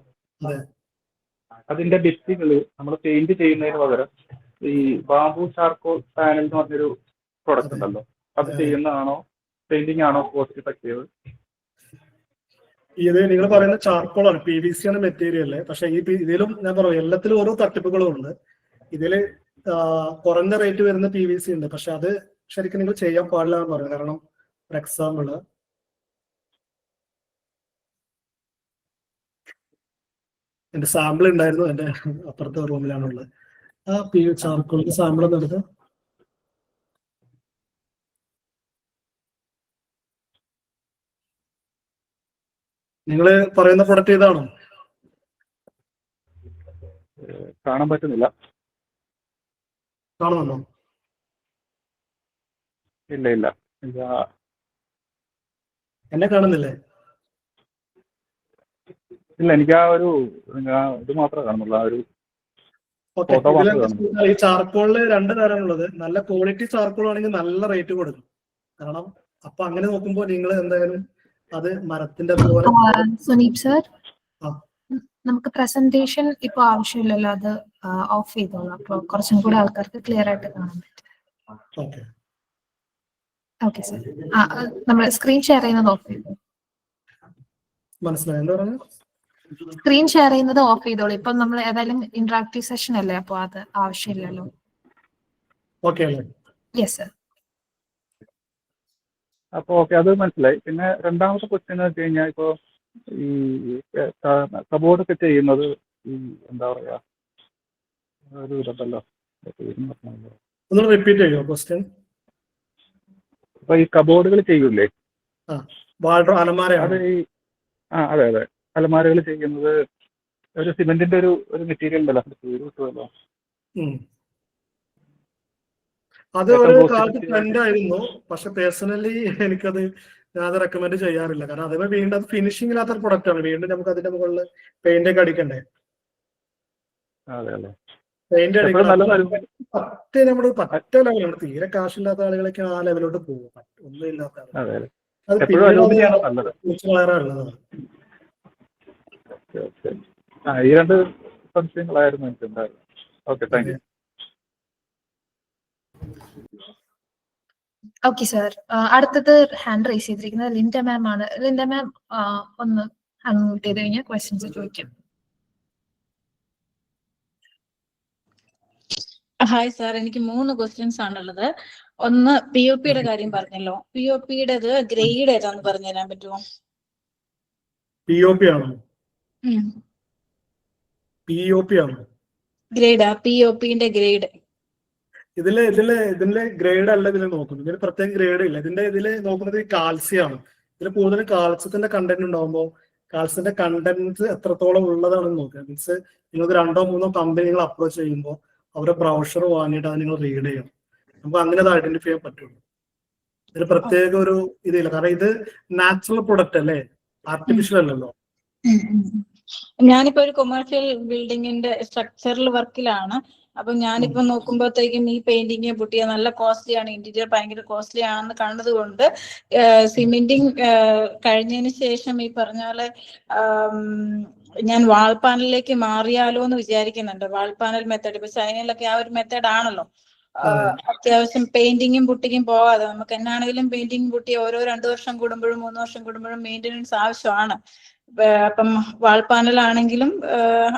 അതിന്റെ ഭിത്തികൾ നമ്മൾ പെയിന്റ് ചെയ്യുന്നതിന് പകരം ഈ ബാംബു ചാർക്കോൾ പാനൽ എന്ന് പറഞ്ഞൊരു പ്രൊഡക്റ്റ് ഉണ്ടല്ലോ, അത് ചെയ്യുന്നതാണോ പെയിന്റിംഗ് ആണോ കോസ്റ്റ് എഫക്റ്റീവ്? ഇത് നിങ്ങൾ പറയുന്ന ചാർക്കോൾ ആണ്, PVC ആണ് മെറ്റീരിയൽ. പക്ഷെ ഈ ഇതിലും ഞാൻ പറയും എല്ലാത്തിലും ഓരോ തട്ടിപ്പുകളും ഉണ്ട്. ഇതില് കുറഞ്ഞ റേറ്റ് വരുന്ന PVC ഉണ്ട്, പക്ഷെ അത് ശരിക്കും നിങ്ങൾ ചെയ്യാൻ പാടില്ല എന്ന് പറയും. കാരണം ഫോർ എക്സാമ്പിൾ എന്റെ സാമ്പിൾ ഉണ്ടായിരുന്നു, എന്റെ അപ്പുറത്തെ റൂമിലാണുള്ളത്. ആ ചാർക്കോളിന്റെ സാമ്പിൾ ഒന്ന് എടുത്ത് നിങ്ങൾ പറയുന്ന പ്രൊഡക്റ്റ് ഏതാണോ? കാണാൻ പറ്റുന്നില്ല. കാണുന്നുണ്ടോ? ഇല്ല ഇല്ല, എന്നെ കാണുന്നില്ലേ? ഇല്ല, എനിക്ക് ആ ഒരു ഇത് മാത്രമേ കാണുന്നുള്ളൂ, ആ ഒരു ഫോട്ടോ മാത്രമേ കാണുന്നുള്ളൂ. ഈ ചാർക്കോളില് 2 തരമുള്ളത്. നല്ല ക്വാളിറ്റി ചാർക്കോൾ ആണെങ്കിൽ നല്ല റേറ്റ് കൊടുക്കും. കാരണം അപ്പൊ അങ്ങനെ നോക്കുമ്പോൾ നിങ്ങൾ എന്തായാലും അത് മരത്തിന്റെ പോലെ. സുനീപ് സർ, നമുക്ക് പ്രസന്റേഷൻ ഇപ്പൊ ആവശ്യമില്ലല്ലോ, അത് ഓഫ് ചെയ്തോളാം. അപ്പൊ കുറച്ചും കൂടെ ആൾക്കാർക്ക് ക്ലിയർ ആയിട്ട് കാണാൻ പറ്റും. ഓക്കെ സർ, നമ്മൾ സ്ക്രീൻ ഷെയർ ചെയ്യുന്നത് ഓഫ് ചെയ്തു. മനസ്സിലായി എന്താ പറഞ്ഞു? സ്ക്രീൻ ഷെയർ ചെയ്യുന്നത് ഓഫ് ചെയ്തോളൂ. ഇപ്പൊ നമ്മൾ ഏതായാലും ഇന്ററാക്റ്റീവ് സെഷൻ അല്ലേ, അപ്പൊ അത് ആവശ്യമില്ലല്ലോ. ഓക്കെ അല്ലേ? Yes sir. അപ്പൊ ഓക്കെ, അത് മനസ്സിലായി. പിന്നെ രണ്ടാമത്തെ ക്വസ്റ്റ്യൻ എന്ന് വെച്ച് കഴിഞ്ഞാൽ, ഇപ്പൊ ഈ കബോർഡ് ഒക്കെ ചെയ്യുന്നത് ഈ എന്താ പറയാ ഒരു ഇതുണ്ടല്ലോ, ഒന്ന് റിപ്പീറ്റ് ചെയ്യോ ക്വസ്റ്റ്യൻ? അപ്പൊ ഈ കബോർഡുകൾ ചെയ്യൂലേ, അലമാര? അത് ഈ അതെ അതെ, അലമാരകൾ ചെയ്യുന്നത് ഒരു സിമെന്റിന്റെ ഒരു മെറ്റീരിയൽ ഉണ്ടല്ലോ, കിട്ടുമല്ലോ. അത് ഒരു കാലത്ത് ട്രെൻഡ് ആയിരുന്നു, പക്ഷെ പേഴ്സണലി എനിക്കത് ഞാൻ റെക്കമെൻഡ് ചെയ്യാറില്ല. കാരണം അതേ വീണ്ടും അത് ഫിനിഷിംഗ് ഇല്ലാത്ത പ്രൊഡക്റ്റ് ആണ്. വീണ്ടും നമുക്ക് അതിന്റെ മുകളിൽ പെയിന്റ് ഒക്കെ അടിക്കണ്ടേ? പെയിന്റ് അടിക്കണം. നമ്മള് പറ്റ ലെവലാണ്. തീരെ കാശില്ലാത്ത ആളുകളൊക്കെ ആ ലെവലോട്ട് പോകും. ഒന്നും ഇല്ലാത്ത ആളുകൾ അത് വളരാനുള്ളതാണ്. ഈ 2 സംശയങ്ങളായിരുന്നു എനിക്ക് ഉണ്ടായിരുന്നു. Okay, thank you. Okay sir, അടുത്തത് ഹാൻഡ് റൈസ് ചെയ്തിരിക്കുന്നത് ലിൻഡ മാം ആണ്. ലിൻഡ മാം ഒന്ന് അൺമ്യൂട്ട് ചെയ്ത് കഴിഞ്ഞാൽ ക്വസ്റ്റ്യൻസ് ചോദിക്കാം. ഹായ് സാർ, എനിക്ക് 3 ക്വസ്റ്റ്യൻസ് ആണുള്ളത്. ഒന്ന്, POPയുടെ കാര്യം പറഞ്ഞല്ലോ, POPയുടേത് ഗ്രേഡ് ഏതാന്ന് പറഞ്ഞു തരാൻ പറ്റുമോ? POP ആണോ? POP ആണോ? ഗ്രേഡാ, POPന്റെ ഗ്രേഡ്. ഇതിലെ ഗ്രേഡ് അല്ല ഇതിൽ നോക്കുന്നത്. ഇതിന് പ്രത്യേക ഗ്രേഡ് ഇല്ല. ഇതില് നോക്കുന്നത് കാൽസ്യം ആണ്. ഇതിൽ കൂടുതലും കാൽസ്യത്തിന്റെ കണ്ടന്റ് ഉണ്ടാകുമ്പോൾ കാൽസ്യത്തിന്റെ കണ്ടന്റ് എത്രത്തോളം ഉള്ളതാണെന്ന് നോക്കുക. മീൻസ് നിങ്ങൾക്ക് 2 or 3 കമ്പനികൾ അപ്രോച്ച് ചെയ്യുമ്പോൾ അവരുടെ ബ്രൗഷർ വാങ്ങിയിട്ട് അത് നിങ്ങൾ റീഡ് ചെയ്യണം. നമുക്ക് അങ്ങനെ അത് ഐഡന്റിഫൈ ചെയ്യാൻ പറ്റുള്ളൂ. ഇതിന് പ്രത്യേക ഒരു ഇതില്ല. കാരണം ഇത് നാച്ചുറൽ പ്രൊഡക്റ്റ് അല്ലേ, ആർട്ടിഫിഷ്യൽ അല്ലല്ലോ. ഞാനിപ്പോ ഒരു കൊമേഴ്ഷ്യൽ ബിൽഡിങ്ങിന്റെ സ്ട്രക്ചറൽ വർക്കിലാണ്. അപ്പൊ ഞാനിപ്പോ നോക്കുമ്പോഴത്തേക്കും ഈ പെയിന്റിങ് പുട്ടിയ നല്ല കോസ്റ്റ്ലി ആണ്, ഇന്റീരിയർ ഭയങ്കര കോസ്റ്റ്ലി ആണെന്ന് കണ്ടത് കൊണ്ട് സിമെന്റിങ് കഴിഞ്ഞതിന് ശേഷം ഈ പറഞ്ഞ പോലെ ഞാൻ വാൾ പാനലിലേക്ക് മാറിയാലോ എന്ന് വിചാരിക്കുന്നുണ്ട്. വാൾ പാനൽ മെത്തേഡ് ഇപ്പൊ ചൈനയിലൊക്കെ ആ ഒരു മെത്തേഡ് ആണല്ലോ. അത്യാവശ്യം പെയിന്റിങ്ങും പുട്ടിങ്ങും പോവാതെ നമുക്ക് എന്നാണെങ്കിലും പെയിന്റിങ് പുട്ടി ഓരോ 2 വർഷം കൂടുമ്പോഴും 3 വർഷം കൂടുമ്പോഴും മെയിൻ്റെനൻസ് ആവശ്യമാണ്. അപ്പം വാൾ പാനൽ ആണെങ്കിലും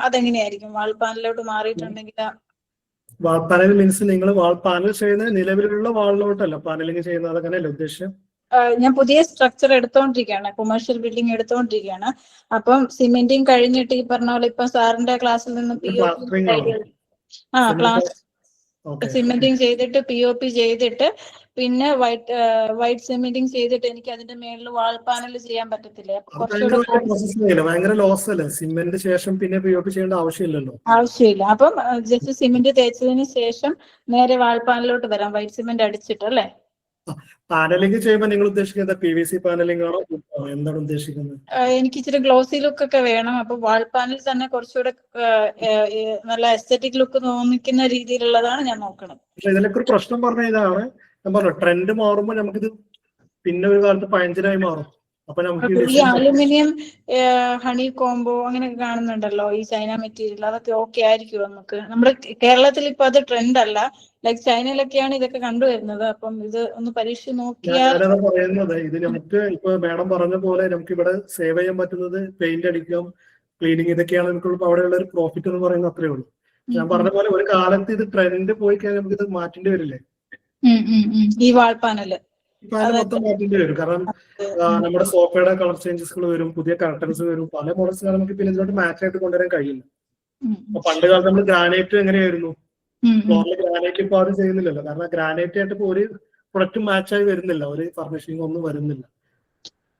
അതെങ്ങനെയായിരിക്കും? വാൾ പാനലിലോട്ട് മാറിയിട്ടുണ്ടെങ്കിൽ വാൾ പാനൽ മീൻസ് നിങ്ങൾ വാൾ പാനൽ ചെയ്യുന്നത് നിലവിലുള്ള വാളിലോട്ടല്ല പാനലിംഗ് ചെയ്യുന്നത്, അതങ്ങനെയല്ല ഉദ്ദേശം? ഞാൻ പുതിയ സ്ട്രക്ചർ എടുത്തോണ്ടിരിക്കുകയാണ്, കൊമേഴ്ഷ്യൽ ബിൽഡിംഗ് എടുത്തോണ്ടിരിക്കുകയാണ്. അപ്പം സിമെന്റിങ് കഴിഞ്ഞിട്ട് ഈ പറഞ്ഞ പോലെ ഇപ്പൊ സാറിന്റെ ക്ലാസ്സിൽ നിന്ന് ക്ലാസ് സിമെന്റിങ് ചെയ്തിട്ട് POP ചെയ്തിട്ട് പിന്നെ വൈറ്റ് സിമെന്റിങ് ചെയ്തിട്ട് എനിക്ക് അതിന്റെ മേളിൽ വാൾ പാനൽ ചെയ്യാൻ പറ്റത്തില്ലേ? ഭയങ്കര ലോസ് അല്ലേ? സിമെന്റ് ശേഷം പിന്നെ POP ചെയ്യേണ്ട ആവശ്യമില്ലല്ലോ. ആവശ്യമില്ല. അപ്പം ജസ്റ്റ് സിമെന്റ് തേച്ചതിന് ശേഷം നേരെ വാൾ പാനലിലോട്ട് വരാം, വൈറ്റ് സിമെന്റ് അടിച്ചിട്ട് അല്ലേ? പാനലിംഗ് ചെയ്യുമ്പോൾ നിങ്ങൾ ഉദ്ദേശിക്കുന്നത് PVC പാനലിംഗ് ആണോ, എന്താണ് ഉദ്ദേശിക്കുന്നത്? എനിക്ക് ഇച്ചിരി ഗ്ലോസി ലുക്ക് ഒക്കെ വേണം. അപ്പൊ വാൾ പാനൽ തന്നെ കുറച്ചുകൂടെ നല്ല എസ്തെറ്റിക് ലുക്ക് തോന്നിക്കുന്ന രീതിയിലുള്ളതാണ് ഞാൻ നോക്കുന്നത്. പക്ഷെ ഇതിലൊക്കെ ഒരു പ്രശ്നം പറഞ്ഞ ഇതാണ്, ഞാൻ പറഞ്ഞു ട്രെൻഡ് മാറുമ്പോൾ നമുക്കിത് പിന്നെ ഒരു കാലത്ത് പഴഞ്ചനായി മാറും. അപ്പൊ നമുക്ക് ഈ അലുമിനിയം ഹണി കോംബോ അങ്ങനെയൊക്കെ കാണുന്നുണ്ടല്ലോ, ഈ ചൈന മെറ്റീരിയൽ, അതൊക്കെ ഓക്കെ ആയിരിക്കും നമുക്ക്? നമ്മുടെ കേരളത്തിൽ ഇപ്പൊ അത് ട്രെൻഡ് അല്ല, ലൈക് ചൈനയിലൊക്കെയാണ് ഇതൊക്കെ കണ്ടുവരുന്നത്. അപ്പം ഇത് ഒന്ന് പരീക്ഷിച്ച് നോക്കിയാൽ. ഞാനതാ പറയുന്നത്, ഇത് നമുക്ക് ഇപ്പൊ മാഡം പറഞ്ഞ പോലെ നമുക്ക് ഇവിടെ സേവ് ചെയ്യാൻ പറ്റുന്നത് പെയിന്റ് അടിക്കാം, ക്ലീനിങ്, ഇതൊക്കെയാണ് നമുക്ക് അവിടെയുള്ള ഒരു പ്രോഫിറ്റ് എന്ന് പറയുന്നത്. അത്രേ ഉള്ളൂ. ഞാൻ പറഞ്ഞ പോലെ ഒരു കാലത്ത് ഇത് ട്രെൻഡ് പോയി കഴിഞ്ഞാൽ നമുക്ക് ഇത് മാറ്റേണ്ടി വരില്ലേ? ഈ വാൾ പാനല് മൊത്തം മാറ്റേണ്ടി വരും. കാരണം നമ്മുടെ സോഫയുടെ കളർ ചേഞ്ചസുകൾ വരും, പുതിയ കർട്ടൻസ് വരും, പല മോഡൽസ് നമുക്ക് പിന്നെ ഇതിലോട്ട് മാച്ച് ആയിട്ട് കൊണ്ടുവരാൻ കഴിയില്ല. അപ്പൊ പണ്ട് കാലത്ത് നമ്മൾ ഗ്രാനൈറ്റ് എങ്ങനെയായിരുന്നു, ഫ്ലോറിൽ ഗ്രാനൈറ്റ് ഇപ്പൊ ആരും ചെയ്യുന്നില്ലല്ലോ. കാരണം ഗ്രാനൈറ്റ് ആയിട്ട് ഇപ്പൊ ഒരു പ്രൊഡക്റ്റ് മാച്ച് ആയി വരുന്നില്ല, ഒരു ഫർണിഷിംഗ് ഒന്നും വരുന്നില്ല.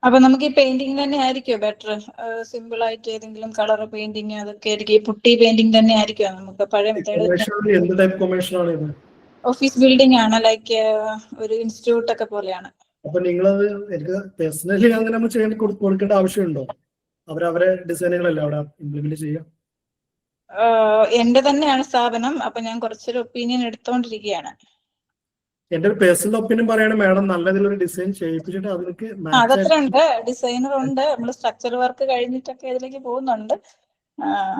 അപ്പൊ നമുക്ക് ഈ പെയിന്റിംഗ് തന്നെ ആയിരിക്കും ബെറ്റർ? സിമ്പിൾ ആയിട്ട് ഏതെങ്കിലും കളർ പെയിന്റിങ് അതൊക്കെ ആയിരിക്കും, ഈ പുട്ടി പെയിന്റിംഗ് തന്നെ ആയിരിക്കും നമുക്ക് പഴയ മെത്തേഡ്? എന്ത് ടൈപ്പ് കൊമേഴ്ഷ്യൽ ആണ് ഇത്? ഓഫീസ് ബിൽഡിംഗ് ആണ്, ലൈക്ക് ഒരു ഇൻസ്റ്റിറ്റ്യൂട്ട് ഒക്കെ പോലെയാണ്. അപ്പൊ നിങ്ങളത് എനിക്ക് പേഴ്സണലി അങ്ങനെ നമ്മൾ ചെയ്യാൻ കൊടുക്കേണ്ട ആവശ്യമുണ്ടോ? അവരെ ഡിസൈനുകളല്ലേ അവിടെ ഇംപ്ലിമെന്റ് ചെയ്യാം? എന്റെ തന്നെയാണ് സ്ഥാപനം, അപ്പൊ ഞാൻ കുറച്ചൊരു ഒപ്പീനിയൻ എടുത്തോണ്ടിരിക്കുകയാണ്. എന്റെ ഒരു പേഴ്സണൽ ഒപ്പീനിയൻ പറയാണ് മാഡം, നല്ലതിലൊരു ഡിസൈൻ ചെയ്യിപ്പിച്ചിട്ട് അതിലേക്ക് അതത്ര ഉണ്ട്, ഡിസൈനർ ഉണ്ട്, നമ്മൾ സ്ട്രക്ചർ വർക്ക് കഴിഞ്ഞിട്ടൊക്കെ ഇതിലേക്ക് പോകുന്നുണ്ട്.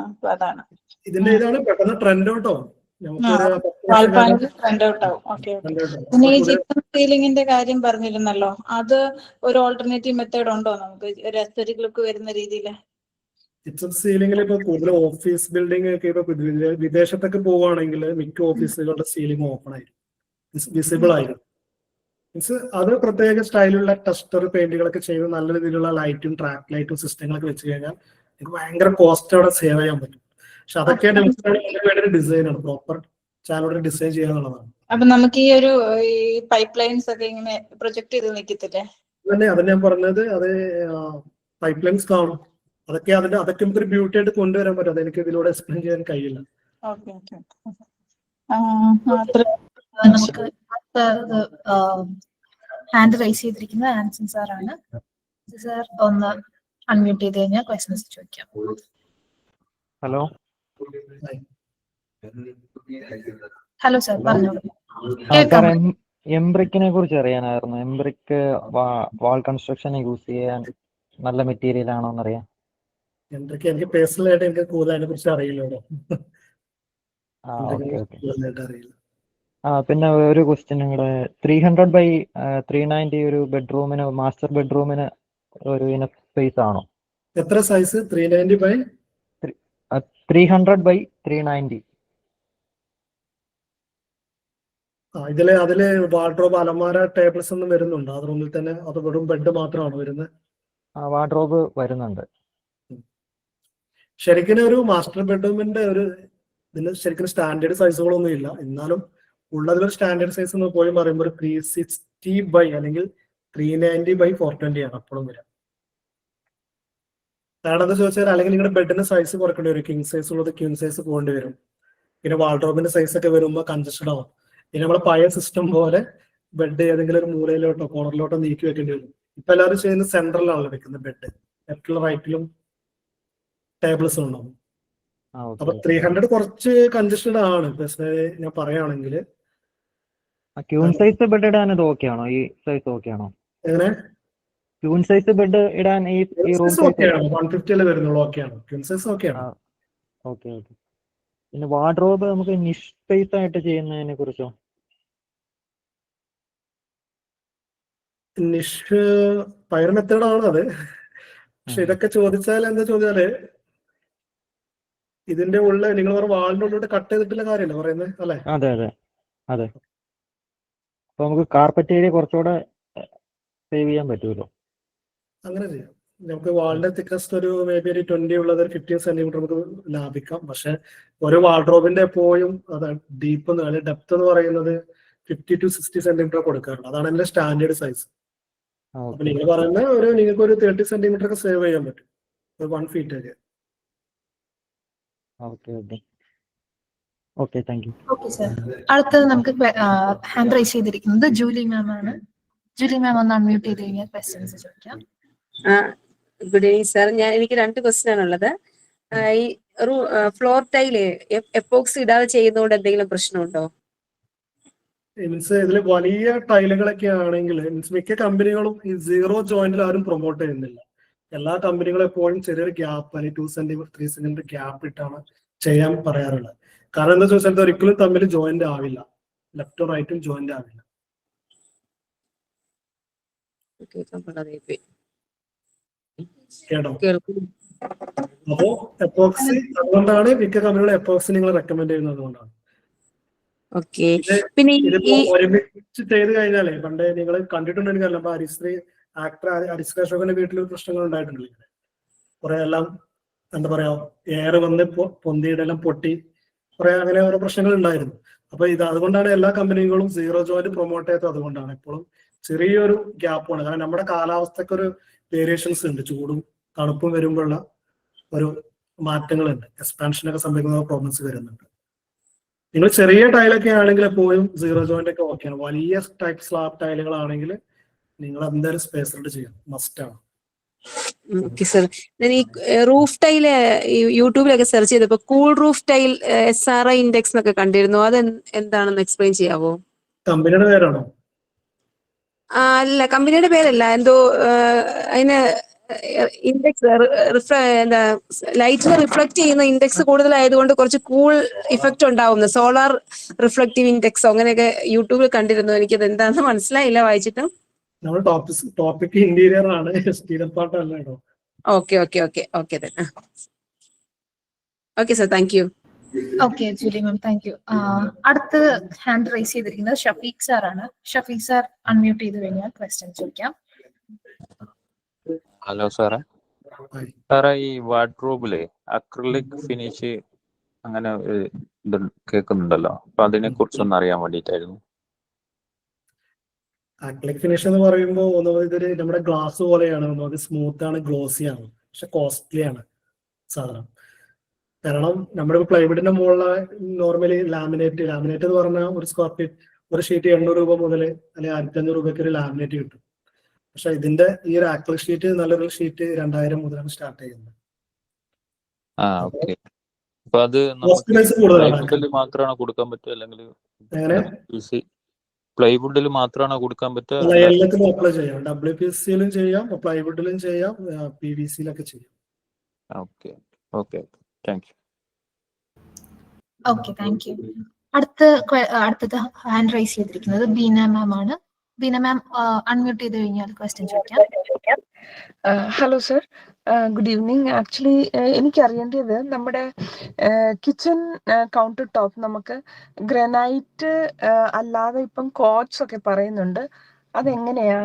അപ്പൊ അതാണ് ഇതിന്റെ ഇതാണ് പെട്ടെന്ന് ട്രെൻഡ് ഔട്ടോ. ട്രെൻഡ് ഔട്ട് ആവും. ഓക്കെ. പിന്നെ ഈ ജിപ്സം സീലിംഗിന്റെ കാര്യം പറഞ്ഞിരുന്നല്ലോ, അത് ഒരു ഓൾട്ടർനേറ്റീവ് മെത്തേഡ് ഉണ്ടോ നമുക്ക് ഒരു എസ്തെറ്റിക് ലുക്ക് വരുന്ന രീതിയിൽ? ജിപ്സം സീലിംഗിൽ ഇപ്പൊ കൂടുതൽ ഓഫീസ് ബിൽഡിംഗ് ഒക്കെ ഇപ്പൊ വിദേശത്തൊക്കെ പോവുകയാണെങ്കിൽ മിക്ക ഓഫീസുകളുടെ സീലിംഗ് ഓപ്പൺ ആയിരിക്കും, വിസിബിൾ ആയിരിക്കും. മീൻസ് അത് പ്രത്യേക സ്റ്റൈലുള്ള ടെസ്റ്റർ പെയിന്റുകളൊക്കെ ചെയ്ത് നല്ല രീതിയിലുള്ള ലൈറ്റും ട്രാപ്പ് ലൈറ്റും സിസ്റ്റങ്ങളൊക്കെ വെച്ച് കഴിഞ്ഞാൽ എനിക്ക് ഭയങ്കര കോസ്റ്റ് അവിടെ സേവ് ചെയ്യാൻ പറ്റും. പക്ഷെ അതൊക്കെ വേണ്ട ഡിസൈനാണ്, പ്രോപ്പർ ചാനലോടെ ഡിസൈൻ ചെയ്യാന്നുള്ളതാണ്. അപ്പൊ നമുക്ക് ഈ ഒരു പൈപ്പ് ലൈൻസ് ഒക്കെ ഇങ്ങനെ പ്രൊജക്ട് ചെയ്ത് നിൽക്കത്തില്ലേ? അത് ഞാൻ പറഞ്ഞത്, അത് പൈപ്പ് ലൈൻസ് കാണും, അതൊക്കെ നമുക്കൊരു ബ്യൂട്ടി ആയിട്ട് കൊണ്ടുവരാൻ പറ്റും. അതെനിക്ക് ഇതിലൂടെ എക്സ്പ്ലെയിൻ ചെയ്യാൻ കഴിയില്ല. നമുക്ക് ഹാൻഡ് റൈസ് ചെയ്തിരിക്കുന്നത് ആൻസൺ സാറാണ്. സാർ ഒന്ന് അൺമ്യൂട്ട് ചെയ്ത് കഴിഞ്ഞാൽ ക്വസ്റ്റ്യൻസ് ചോദിക്കാം. ഹലോ ഹലോ സാർ, പറഞ്ഞോളൂ. സാർ, എംബ്രിക്കിനെ കുറിച്ച് അറിയാനായിരുന്നു. എംബ്രിക്ക് വാൾ കൺസ്ട്രക്ഷൻ യൂസ് ചെയ്യാൻ നല്ല മെറ്റീരിയൽ ആണോ എന്നറിയാം. എനിക്ക് പേഴ്സണലായിട്ട് എനിക്ക് കൂടുതൽ അതിനെ കുറിച്ച് അറിയില്ലല്ലോ. അറിയില്ല. പിന്നെ ഒരു ക്വസ്റ്റ്യൻ കൂടെ, 300x390 ഒരു ബെഡ്റൂമിന്, മാസ്റ്റർ ബെഡ്റൂമിന് ഒരു ഇനഫ് സ്പേസ് ആണോ? എത്ര സൈസ്? 300x390. അതില് വാർഡ്രോബ്, അലമാര, ടേബിൾസ് ഒന്നും വരുന്നുണ്ടോ അത് റൂമിൽ തന്നെ? അത് വെറും ബെഡ് മാത്രമാണോ വരുന്നത്? വാർഡ്രോബ് വരുന്നുണ്ട്. ശരിക്കും ഒരു മാസ്റ്റർ ബെഡ്റൂമിന്റെ ഇതിന് ശരിക്കും സ്റ്റാൻഡേർഡ് സൈസുകളൊന്നും ഇല്ല. എന്നാലും ഉള്ളതിലൊരു സ്റ്റാൻഡേർഡ് സൈസ് എന്ന് പോയി പറയുമ്പോൾ ഒരു 360 അല്ലെങ്കിൽ 390x420 ആണ് അപ്പോഴും വരാം. കാരണം എന്താ ചോദിച്ചാൽ, അല്ലെങ്കിൽ നിങ്ങളുടെ ബെഡിന്റെ സൈസ് കുറക്കേണ്ടി വരും. കിങ് സൈസ് ഉള്ളത് ക്യൂൻ സൈസ് പോകേണ്ടി വരും. പിന്നെ വാൾഡ്രോബിന്റെ സൈസ് ഒക്കെ വരുമ്പോൾ കൺജസ്റ്റഡ് ആവും. പിന്നെ നമ്മളെ പഴയ സിസ്റ്റം പോലെ ബെഡ് ഏതെങ്കിലും ഒരു മൂലയിലോട്ടോ കോർണറിലോട്ടോ നീക്കി വെക്കേണ്ടി വരും. ഇപ്പൊ എല്ലാവരും ചെയ്യുന്നത് സെൻട്രലിലാണല്ലോ വെക്കുന്നത് ബെഡ്, ലെഫ്റ്റിലും റൈറ്റിലും ടേബിൾസ് ഉണ്ടാവും. അപ്പൊ 300 കുറച്ച് കൺജസ്റ്റഡ് ആണ് ഞാൻ പറയുകയാണെങ്കിൽ. ക്യൂൺ സൈസ് ബെഡ് ഇടാൻ ഇത് ഓക്കെ ആണോ? ഈ സൈസ് ഓക്കെ ആണോ? എങ്ങനെ? ക്യൂൺ സൈസ് ബെഡ് ഇടാൻ ഈ റൂം 150 വരുന്നുള്ളൂ. ഓക്കെയാണ്, ക്യൂൺ സൈസ് ഓക്കെയാണ്. ഓക്കെ. പിന്നെ വാർഡ്രോബ് നമുക്ക് നിഷ് സ്പേസ് ആയിട്ട് ചെയ്യുന്നതിനെ കുറിച്ചോ? നിഷ് പയർ മെത്തേഡാണ് അത്. പക്ഷെ ഇതൊക്കെ ചോദിച്ചാൽ എന്താ ചോദിച്ചാല്, ഇതിന്റെ ഉള്ളിൽ നിങ്ങൾ പറഞ്ഞ വാളിന്റെ ഉള്ളിലോട്ട് കട്ട് ചെയ്തിട്ടുള്ള കാര്യമല്ലേ പറയുന്നത്, അല്ലെ? അതെ. അപ്പൊ നമുക്ക് കാർപ്പറ്റ് ഏരിയ കുറച്ചുകൂടെ സേവ് ചെയ്യാൻ പറ്റുമല്ലോ. അങ്ങനെ ചെയ്യാം. നമുക്ക് വാളിന്റെ തിക്നെസ് ഒരു മേ ബി ഒരു 20 ഉള്ളത് 15 സെന്റിമീറ്റർ നമുക്ക് ലാഭിക്കാം. പക്ഷെ ഒരു വാർഡ്രോബിന്റെ എപ്പോഴും ഡീപ്പ് ഡെപ്ത് എന്ന് പറയുന്നത് 50 to 60 സെന്റിമീറ്റർ കൊടുക്കാറുണ്ട്. അതാണ് എന്റെ സ്റ്റാൻഡേർഡ് സൈസ്. അപ്പൊ നിങ്ങൾ പറയുന്ന നിങ്ങൾക്ക് ഒരു 30 സെന്റിമീറ്റർ ഒക്കെ സേവ് ചെയ്യാൻ പറ്റും, ഒരു 1 feet ഒക്കെ. Okay, thank you. Okay sir. അടുത്തത് നമുക്ക് ഹാൻഡ് റൈസ് ചെയ്തിരിക്കുന്നത് ജൂലി മാം ആണ്. ജൂലി മാം ഒന്ന് അൺമ്യൂട്ട് ചെയ്ത് കഴിഞ്ഞാൽ ക്വസ്റ്റ്യൻസ് ചോദിക്കാം. Good evening sir. എനിക്ക് 2 ക്വസ്റ്റ്യൻ ആണുള്ളത്. ഈ ഫ്ലോർ ടൈല് എപ്പോക്സി ഇടാതെ ചെയ്യുന്നതുകൊണ്ട് എന്തെങ്കിലും പ്രശ്നമുണ്ടോ? മീൻസ് ഇതിൽ വലിയ ടൈലുകളൊക്കെ ആണെങ്കിൽ മീൻസ് മിക്ക കമ്പനികളും ഈ 0 ജോയിന്റിൽ ആരും പ്രൊമോട്ട് ചെയ്യുന്നില്ല. എല്ലാ കമ്പനികളും എപ്പോഴും ചെറിയൊരു ഗ്യാപ്പ് അല്ലെങ്കിൽ 2 സെന്റിമീറ്റർ 3 സെന്റിമീറ്റർ ഗ്യാപ്പ് ഇട്ടാണ് ചെയ്യാൻ പറയാറുള്ളത്. കാരണം എന്താ ചോദിച്ചാൽ ഒരിക്കലും തമ്മിൽ ജോയിന്റ് ആവില്ല, ലെഫ്റ്റും റൈറ്റും ജോയിന്റ് ആവില്ല. കേട്ടോ? അപ്പോ എപ്പോക്സി അതുകൊണ്ടാണ് മിക്ക കമ്പനികളും എപ്പോക്സി നിങ്ങൾ റെക്കമെൻഡ് ചെയ്യുന്നത്. അതുകൊണ്ടാണ് ഒരുമിച്ച് ചെയ്ത് കഴിഞ്ഞാലേ പണ്ടേ നിങ്ങൾ കണ്ടിട്ടുണ്ടെങ്കിൽ അപ്പൊ ഹരിശ്രീ ആക്ടർ ഹരിശ്രീ അശോകന്റെ വീട്ടിൽ പ്രശ്നങ്ങൾ ഉണ്ടായിട്ടുണ്ടല്ലോ. കുറെ എല്ലാം എന്താ പറയാ എയർ വന്ന് പൊന്തിയുടെ എല്ലാം പൊട്ടി കുറെ അങ്ങനെ ഓരോ പ്രശ്നങ്ങൾ ഉണ്ടായിരുന്നു. അപ്പൊ അതുകൊണ്ടാണ് എല്ലാ കമ്പനികളും 0 ജോയിന്റ് പ്രൊമോട്ട് ചെയ്യാത്തത്. അതുകൊണ്ടാണ് എപ്പോഴും ചെറിയൊരു ഗ്യാപ്പാണ്. കാരണം നമ്മുടെ കാലാവസ്ഥക്ക് ഒരു വേരിയേഷൻസ് ഉണ്ട്. ചൂടും തണുപ്പും വരുമ്പോഴുള്ള ഒരു മാറ്റങ്ങളുണ്ട്. എക്സ്പാൻഷനൊക്കെ സംഭവിക്കുന്ന പ്രോബ്ലംസ് വരുന്നുണ്ട്. നിങ്ങൾ ചെറിയ ടൈലൊക്കെ ആണെങ്കിൽ എപ്പോഴും 0 ജോയിന്റ് ഒക്കെ ഓക്കെയാണ്. വലിയ ടൈപ്പ് സ്ലാബ് ടൈലുകളാണെങ്കിൽ നിങ്ങൾ എന്തായാലും സ്പേസ് ഇട്ട് ചെയ്യണം, മസ്റ്റ് ആണ്. Okay sir. ഈ റൂഫ് ടൈല് യൂട്യൂബിലൊക്കെ സെർച്ച് ചെയ്തപ്പോ cool roof tile SRI index എന്നൊക്കെ കണ്ടിരുന്നു. അത് എന്താണെന്ന് എക്സ്പ്ലെയിൻ ചെയ്യാവോ? കമ്പനിയുടെ പേരാണോ? അല്ല, കമ്പനിയുടെ പേരല്ല. എന്തോ അതിന് ഇൻഡെക്സ് എന്താ ലൈറ്റിനെ റിഫ്ലക്ട് ചെയ്യുന്ന ഇൻഡെക്സ് കൂടുതലായതുകൊണ്ട് കുറച്ച് കൂൾ ഇഫക്റ്റ് ഉണ്ടാവുന്നു. സോളാർ റിഫ്ലക്റ്റീവ് ഇൻഡെക്സ് അങ്ങനെയൊക്കെ യൂട്യൂബിൽ കണ്ടിരുന്നു. എനിക്കത് എന്താണെന്ന് മനസ്സിലായില്ല വായിച്ചിട്ട്. നമ്മൾ ടോപ്പിക് ഇന്റീരിയർ ആണ്, എക്സ്റ്റീരിയർ പാർട്ട് അല്ല കേട്ടോ. Okay sir, thank you. Okay Julie ma'am, thank you. അടുത്ത് ഹാൻഡ് റൈസ് ചെയ്തിരിക്കുന്നത് ഷഫീഖ് സാർ ആണ്. ഷഫീഖ് സാർ അൺമ്യൂട്ട് ചെയ്ത് കഴിഞ്ഞാൽ ക്വസ്റ്റ്യൻ ചോദിക്കാം. ഹലോ സാറേ. സാറേ, ഈ വാർഡ്രോബില് അക്രിലിക് ഫിനിഷ് അങ്ങനെ ഇത് കേൾക്കുന്നുണ്ടല്ലോ, അപ്പൊ അതിനെ കുറിച്ചൊന്ന് അറിയാൻ വേണ്ടിയിട്ടായിരുന്നു. അക്രിലിക് ഫിനിഷ് എന്ന് പറയുമ്പോൾ ഒന്നുകൂടി ഇതൊരു നമ്മുടെ ഗ്ലാസ് പോലെയാണ്. ഒന്നുകൂടി സ്മൂത്ത് ആണ്, ഗ്ലോസി ആണ്, പക്ഷെ കോസ്റ്റ്ലി ആണ് സാധനം. കാരണം നമ്മുടെ പ്ലൈവുഡിന്റെ മുകളിലെ നോർമലി ലാമിനേറ്റ് എന്ന് പറഞ്ഞാൽ ഒരു സ്ക്വയർ ഫീറ്റ് ഒരു ഷീറ്റ് 800 രൂപ മുതൽ അല്ലെങ്കിൽ 1500 രൂപയ്ക്ക് ഒരു ലാമിനേറ്റ് കിട്ടും. പക്ഷെ ഇതിന്റെ ഈ ഒരു ആക്രിലിക് ഷീറ്റ് നല്ലൊരു ഷീറ്റ് 2000 മുതലാണ് സ്റ്റാർട്ട് ചെയ്യുന്നത്. അപ്പൊ അത് പ്ലൈവുഡിൽ മാത്രമാണോ കൊടുക്കാൻ പറ്റുക, അല്ലെങ്കിൽ പ്ലൈവുഡിൽ മാത്രമാണോ കൊടുക്കാൻ പറ്റുക? എല്ലാത്തിലും അപ്ലൈ ചെയ്യാം. WPC-യിലും ചെയ്യാം, പ്ലൈവുഡിലും ചെയ്യാം, PVC-യിലൊക്കെ ചെയ്യാം. Okay thank you. Okay, thank U. അടുത്തത് ഹാൻഡ് റൈസ് ചെയ്തിരിക്കുന്നത് ബീന മാം ആണ്. ബീന മാം അൺമ്യൂട്ട് ചെയ്ത് കഴിഞ്ഞാൽ ക്വസ്റ്റ്യൻ ചോദിക്കാം. Hello sir, good evening. Actually എനിക്ക് അറിയേണ്ടത് നമ്മുടെ കിച്ചൺ കൗണ്ടർ ടോപ്പ് നമുക്ക് ഗ്രാനൈറ്റ് അല്ലാതെ ഇപ്പം കോട്സ് ഒക്കെ പറയുന്നുണ്ട്. അതെങ്ങനെയാ?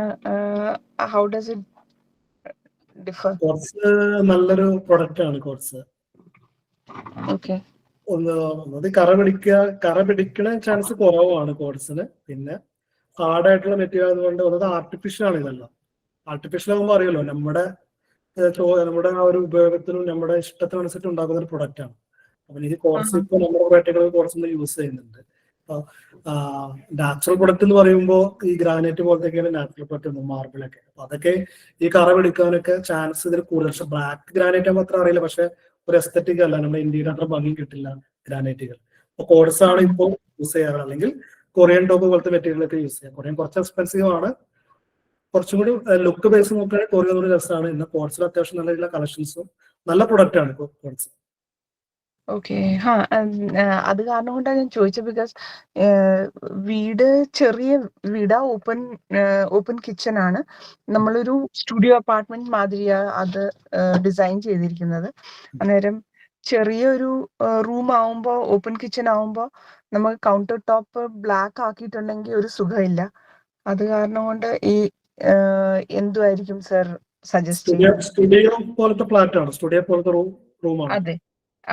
How does it differ? Quartz നല്ലൊരു പ്രൊഡക്റ്റ് ആണ്. Quartz okay. ഒന്നത് കറ പിടിക്കണ ചാൻസ് കുറവാണ് കോട്സിന്. പിന്നെ ഹാർഡായിട്ടുള്ള മെറ്റീരിയൽ ആയതുകൊണ്ട് ഒന്നത് ആർട്ടിഫിഷ്യൽ ആണ്. ഇതെല്ലാം ആർട്ടിഫിഷ്യൽ ആകുമ്പോൾ അറിയാലോ, നമ്മുടെ ആ ഒരു ഉപയോഗത്തിനും നമ്മുടെ ഇഷ്ടത്തിനനുസരിച്ച് ഉണ്ടാക്കുന്ന ഒരു പ്രൊഡക്റ്റ് ആണ്. അപ്പൊ ഈ കോഴ്സ് ഇപ്പൊ നമ്മുടെ പ്രൊഡക്റ്റുകൾ കുറച്ചൊന്നും യൂസ് ചെയ്യുന്നുണ്ട്. നാച്ചുറൽ പ്രൊഡക്റ്റ് എന്ന് പറയുമ്പോൾ ഈ ഗ്രാനൈറ്റ് പോലത്തെയൊക്കെയാണ് നാച്ചുറൽ പ്രൊഡക്റ്റ്, മാർബിളൊക്കെ. അപ്പൊ അതൊക്കെ ഈ കറ പിടിക്കാനൊക്കെ ചാൻസ് ഇതിൽ കൂടുതൽ. പക്ഷെ ബ്ലാക്ക് ഗ്രാനൈറ്റ് ആകുമ്പോൾ അത്ര അറിയില്ല. പക്ഷെ ഒരു എസ്തെറ്റിക് അല്ല, നമ്മുടെ ഇന്ത്യയുടെ അത്ര ഭംഗി കിട്ടില്ല ഗ്രാനൈറ്റുകൾ. അപ്പൊ കോഴ്സ് ആണ് ഇപ്പോൾ യൂസ് ചെയ്യാറ്. അല്ലെങ്കിൽ കൊറിയൻ ടോപ്പ് പോലത്തെ മെറ്റീരിയലൊക്കെ യൂസ് ചെയ്യാം. കൊറിയൻ കുറച്ച് എക്സ്പെൻസീവ് ആണ്. കുറച്ചും കൂടി ലുക്ക് ബേസ് നോക്കുകയാണെങ്കിൽ കൊറിയൻ ഒരു രസമാണ്. ഇന്ന് കോഴ്സിൽ അത്യാവശ്യം നല്ല രീതിയിലുള്ള കളക്ഷൻസും നല്ല പ്രൊഡക്റ്റ് ആണ് കോഴ്സ്. ഓക്കെ. അത് കാരണം കൊണ്ടാണ് ഞാൻ ചോദിച്ചത്. ബിക്കോസ് വീട് ചെറിയ വീടാ, ഓപ്പൺ കിച്ചൺ ആണ്. നമ്മളൊരു സ്റ്റുഡിയോ അപ്പാർട്ട്മെന്റ് മാതിരിയാ അത് ഡിസൈൻ ചെയ്തിരിക്കുന്നത്. അന്നേരം ചെറിയൊരു റൂം ആവുമ്പോൾ, ഓപ്പൺ കിച്ചൺ ആവുമ്പോൾ നമുക്ക് കൗണ്ടർ ടോപ്പ് ബ്ലാക്ക് ആക്കിയിട്ടുണ്ടെങ്കിൽ ഒരു സുഖമില്ല. അത് കാരണം കൊണ്ട് ഈ എന്തുമായിരിക്കും സർ സജസ്റ്റ് ചെയ്യുന്നത്? സ്റ്റുഡിയോ പോലത്തെ ഫ്ലാറ്റ് ആണ്, സ്റ്റുഡിയോ പോലത്തെ റൂമാണ്.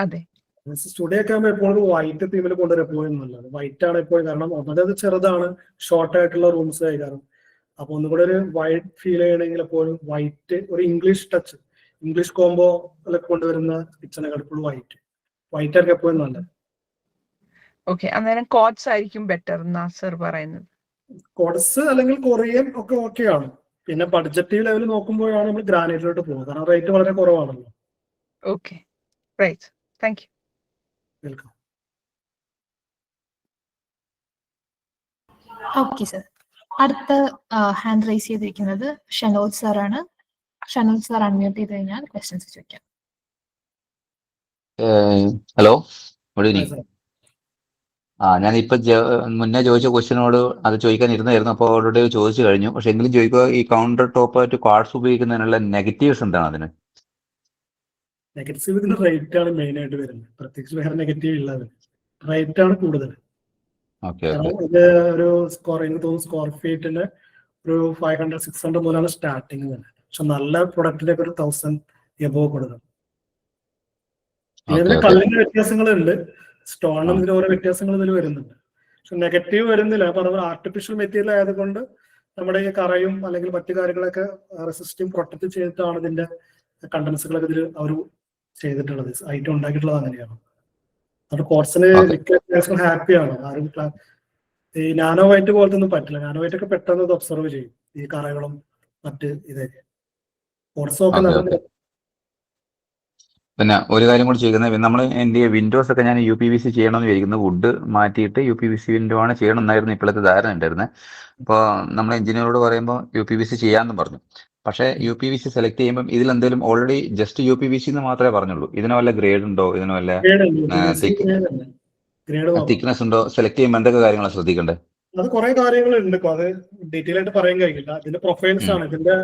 അതെ. സ്റ്റുഡിയോ ഒക്കെ ആകുമ്പോൾ എപ്പോഴും വൈറ്റ് തീമിൽ കൊണ്ടുവരും. എപ്പോഴും നല്ലത് വൈറ്റ് ആണ് എപ്പോഴും. കാരണം ഒന്നത് ചെറുതാണ്, ഷോർട്ട് ആയിട്ടുള്ള റൂംസ് ആയിരിക്കും. അപ്പൊ ഒന്നുകൂടെ ഒരു വൈറ്റ് ഫീൽ ചെയ്യണമെങ്കിൽ എപ്പോഴും വൈറ്റ്, ഒരു ഇംഗ്ലീഷ് ടച്ച്, ഇംഗ്ലീഷ് കോംബോ ഒക്കെ കൊണ്ടുവരുന്ന കിച്ചണൊക്കെ എപ്പോഴും വൈറ്റ് ആയിരിക്കും എപ്പോഴും നല്ലത്. ഓക്കെ. അന്നേരം കോട്സ് ആയിരിക്കും ബെറ്റർ എന്നാ സർ പറയുന്നത്? കോഡസ് അല്ലെങ്കിൽ കൊറിയൻ ഒക്കെ ഓക്കെയാണ്. പിന്നെ ബഡ്ജറ്റ് ലെവൽ നോക്കുമ്പോഴാണ് നമ്മൾ ഗ്രാനൈറ്റിലോട്ട് പോകുന്നത്, കാരണം റേറ്റ് വളരെ കുറവാണല്ലോ. Okay, right, thank you. Welcome. Okay sir. അടുത്ത ഹാൻഡ് റൈസ് ചെയ്തിരിക്കുന്നത് ഷനോജ് സാറാണ്. ഷനോജ് സാർ അൺമ്യൂട്ട് ചെയ്ത് കഴിഞ്ഞാൽ ക്വസ്റ്റ്യൻസ് ചോദിക്കാം. Hello, good evening. ഞാനിപ്പോ മുന്നേ ചോദിച്ച ക്വസ്റ്റ്യനോട് അത് ചോദിക്കാൻ ഇരുന്നായിരുന്നു, അപ്പോൾ ഓൾറെഡി ചോദിച്ചു കഴിഞ്ഞു. പക്ഷെ എങ്കിലും ചോദിക്കുക, ഈ കൗണ്ടർ ടോപ്പ് ആയിട്ട് കാർഡ്സ് ഉപയോഗിക്കുന്നതിനുള്ള നെഗറ്റീവ്സ് എന്താണ് അതിന്? നെഗറ്റീവ് ഇതിന് റേറ്റ് ആണ് മെയിൻ ആയിട്ട് വരുന്നത്, പ്രത്യേകിച്ച് വേറെ നെഗറ്റീവ് ഇല്ലാതെ റേറ്റ് ആണ് കൂടുതൽ. ഇത് ഒരു എനിക്ക് തോന്നുന്നു സ്ക്വയർ ഫീറ്റിന് ഒരു 500-600 മുതലാണ് സ്റ്റാർട്ടിങ് തന്നെ. പക്ഷെ നല്ല പ്രൊഡക്റ്റിലേക്ക് ഒരു 1000 എബോവ് കൊടുക്കണം. ഇതിന് കല്ലിന്റെ വ്യത്യാസങ്ങളുണ്ട്, സ്റ്റോണിനും ഇതിന് ഓരോ വ്യത്യാസങ്ങൾ ഇതിൽ വരുന്നുണ്ട്. പക്ഷെ നെഗറ്റീവ് വരുന്നില്ല. പറഞ്ഞ ആർട്ടിഫിഷ്യൽ മെറ്റീരിയൽ ആയതുകൊണ്ട് നമ്മുടെ ഈ കറയും അല്ലെങ്കിൽ മറ്റു കാര്യങ്ങളൊക്കെ റെസിസ്റ്റും പ്രൊട്ടക്ട് ചെയ്തിട്ടാണ് ഇതിന്റെ കണ്ടൻസുകളൊക്കെ ഇതിൽ അവർ ചെയ്തിട്ടുള്ളത്, ഐറ്റം ഉണ്ടാക്കിയിട്ടുള്ളത് അങ്ങനെയാണ്. അത് കോട്സിന് മിക്ക ഹാപ്പിയാണ്. ആരും ഈ നാനോ വൈറ്റ് പോലത്തെ ഒന്നും പറ്റില്ല. നാനോ വൈറ്റ് ഒക്കെ പെട്ടെന്ന് ഇത് ഒബ്സർവ് ചെയ്യും, ഈ കറകളും മറ്റ് ഇതൊക്കെ. കോട്സും ഒക്കെ നല്ല. പിന്നെ ഒരു കാര്യം കൂടി ചെയ്യുന്നത്, നമ്മൾ എൻ്റെ വിൻഡോസ് ഒക്കെ ഞാൻ UPVC ചെയ്യണമെന്ന് വിചാരിക്കുന്നത്, വുഡ് മാറ്റിയിട്ട് UPVC വിൻഡോ ആണ് ചെയ്യണം എന്നായിരുന്നു ഇപ്പോഴത്തെ ധാരണ ഉണ്ടായിരുന്നത്. അപ്പോൾ നമ്മൾ എഞ്ചിനീയറോട് പറയുമ്പോൾ UPVC ചെയ്യാമെന്ന് പറഞ്ഞു. പക്ഷേ UPVC സെലക്ട് ചെയ്യുമ്പോൾ ഇതിൽ എന്തെങ്കിലും ഓൾറെഡി ജസ്റ്റ് UPVC എന്ന് മാത്രമേ പറഞ്ഞുള്ളൂ. ഇതിന് വല്ല ഗ്രേഡ് ഉണ്ടോ, ഇതിന് വല്ല തിക്നെസ് ഉണ്ടോ, സെലക്ട് ചെയ്യുമ്പോൾ എന്തൊക്കെ കാര്യങ്ങളാണ് ശ്രദ്ധിക്കേണ്ടത്? അത് കുറെ കാര്യങ്ങളുണ്ട്, അത് ഡീറ്റെയിൽ ആയിട്ട് പറയാൻ കഴിയില്ല. ഇതിന്റെ പ്രൊഫൈൽസ് ആണ്, ഇതിന്റെ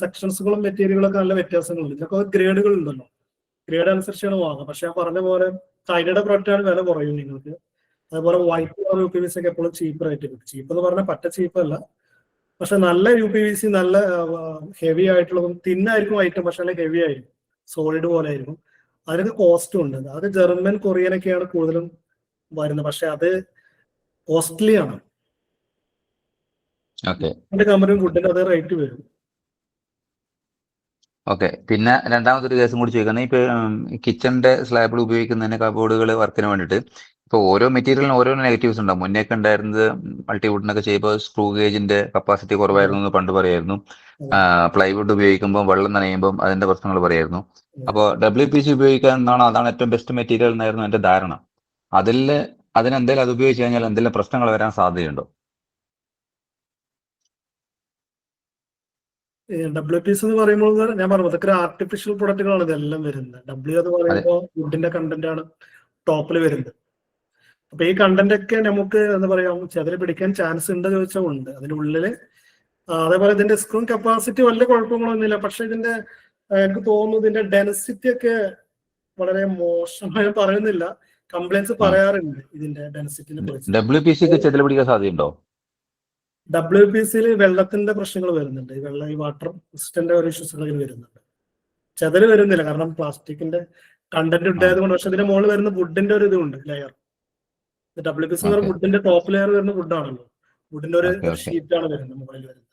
സെക്ഷൻസുകളും മെറ്റീരിയലുകളൊക്കെ നല്ല വ്യത്യാസങ്ങളുണ്ട്. ഇതിനൊക്കെ ഗ്രേഡുകൾ ഉണ്ടല്ലോ, ഗ്രേഡ് അനുസരിച്ചാണ് വാങ്ങുക. പക്ഷെ ഞാൻ പറഞ്ഞ പോലെ ചൈനയുടെ പ്രൊഡക്റ്റാണ് വില കുറയും നിങ്ങൾക്ക്. അതുപോലെ വൈറ്റ് UPVC ഒക്കെ എപ്പോഴും ചീപ്പ് റേറ്റ് കിട്ടും. ചീപ്പ് എന്ന് പറഞ്ഞാൽ പറ്റ ചീപ്പല്ല, പക്ഷെ നല്ല UPVC നല്ല ഹെവി ആയിട്ടുള്ളതും തിന്നായിരിക്കും ഐറ്റം, പക്ഷെ നല്ല ഹെവി ആയിരിക്കും, സോളിഡ് പോലെ ആയിരിക്കും. അതിനൊക്കെ കോസ്റ്റും ഉണ്ട്. അത് ജർമ്മൻ കൊറിയനൊക്കെയാണ് കൂടുതലും വരുന്നത്, പക്ഷെ അത് കോസ്റ്റ്ലി ആണ്. കമ്പനിയും വുഡിന്റെ അതേ റേറ്റ് വരും. ഓക്കെ. പിന്നെ രണ്ടാമതൊരു കേസും കൂടി ചോദിക്കുന്നത്, ഇപ്പൊ കിച്ചണിന്റെ സ്ലാബിൽ ഉപയോഗിക്കുന്നതിന് കബോർഡുകൾ വർക്കിന് വേണ്ടിയിട്ട് ഇപ്പൊ ഓരോ മെറ്റീരിയലിനും ഓരോ നെഗറ്റീവ്സ് ഉണ്ടാവും. മുന്നേക്കെ ഉണ്ടായിരുന്നത് മൾട്ടിവുഡിനൊക്കെ ചെയ്യുമ്പോൾ സ്ക്രൂ ഗേജിന്റെ കപ്പാസിറ്റി കുറവായിരുന്നു എന്ന് പണ്ട് പറയായിരുന്നു. പ്ലൈവുഡ് ഉപയോഗിക്കുമ്പോൾ വെള്ളം നനയുമ്പോൾ അതിന്റെ പ്രശ്നങ്ങൾ പറയായിരുന്നു. അപ്പോൾ WPC ഉപയോഗിക്കാൻ എന്നാണ്, അതാണ് ഏറ്റവും ബെസ്റ്റ് മെറ്റീരിയൽ എന്നായിരുന്നു എന്റെ ധാരണ. അതിനെന്തെങ്കിലും അത് ഉപയോഗിച്ച് കഴിഞ്ഞാൽ എന്തെങ്കിലും പ്രശ്നങ്ങൾ വരാൻ സാധ്യതയുണ്ടോ? WPC എന്ന് പറയുമ്പോൾ ഞാൻ പറഞ്ഞു അതൊക്കെ ആർട്ടിഫിഷ്യൽ പ്രൊഡക്റ്റുകളാണ് ഇതെല്ലാം വരുന്നത്. W എന്ന് പറയുമ്പോൾ വുഡിന്റെ കണ്ടന്റ് ആണ് ടോപ്പിൽ വരുന്നത്. അപ്പൊ ഈ കണ്ടന്റ് ഒക്കെ നമുക്ക് എന്താ പറയാ ചെതല് പിടിക്കാൻ ചാൻസ് ഉണ്ട് ചോദിച്ചാൽ ഉണ്ട് അതിന്റെ ഉള്ളില്. അതേപോലെ ഇതിന്റെ സ്ക്രൂ കപ്പാസിറ്റി വലിയ കുഴപ്പങ്ങളൊന്നുമില്ല. പക്ഷെ ഇതിന്റെ എനിക്ക് തോന്നുന്നു ഇതിന്റെ ഡെൻസിറ്റി ഒക്കെ വളരെ മോശമായി പറയുന്നില്ല, കംപ്ലൈൻസ് പറയാറുണ്ട് ഇതിന്റെ ഡെൻസിറ്റിനെ കുറിച്ച്. WPC ചെതല് പിടിക്കാൻ സാധ്യതയുണ്ടോ? WPC-യിൽ വെള്ളത്തിന്റെ പ്രശ്നങ്ങൾ വരുന്നുണ്ട്, ഈ വാട്ടർ റെസിസ്റ്റന്റ് ഒരു ഇഷ്യൂസുകൾ വരുന്നുണ്ട്. ചെതല് വരുന്നില്ല കാരണം പ്ലാസ്റ്റിക്കിന്റെ കണ്ടന്റ് ഉണ്ടായത് കൊണ്ട്. പക്ഷെ ഇതിന്റെ മുകളിൽ വരുന്ന വുഡിന്റെ ഒരു ഇതുണ്ട്, ലെയർ. WPC എന്ന് പറഞ്ഞാൽ വുഡിന്റെ ടോപ്പ് ലെയർ വരുന്ന വുഡാണല്ലോ, വുഡിന്റെ ഒരു ഷീറ്റാണ് വരുന്നത് മുകളിൽ വരുന്നത്.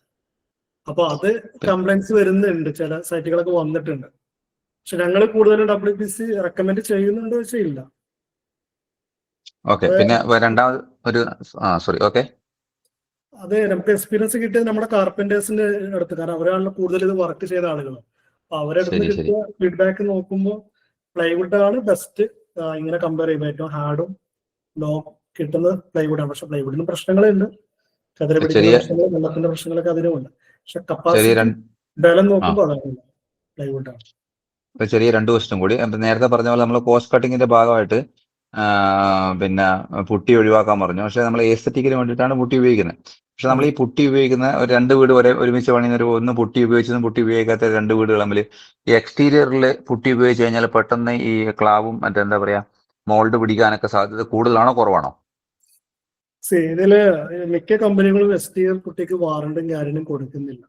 അപ്പൊ അത് കംപ്ലൈൻസ് വരുന്നുണ്ട്, ചില സൈറ്റുകളൊക്കെ വന്നിട്ടുണ്ട്. പക്ഷെ ഞങ്ങൾ കൂടുതലും WPC റെക്കമെൻഡ് ചെയ്യുന്നുണ്ടോ വെച്ചാൽ ഇല്ല. പിന്നെ രണ്ടാമത് ഒരു സോറി ഓക്കെ, അതെ, നമുക്ക് എക്സ്പീരിയൻസ് കിട്ടിയത് നമ്മുടെ കാർപ്പന്റേഴ്സിന്റെ അടുത്ത്, കാരണം അവരാണല്ലോ കൂടുതൽ ഇത് വർക്ക് ചെയ്ത ആളുകൾ. അപ്പൊ അവരടുത്ത് കിട്ടിയ ഫീഡ്ബാക്ക് നോക്കുമ്പോൾ പ്ലൈവുഡ് ആണ് ബെസ്റ്റ്. ഇങ്ങനെ കമ്പയർ ചെയ്യുമ്പോൾ ഏറ്റവും ഹാർഡും ലോ കിട്ടുന്നത് പ്ലൈവുഡാണ്. പക്ഷെ പ്ലൈവുഡിന് പ്രശ്നങ്ങളുണ്ട്, ചതുര പിടിക്കുന്ന പ്രശ്നങ്ങൾ, വെള്ളത്തിന്റെ പ്രശ്നങ്ങളൊക്കെ അതിനുമുണ്ട്. പക്ഷെ കപ്പാസിറ്റി ബലം നോക്കുമ്പോൾ അതാണ് പ്ലൈവുഡാണ്. ചെറിയ 2 ക്വസ്റ്റ്യൻ കൂടി. നേരത്തെ പറഞ്ഞ പോലെ നമ്മൾ കോസ്റ്റ് കട്ടിങ്ങിന്റെ ഭാഗമായിട്ട് പിന്നെ പുട്ടി ഒഴിവാക്കാൻ പറഞ്ഞു. പക്ഷെ നമ്മൾ എസ്തെറ്റിക്കിന് വേണ്ടിയിട്ടാണ് പുട്ടി ഉപയോഗിക്കുന്നത്. പക്ഷെ നമ്മൾ ഈ പുട്ടി ഉപയോഗിക്കുന്ന ഒരു 2 വീട് ഒരുമിച്ച് പണിയുന്ന ഒന്ന് പുട്ടി ഉപയോഗിച്ചതും പുട്ടി ഉപയോഗിക്കാത്ത 2 വീടുകൾ തമ്മിൽ ഈ എക്സ്റ്റീരിയറിൽ പുട്ടി ഉപയോഗിച്ച് കഴിഞ്ഞാൽ പെട്ടെന്ന് ഈ ക്ലാവും മറ്റെന്താ പറയാ മോൾഡ് പിടിക്കാനൊക്കെ സാധ്യത കൂടുതലാണോ കുറവാണോ? ഇതില് മിക്ക കമ്പനികളും എക്സ്റ്റീരിയർ പുട്ടിക്ക് വാറണ്ടും ഗ്യാരണ്ടിയും കൊടുക്കുന്നില്ല.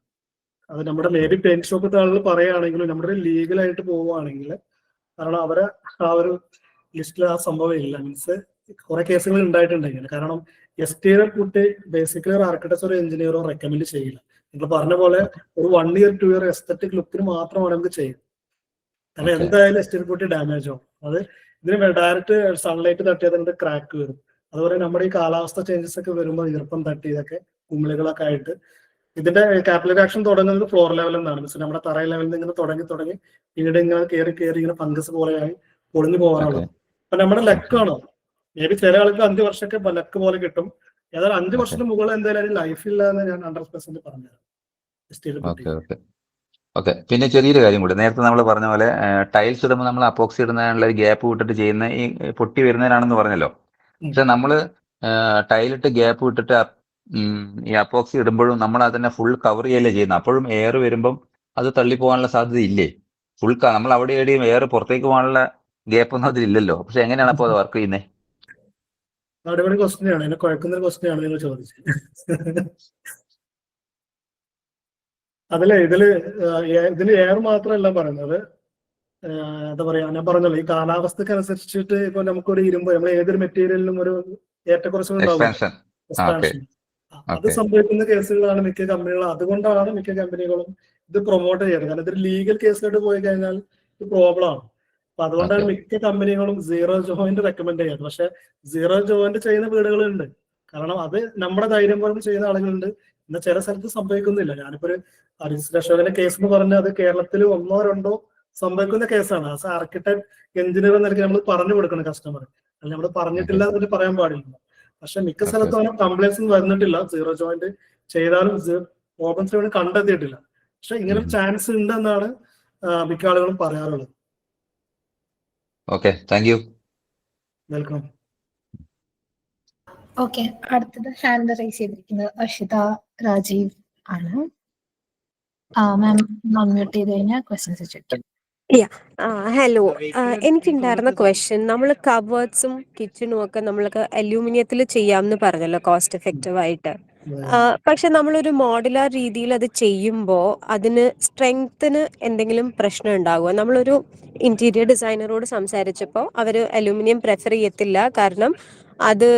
അത് നമ്മുടെ മേബി പെയിന്റ് ഷോപ്പ് ആളുകൾ പറയുകയാണെങ്കിലും നമ്മുടെ ലീഗലായിട്ട് പോവുകയാണെങ്കിൽ, കാരണം അവരെ ആ ഒരു ലിസ്റ്റിൽ ആ സംഭവം ഇല്ല. മീൻസ് കുറെ കേസുകൾ ഉണ്ടായിട്ടുണ്ട് ഇങ്ങനെ. കാരണം എക്സ്റ്റീരിയർ പുട്ടി ബേസിക്കലി ഒരു ആർക്കിടെക്ചർ ഒരു എഞ്ചിനീയറോ റെക്കമെൻഡ് ചെയ്യില്ല. നിങ്ങൾ പറഞ്ഞ പോലെ ഒരു 1 year 2 year എസ്തെറ്റിക് ലുക്കിന് മാത്രമാണ് നമുക്ക് ചെയ്യുന്നത്. കാരണം എന്തായാലും എക്സ്റ്റീരിയർ പുട്ടി ഡാമേജ് ആവും. അത് ഇതിന് ഡയറക്റ്റ് സൺലൈറ്റ് തട്ടിയതിന്റെ ക്രാക്ക് വരും. അതുപോലെ നമ്മുടെ ഈ കാലാവസ്ഥ ചേഞ്ചസ് ഒക്കെ വരുമ്പോൾ ഈർപ്പം തട്ടി ഇതൊക്കെ കുമിളുകളൊക്കെ ആയിട്ട്. ഇതിന്റെ കാപ്പിലറി ആക്ഷൻ തുടങ്ങുന്നത് ഫ്ലോർ ലെവലിൽ നിന്നാണ്. മീൻസ് നമ്മുടെ തറ ലെവലിൽ നിന്ന് ഇങ്ങനെ തുടങ്ങി പിന്നീട് ഇങ്ങനെ കയറി ഇങ്ങനെ ഫംഗസ് പോലെയായി പൊളിഞ്ഞു പോകാനുള്ളത്. അപ്പൊ നമ്മുടെ ലക്കാണോ? മേ ബി ചില ആൾക്ക് 5 വർഷമൊക്കെ ലക്ക് പോലെ കിട്ടും. ഏതായാലും 5 വർഷത്തിന് മുകളിൽ എന്തായാലും ലൈഫില്ല എന്ന് ഞാൻ 100% പറഞ്ഞുതരാം. ഓക്കെ. പിന്നെ ചെറിയൊരു കാര്യം കൂടി, നേരത്തെ നമ്മൾ പറഞ്ഞ പോലെ ടൈൽസ് ഇടുമ്പോൾ നമ്മൾ അപ്പോക്സി ഇടുന്നതിനുള്ള ഒരു ഗ്യാപ്പ് വിട്ടിട്ട് ചെയ്യുന്ന ഈ പൊട്ടി വരുന്നതിനാണെന്ന് പറഞ്ഞല്ലോ. പക്ഷെ നമ്മൾ ടൈലിട്ട് ഗ്യാപ്പ് വിട്ടിട്ട് ഈ അപ്പോക്സി ഇടുമ്പോഴും നമ്മൾ അതിനെ ഫുൾ കവർ ചെയ്യല്ലേ ചെയ്യുന്നത്. അപ്പോഴും എയർ വരുമ്പം അത് തള്ളിപ്പോകാനുള്ള സാധ്യത ഇല്ലേ? ഫുൾ നമ്മൾ അവിടെ എവിടെയും എയർ പുറത്തേക്ക് പോകാനുള്ള ഗ്യാപ്പ് ഒന്നും അതിലില്ലല്ലോ. പക്ഷെ എങ്ങനെയാണ് അപ്പോൾ അത് വർക്ക് ചെയ്യുന്നത്? അടിപൊളി ക്വസ്റ്റ്യനാണ്. എന്നെ കുഴക്കുന്ന ഒരു ക്വസ്റ്റ്യനാണ് നിങ്ങൾ ചോദിച്ചത്. അതിലെ ഇതിന് എയർ മാത്രമല്ല പറയുന്നത്. എന്താ പറയാ, ഞാൻ പറഞ്ഞല്ലോ ഈ കാലാവസ്ഥക്ക് അനുസരിച്ചിട്ട് ഇപ്പൊ നമുക്കൊരു ഇരുമ്പ്, നമ്മൾ ഏതൊരു മെറ്റീരിയലിനും ഒരു ഏറ്റക്കുറച്ചുണ്ടാവും. അത് സംഭവിക്കുന്ന കേസുകളാണ് മിക്ക കമ്പനികളും. അതുകൊണ്ടാണ് മിക്ക കമ്പനികളും ഇത് പ്രൊമോട്ട് ചെയ്യുന്നത്. കാരണം ഇതൊരു ലീഗൽ കേസിലോട്ട് പോയി കഴിഞ്ഞാൽ ഇത് പ്രോബ്ലം ആണ്. അപ്പൊ അതുകൊണ്ടാണ് മിക്ക കമ്പനികളും സീറോ ജോയിന്റ് റെക്കമെൻഡ് ചെയ്യുന്നത്. പക്ഷെ സീറോ ജോയിന്റ് ചെയ്യുന്ന വീടുകളുണ്ട്. കാരണം അത് നമ്മുടെ ധൈര്യം പോലെ ചെയ്യുന്ന ആളുകളുണ്ട്. എന്നാൽ ചില സ്ഥലത്ത് സംഭവിക്കുന്നില്ല. ഞാനിപ്പോ ഒരു അശോകന്റെ കേസ് എന്ന് പറഞ്ഞാൽ അത് കേരളത്തിൽ 1 or 2 സംഭവിക്കുന്ന കേസാണ്. ആസ് ആർക്കിടെക്ട് എഞ്ചിനീയർ എന്നൊക്കെ നമ്മൾ പറഞ്ഞു കൊടുക്കണം കസ്റ്റമർ. അല്ല നമ്മൾ പറഞ്ഞിട്ടില്ല എന്നിട്ട് പറയാൻ പാടില്ല. പക്ഷെ മിക്ക സ്ഥലത്തും അങ്ങനെ കംപ്ലൈൻസ് വന്നിട്ടില്ല. സീറോ ജോയിന്റ് ചെയ്താലും പ്രോബ്ലംസ് ഇവിടെ കണ്ടെത്തിയിട്ടില്ല. പക്ഷെ ഇങ്ങനെ ചാൻസ് ഉണ്ടെന്നാണ് മിക്ക ആളുകളും പറയാറുള്ളത്. Okay, thank you. Welcome. Okay, അടുത്തത് ഹാൻഡ് റൈസ് ചെയ്തിരിക്കുന്നത് അർഷിത രാജീവ് ആണ്. മാം അൺമ്യൂട്ട് ചെയ്ത് കഴിഞ്ഞാൽ ക്വസ്റ്റ്യൻസ് ചോദിക്കാം. ഹലോ, എനിക്കുണ്ടായിരുന്ന ക്വസ്റ്റ്യൻ, നമ്മൾ കവേർഡ്സും കിച്ചണും ഒക്കെ നമ്മൾക്ക് അലൂമിനിയത്തിൽ ചെയ്യാമെന്ന് പറഞ്ഞല്ലോ, കോസ്റ്റ് എഫക്റ്റീവ് ആയിട്ട്. പക്ഷെ നമ്മളൊരു മോഡുലാർ രീതിയിൽ അത് ചെയ്യുമ്പോൾ അതിന് സ്ട്രെങ്ത്തിന് എന്തെങ്കിലും പ്രശ്നം ഉണ്ടാകുമോ? നമ്മളൊരു ഇന്റീരിയർ ഡിസൈനറോട് സംസാരിച്ചപ്പോൾ അവർ അലൂമിനിയം പ്രിഫർ ചെയ്യത്തില്ല, കാരണം അത്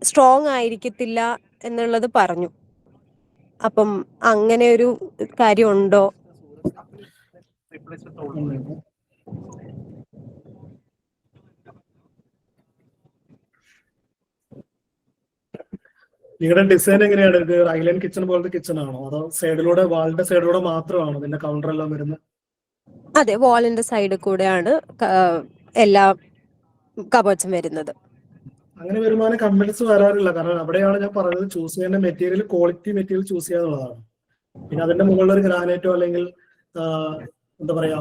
സ്ട്രോങ് ആയിരിക്കത്തില്ല എന്നുള്ളത് പറഞ്ഞു. അപ്പം അങ്ങനെ ഒരു കാര്യം ഉണ്ടോ? നിങ്ങളുടെ ഡിസൈൻ എങ്ങനെയാണ്? ഇത് ഐലൻഡ് കിച്ചൺ പോലത്തെ കിച്ചൺ ആണോ, അതോ സൈഡിലൂടെ വാളിന്റെ സൈഡിലൂടെ മാത്രമാണോ ഇതിന്റെ കൗണ്ടർ എല്ലാം വരുന്നത്? അതെ, വാളിന്റെ സൈഡിൽ കൂടെയാണ് എല്ലാ കബോർഡ്സും വരുന്നത്. അങ്ങനെ വരുമാനം കമ്പനീസ് വരാറില്ല. കാരണം അവിടെയാണ് ഞാൻ പറഞ്ഞത്, ചൂസ് ചെയ്യുന്ന മെറ്റീരിയൽ ക്വാളിറ്റി മെറ്റീരിയൽ ചൂസ് ചെയ്യാന്നുള്ളതാണ്. പിന്നെ അതിന്റെ മുകളിൽ ഒരു ഗ്രാനൈറ്റോ അല്ലെങ്കിൽ എന്താ പറയാ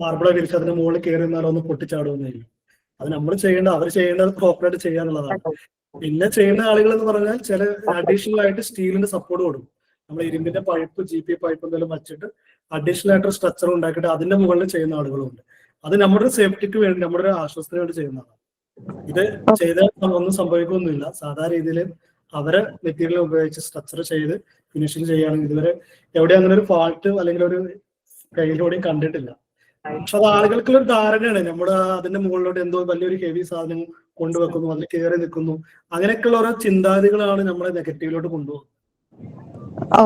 മാർബിളോ വിരിച്ച് അതിന്റെ മുകളിൽ കയറി നിന്നാലോ ഒന്ന് പൊട്ടിച്ചാടുമെന്നില്ല. അത് നമ്മൾ അവർ ചെയ്യേണ്ടത് പ്രോപ്പറായിട്ട് ചെയ്യാന്നുള്ളതാണ്. പിന്നെ ചെയ്യുന്ന ആളുകൾ എന്ന് പറഞ്ഞാൽ ചില അഡീഷണൽ ആയിട്ട് സ്റ്റീലിന്റെ സപ്പോർട്ട് കൊടുക്കും. നമ്മൾ ഇരുമ്പിന്റെ പൈപ്പ്, GP പൈപ്പ് എന്തെങ്കിലും വെച്ചിട്ട് അഡീഷണൽ ആയിട്ട് സ്ട്രക്ചർ ഉണ്ടാക്കിയിട്ട് അതിന്റെ മുകളിൽ ചെയ്യുന്ന ആളുകളുണ്ട്. അത് നമ്മുടെ സേഫ്റ്റിക്ക് വേണ്ടി, നമ്മുടെ ഒരു ആശ്വാസത്തിന് വേണ്ടി ചെയ്യുന്നതാണ്. ഇത് ചെയ്താൽ ഒന്നും സംഭവിക്കൊന്നുമില്ല. സാധാരണ രീതിയിൽ അവരെ മെറ്റീരിയൽ ഉപയോഗിച്ച് സ്ട്രക്ചർ ചെയ്ത് ഫിനിഷിങ് ചെയ്യുകയാണെങ്കിൽ ഇതുവരെ എവിടെ അങ്ങനെ ഒരു ഫാൾട്ട് അല്ലെങ്കിൽ ഒരു കയ്യിലൂടെയും കണ്ടിട്ടില്ല. പക്ഷെ അത് ആളുകൾക്കുള്ള ഒരു ധാരണയാണ്, നമ്മുടെ അതിന്റെ മുകളിലോട്ട് എന്തോ വലിയൊരു ഹെവി സാധനം കൊണ്ടുവെക്കുന്നു, അതിൽ കയറി നിൽക്കുന്നു, അങ്ങനെയൊക്കെയുള്ള ഓരോ ചിന്താഗതികളാണ് നമ്മളെ നെഗറ്റീവിലോട്ട് കൊണ്ടുപോകുന്നത്.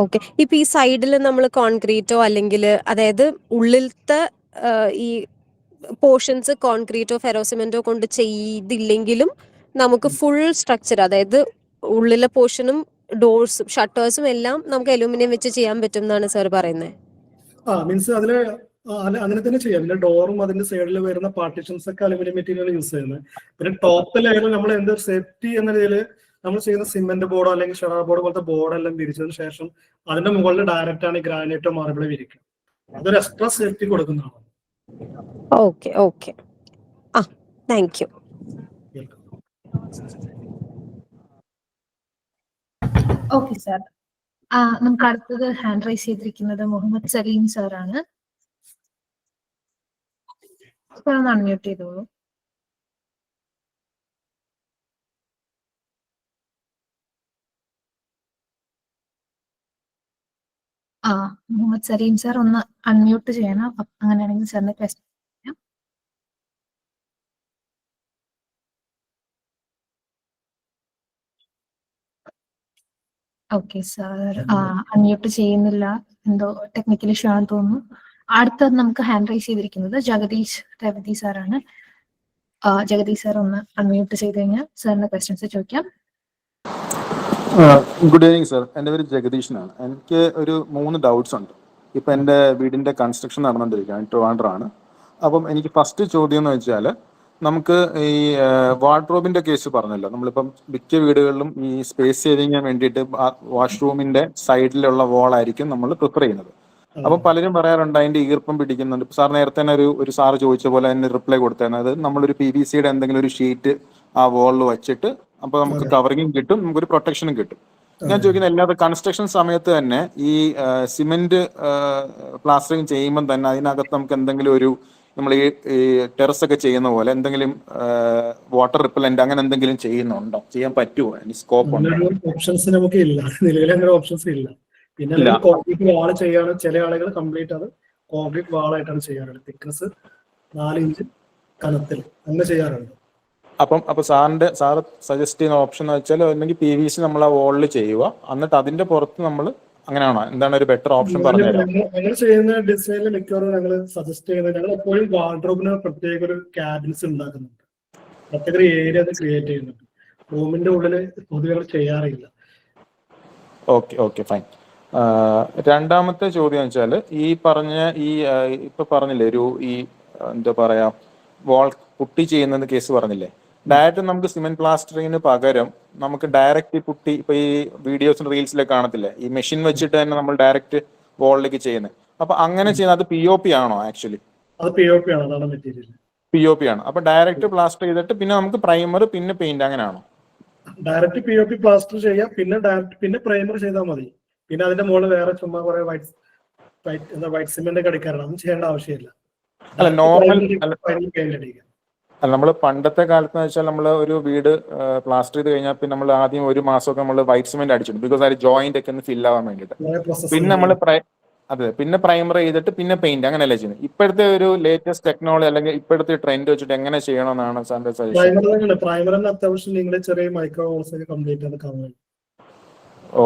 ഓക്കെ, ഇപ്പൊ ഈ സൈഡിൽ നമ്മൾ കോൺക്രീറ്റോ അല്ലെങ്കിൽ അതായത് ഉള്ളിലത്തെ ഈ പോർഷൻസ് കോൺക്രീറ്റോ ഫെറോസിമെന്റോ കൊണ്ട് ചെയ്തില്ലെങ്കിലും നമുക്ക് ഫുൾ സ്ട്രക്ചർ, അതായത് ഉള്ളിലെ പോർഷനും ഡോർസും ഷട്ടേഴ്സും എല്ലാം നമുക്ക് അലൂമിനിയം വെച്ച് ചെയ്യാൻ പറ്റും എന്നാണ് സാർ പറയുന്നത്. മീൻസ് അതില് അങ്ങനെ തന്നെ ചെയ്യാം. പിന്നെ ഡോറും അതിന്റെ സൈഡിൽ വരുന്ന പാർട്ടീഷൻസ് ഒക്കെ അലുമിനിയം മെറ്റീരിയൽ യൂസ് ചെയ്യുന്നത്. പിന്നെ ടോപ്പ് ലെയറിൽ നമ്മൾ എന്തൊരു സേഫ്റ്റി എന്ന രീതിയിൽ നമ്മൾ ചെയ്യുന്ന സിമെന്റ് ബോർഡോ അല്ലെങ്കിൽ ഷെറാർ ബോർഡ് പോലത്തെ ബോർഡെല്ലാം വിരിച്ചതിന് ശേഷം അതിന്റെ മുകളിൽ ഡയറക്റ്റ് ആണ് ഗ്രാനൈറ്റോ മാർബിളോ വിരിക്കുക. അതൊരു എക്സ്ട്രാ സേഫ്റ്റി കൊടുക്കുന്നതാണ്. Okay okay, thank you. Okay sir, നമുക്ക് അടുത്തത് ഹാൻഡ് റൈസ് ചെയ്തിരിക്കുന്നത് മുഹമ്മദ് സലീം സാർ ആണ്. ഒന്ന് അൺമ്യൂട്ട് ചെയ്തോളൂ. മുഹമ്മദ് സലീം സാർ ഒന്ന് അൺമ്യൂട്ട് ചെയ്യണം. അങ്ങനെയാണെങ്കിൽ സാറിന്റെ ക്വസ്റ്റ്യൻ. ഓക്കെ സാർ, അൺമ്യൂട്ട് ചെയ്യുന്നില്ല, എന്തോ ടെക്നിക്കൽ ഇഷ്യൂ ആണെന്ന് തോന്നുന്നു. അടുത്തത് നമുക്ക് ഹാൻഡ് റൈസ് ചെയ്തിരിക്കുന്നത് ജഗദീഷ് രവതി സാറാണ്. ജഗദീഷ് സാർ ഒന്ന് അൺമ്യൂട്ട് ചെയ്ത് കഴിഞ്ഞാൽ സാറിന്റെ ക്വസ്റ്റ്യൻസ് ചോദിക്കാം. Good evening sir. എൻ്റെ പേര് ജഗദീഷനാണ്. എനിക്ക് ഒരു 3 ഡൗട്ട്സ് ഉണ്ട്. ഇപ്പം എൻ്റെ വീടിൻ്റെ കൺസ്ട്രക്ഷൻ നടന്നുകൊണ്ടിരിക്കുകയാണ്, ട്രിവാൻഡ്രമാണ്. അപ്പം എനിക്ക് ഫസ്റ്റ് ചോദ്യം എന്ന് വെച്ചാൽ, നമുക്ക് ഈ വാർഡ്രോബിൻ്റെ കേസ് പറഞ്ഞല്ലോ, നമ്മളിപ്പം മിക്ക വീടുകളിലും ഈ സ്പേസ് സേവിങ്ങിന് വേണ്ടിയിട്ട് വാഷ്റൂമിൻ്റെ സൈഡിലുള്ള വോളായിരിക്കും നമ്മൾ പ്രിഫർ ചെയ്യുന്നത്. അപ്പം പലരും പറയാറുണ്ട് അതിൻ്റെ ഈർപ്പം പിടിക്കുന്നുണ്ട്. സാർ നേരത്തെ തന്നെ ഒരു സാറ് ചോദിച്ച പോലെ തന്നെ റിപ്ലൈ കൊടുത്തേനെ, അത് നമ്മളൊരു PVC-യുടെ എന്തെങ്കിലും ഒരു ഷീറ്റ് ആ വോളിൽ വെച്ചിട്ട് അപ്പോൾ നമുക്ക് കവറിങ്ങും കിട്ടും, നമുക്കൊരു പ്രൊട്ടക്ഷനും കിട്ടും. ഞാൻ ചോദിക്കുന്നത്, എല്ലാവരും കൺസ്ട്രക്ഷൻ സമയത്ത് തന്നെ ഈ സിമെന്റ് പ്ലാസ്റ്ററിങ് ചെയ്യുമ്പം തന്നെ അതിനകത്ത് നമുക്ക് എന്തെങ്കിലും ഒരു നമ്മൾ ഈ ടെറസ് ഒക്കെ ചെയ്യുന്ന പോലെ എന്തെങ്കിലും വാട്ടർ റിപ്പലന്റ് അങ്ങനെ എന്തെങ്കിലും ചെയ്യുന്നുണ്ടോ? ചെയ്യാൻ പറ്റുമോ? അതിന് സ്കോപ്പ് ഉണ്ടോ? ഓപ്ഷൻസ് നമുക്ക് ഇല്ല, നിലവിൽ അങ്ങനെ ഓപ്ഷൻസ് ഇല്ല. പിന്നെ കോൺക്രീറ്റ് വാൾ ചെയ്യാണ് ചില ആളുകൾ, കംപ്ലീറ്റ് അത് കോൺക്രീറ്റ് വാളായിട്ടാണ് ചെയ്യാറുള്ളത്. തിക്നെസ് 4 ഇഞ്ച് കനത്തിൽ അങ്ങനെ ചെയ്യാറുണ്ട്. അപ്പൊ സാറ് സജസ്റ്റ് ചെയ്യുന്ന ഓപ്ഷൻ എന്ന് വെച്ചാൽ അല്ലെങ്കിൽ PVC നമ്മൾ ആ വോളിൽ ചെയ്യുക, എന്നിട്ട് അതിന്റെ പുറത്ത് നമ്മൾ അങ്ങനെയാണോ? എന്താണ് ഒരു ബെറ്റർ ഓപ്ഷൻ പറഞ്ഞുതരാം? ഞങ്ങൾ ചെയ്യുന്ന ഡിസൈനിൽ മിക്കവാറും ഞങ്ങൾ സജസ്റ്റ് ചെയ്യുന്നത്, ഞങ്ങൾ എപ്പോഴും വാർഡ്രോബിന് പ്രത്യേക ഒരു ക്യാബിൻസ് ഉണ്ടാക്കുന്നുണ്ട്, പ്രത്യേക ഒരു ഏരിയ അത് ക്രിയേറ്റ് ചെയ്യുന്നുണ്ട്. റൂമിന്റെ ഉള്ളിൽ പൊതുവെ ചെയ്യാറില്ല. Okay fine. രണ്ടാമത്തെ ചോദ്യം എന്ന് വെച്ചാൽ, ഈ പറഞ്ഞ ഇപ്പൊ പറഞ്ഞില്ലേ ഈ എന്താ പറയാ വാൾ പുട്ടി ചെയ്യുന്ന കേസ് പറഞ്ഞില്ലേ, ഡയറക്റ്റ് നമുക്ക് സിമെന്റ് പ്ലാസ്റ്ററിങ്ങിന് പകരം നമുക്ക് ഡയറക്റ്റ് പുട്ടി, ഇപ്പൊ ഈ വീഡിയോസും റീൽസിലൊക്കെ കാണത്തില്ലേ, ഈ മെഷീൻ വെച്ചിട്ട് തന്നെ നമ്മൾ ഡയറക്റ്റ് വാളിലേക്ക് ചെയ്യുന്നത്. അപ്പൊ അങ്ങനെ ചെയ്യുന്നത് അത് POP ആണോ? ആക്ച്വലി അത് POP ആണ്, അതാണ് മെറ്റീരിയൽ. POP ആണ്. അപ്പൊ ഡയറക്റ്റ് പ്ലാസ്റ്റർ ചെയ്തിട്ട് പിന്നെ നമുക്ക് പ്രൈമർ പിന്നെ പെയിന്റ് അങ്ങനെയാണോ? ഡയറക്റ്റ് POP പ്ലാസ്റ്റർ ചെയ്യാം, പിന്നെ പ്രൈമർ ചെയ്താൽ മതി. പിന്നെ അതിന്റെ മുകളിൽ വേറെ ചുമ്മാ കുറെ വൈറ്റ് സിമെന്റ് ഒക്കെ അടിക്കാറുണ്ട്, അതൊന്നും ചെയ്യേണ്ട ആവശ്യമില്ല. അല്ല നോർമൽ പെയിന്റ് അടിക്കാം. നമ്മൾ പണ്ടത്തെ കാലത്ത് വെച്ചാൽ നമ്മൾ ഒരു വീട് പ്ലാസ്റ്റർ ചെയ്ത് കഴിഞ്ഞാൽ പിന്നെ നമ്മൾ ആദ്യം 1 മാസമൊക്കെ നമ്മൾ വൈറ്റ് സിമെന്റ് അടിച്ചിട്ടുണ്ട്, ബിക്കോസ് അതിൽ ജോയിന്റ് ഒക്കെ ഒന്ന് ഫിൽ ആവാൻ വേണ്ടിയിട്ട്. പിന്നെ നമ്മൾ പിന്നെ പ്രൈമർ ചെയ്തിട്ട് പിന്നെ പെയിന്റ് അങ്ങനെയല്ലേ ചെയ്യുന്നത്. ഇപ്പോഴത്തെ ഒരു ലേറ്റസ്റ്റ് ടെക്നോളജി അല്ലെങ്കിൽ ഇപ്പോഴത്തെ ട്രെൻഡ് വെച്ചിട്ട് എങ്ങനെ ചെയ്യണമെന്നാണ് സാറിന്റെ സജഷൻ? പ്രൈമറിന് അത്യാവശ്യം നിങ്ങൾ ചെറിയ മൈക്രോ ഹോൾസ് ഒക്കെ കംപ്ലീറ്റ് ആണ് കവർ.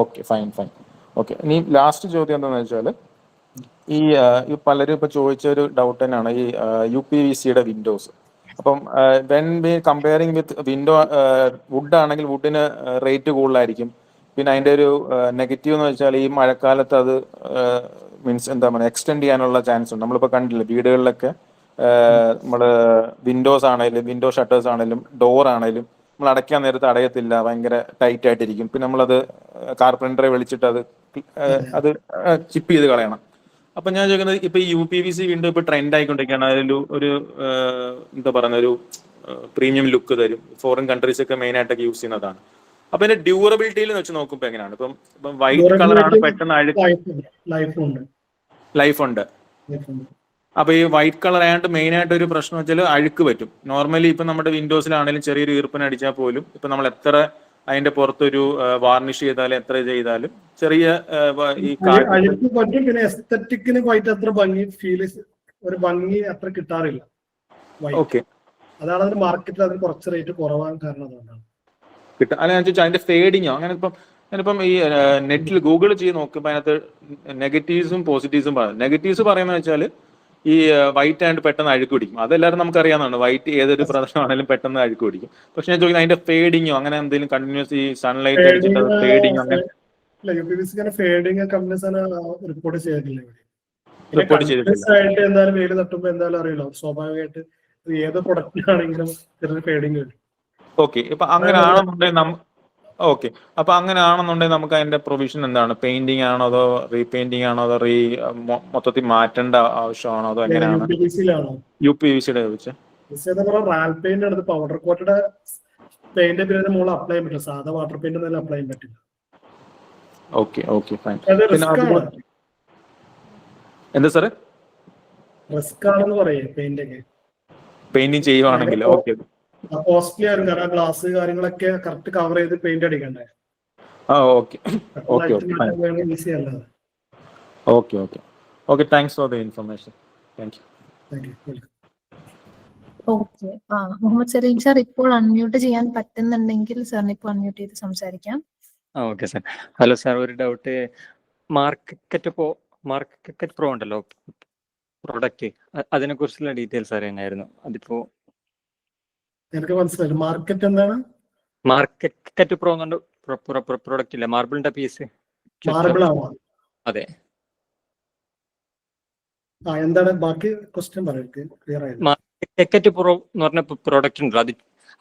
Okay fine. ഓക്കെ, ഇനി ലാസ്റ്റ് ചോദ്യം എന്താണെന്ന് വെച്ചാൽ, ഈ പലരും ഇപ്പൊ ചോദിച്ച ഒരു ഡൗട്ട് തന്നെയാണ് ഈ UPVC-യുടെ വിൻഡോസ്. അപ്പം when be comparing with window wood ആണെങ്കിൽ വുഡിന് റേറ്റ് കൂടുതലായിരിക്കും. പിന്നെ അതിന്റെ ഒരു നെഗറ്റീവ് എന്ന് വെച്ചാൽ ഈ മഴക്കാലത്ത് അത് മീൻസ് എന്താ പറയുക എക്സ്റ്റെൻഡ് ചെയ്യാനുള്ള ചാൻസ് ഉണ്ട്. നമ്മളിപ്പോൾ കണ്ടില്ല വീടുകളിലൊക്കെ നമ്മൾ വിൻഡോസ് ആണെങ്കിലും വിൻഡോ ഷട്ടേഴ്സ് ആണെങ്കിലും ഡോർ ആണെങ്കിലും നമ്മൾ അടയ്ക്കാൻ നേരത്ത് അടയത്തില്ല, ഭയങ്കര ടൈറ്റ് ആയിട്ടിരിക്കും. പിന്നെ നമ്മളത് കാർപ്പൻറ്ററെ വിളിച്ചിട്ട് അത് ചിപ്പ് ചെയ്ത് കളയണം. അപ്പൊ ഞാൻ ചോദിക്കുന്നത്, ഇപ്പൊ ഈ UPVC വിൻഡോ ഇപ്പൊ ട്രെൻഡ് ആയിക്കൊണ്ടിരിക്കുകയാണ്. അതിൽ ഒരു എന്താ പറയുന്ന ഒരു പ്രീമിയം ലുക്ക് തരും. ഫോറിൻ കൺട്രീസ് ഒക്കെ മെയിൻ ആയിട്ടൊക്കെ യൂസ് ചെയ്യുന്നതാണ്. അപ്പൊ അതിന്റെ ഡ്യൂറബിലിറ്റിയിൽ വെച്ച് നോക്കുമ്പോ എങ്ങനെയാണ്? ഇപ്പം വൈറ്റ് കളറാണ് പെട്ടെന്ന് ലൈഫ് ഉണ്ട്. അപ്പൊ ഈ വൈറ്റ് കളർ ആയതുകൊണ്ട് മെയിൻ ആയിട്ട് ഒരു പ്രശ്നം വെച്ചാൽ അഴുക്ക് പറ്റും. നോർമലി ഇപ്പൊ നമ്മുടെ വിൻഡോസിലാണെങ്കിലും ചെറിയൊരു ഈർപ്പന അടിച്ചാൽ പോലും ഇപ്പൊ നമ്മൾ എത്ര അതിന്റെ പുറത്തൊരു വാർണിഷ് ചെയ്താലും എത്ര ചെയ്താലും ചെറിയ ഈ പറ്റും. പിന്നെ എസ്തറ്റിക്കിന് വൈറ്റ് അത്ര ഭംഗി ഒരു ഭംഗി അത്ര കിട്ടാറില്ല. ഓക്കെ, അതാണ് അതിന് മാർക്കറ്റിൽ അതിന് കുറച്ച് റേറ്റ് കുറവാൻ കാരണം അതുകൊണ്ടാണ് കിട്ടുക. അല്ല ഞാൻ ചോദിച്ചാൽ അതിന്റെ ഫേഡിങ്ങോ അങ്ങനെ ഞാനിപ്പം ഈ നെറ്റിൽ ഗൂഗിൾ ചെയ്ത് നോക്കുമ്പോൾ അതിനകത്ത് നെഗറ്റീവ്സും പോസിറ്റീവ്സും പറയുന്നത്. നെഗറ്റീവ്സ് പറയുന്നത് വെച്ചാൽ ഈ വൈറ്റ് ആൻഡ് പെട്ടെന്ന് അഴുക്ക് പിടിക്കും. അതെല്ലാവരും നമുക്ക് അറിയാവുന്നതാണ്, വൈറ്റ് ഏതൊരു പ്രശ്നമാണെങ്കിലും പെട്ടെന്ന് അഴുക്ക് പിടിക്കും. പക്ഷെ ഞാൻ ചോദിക്കുന്നത് അതിന്റെ ഫേഡിങ്ങോ അങ്ങനെ എന്തെങ്കിലും കണ്ടിന്യൂസ് ഈ സൺലൈറ്റ് അടിച്ചിട്ട് അത് ഫേഡിങ്ങോ അങ്ങനെ റിപ്പോർട്ട് ചെയ്തിട്ടില്ല. റിപ്പോർട്ട് ചെയ്തിട്ടില്ല. എന്തായാലും വെയിൽ തട്ടുമ്പോ എന്തായാലും അറിയില്ല, സ്വാഭാവികമായിട്ട് ഏത് പ്രൊഡക്റ്റ് ആണെങ്കിലും ചെറിയ ഫേഡിങ് വരും. ഓക്കെ, ഇപ്പൊ അങ്ങനെ ആണെന്നുണ്ടെങ്കിൽ അപ്പൊ അങ്ങനെ ആണെന്നുണ്ടെങ്കിൽ നമുക്ക് അതിന്റെ പ്രൊവിഷൻ എന്താണ്? പെയിന്റിംഗ് ആണോ അതോ റീപെയിന്റിംഗ് ആണോ അതോ മൊത്തത്തിൽ മാറ്റേണ്ട ആവശ്യമാണോ അതോ എങ്ങനെയാണ്? UPVC-യുടെ പൗഡർ കോട്ടഡ് പെയിന്റ് പിന്നെ മുകളിൽ അപ്ലൈ ചെയ്യാൻ പറ്റില്ല, സാധാ വാട്ടർ പെയിന്റ് ഒന്നും അപ്ലൈ ചെയ്യാൻ പറ്റില്ല. Okay fine. എന്താ സാറേ റിസ്ക് ആണെന്ന് പറയേ പെയിന്റിങ് ചെയ്യുവാണെങ്കിൽ? ഓക്കെ, കോസ്റ്റ്ലി ആയിരുന്നു, കാരണം ഗ്ലാസ് കാര്യങ്ങളൊക്കെ കറക്റ്റ് കവർ ചെയ്ത് പെയിന്റ് അടിക്കണ്ടേ. Okay thanks for the information. Thank you. Okay, Muhammad Saleem sir ഇപ്പോൾ അൺമ്യൂട്ട് ചെയ്യാൻ പറ്റുന്നുണ്ടെങ്കിൽ സാറിന് ഇപ്പോൾ അൺമ്യൂട്ട് ചെയ്ത് സംസാരിക്കാം. Okay sir. ഹലോ സാർ, ഒരു ഡൗട്ട്. മാർക്കറ്റ് പ്രോ ഉണ്ടല്ലോ പ്രൊഡക്റ്റ്, അതിനെ കുറിച്ചുള്ള ഡീറ്റെയിൽസ് അറിയാനായിരുന്നു. അതിപ്പോ എനിക്ക് മനസ്സിലായി. മാർക്കറ്റ് എന്താണ്? മാർക്കറ്റ് പ്രോ എന്നുണ്ട് പ്രൊഡക്റ്റ് ഇല്ല, മാർബിളിന്റെ പീസ്. മാർബിൾ ആണോ? അതെ. എന്താണ് ബാക്കി ക്വസ്റ്റ്യൻ പറയുക, ക്ലിയർ ആയില്ല. ടെക്കറ്റ് പ്രോ എന്ന് പറഞ്ഞ പ്രോഡക്റ്റ് ഉണ്ട്,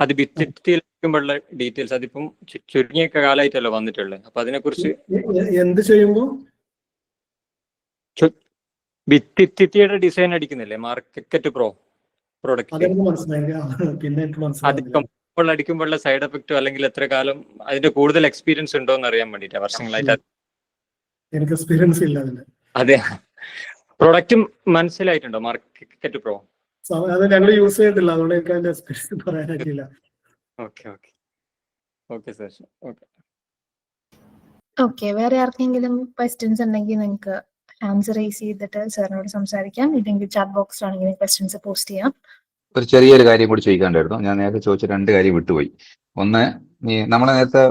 അത് ഭിത്തിയിലുള്ള ഡീറ്റെയിൽസ്. അതിപ്പം ചുരുങ്ങിയ കാലമായിട്ടല്ലോ വന്നിട്ടുള്ളത്. അപ്പൊ അതിനെക്കുറിച്ച് എന്ത് ചെയ്യുമ്പോ ഭിത്തിയുടെ ഡിസൈൻ അടിക്കുന്നില്ലേ, മാർക്കറ്റ് പ്രോ പ്രോഡക്റ്റ്. പിന്നെ അതിപ്പോൾ അടിക്കുമ്പോഴുള്ള സൈഡ് എഫക്റ്റോ അല്ലെങ്കിൽ എത്ര കാലം അതിന്റെ കൂടുതൽ എക്സ്പീരിയൻസ് ഉണ്ടോ എന്ന് അറിയാൻ വേണ്ടിട്ടാ. വർഷങ്ങളായിട്ട് എനിക്ക് എക്സ്പീരിയൻസ് ഇല്ല അതിന്. അതെ, പ്രൊഡക്റ്റ് മനസ്സിലായിട്ടുണ്ടോ മാർക്കറ്റ് പ്രോ? അത് ഞങ്ങൾ യൂസ് ചെയ്തിട്ടില്ല, അതുകൊണ്ട് എനിക്ക് അതിന്റെ എക്സ്പീരിയൻസ് പറയാൻ പറ്റില്ല. Okay sir. ഓക്കെ, വേറെ ആർക്കെങ്കിലും ക്വസ്റ്റ്യൻസ് ഉണ്ടെങ്കിൽ നിങ്ങൾക്ക് ഹാൻഡ്സ് റേസ് ചെയ്തിട്ട് സാറിനോട് സംസാരിക്കാം. ഇല്ലെങ്കിൽ ചാറ്റ് ബോക്സിലാണെങ്കിൽ ക്വസ്റ്റ്യൻസ് പോസ്റ്റ് ചെയ്യാം. ഒരു ചെറിയൊരു കാര്യം കൂടി ചോദിക്കാണ്ടായിരുന്നു. ഞാൻ നേരത്തെ ചോദിച്ച 2 കാര്യം വിട്ടുപോയി. ഒന്ന്, നമ്മൾ നേരത്തെ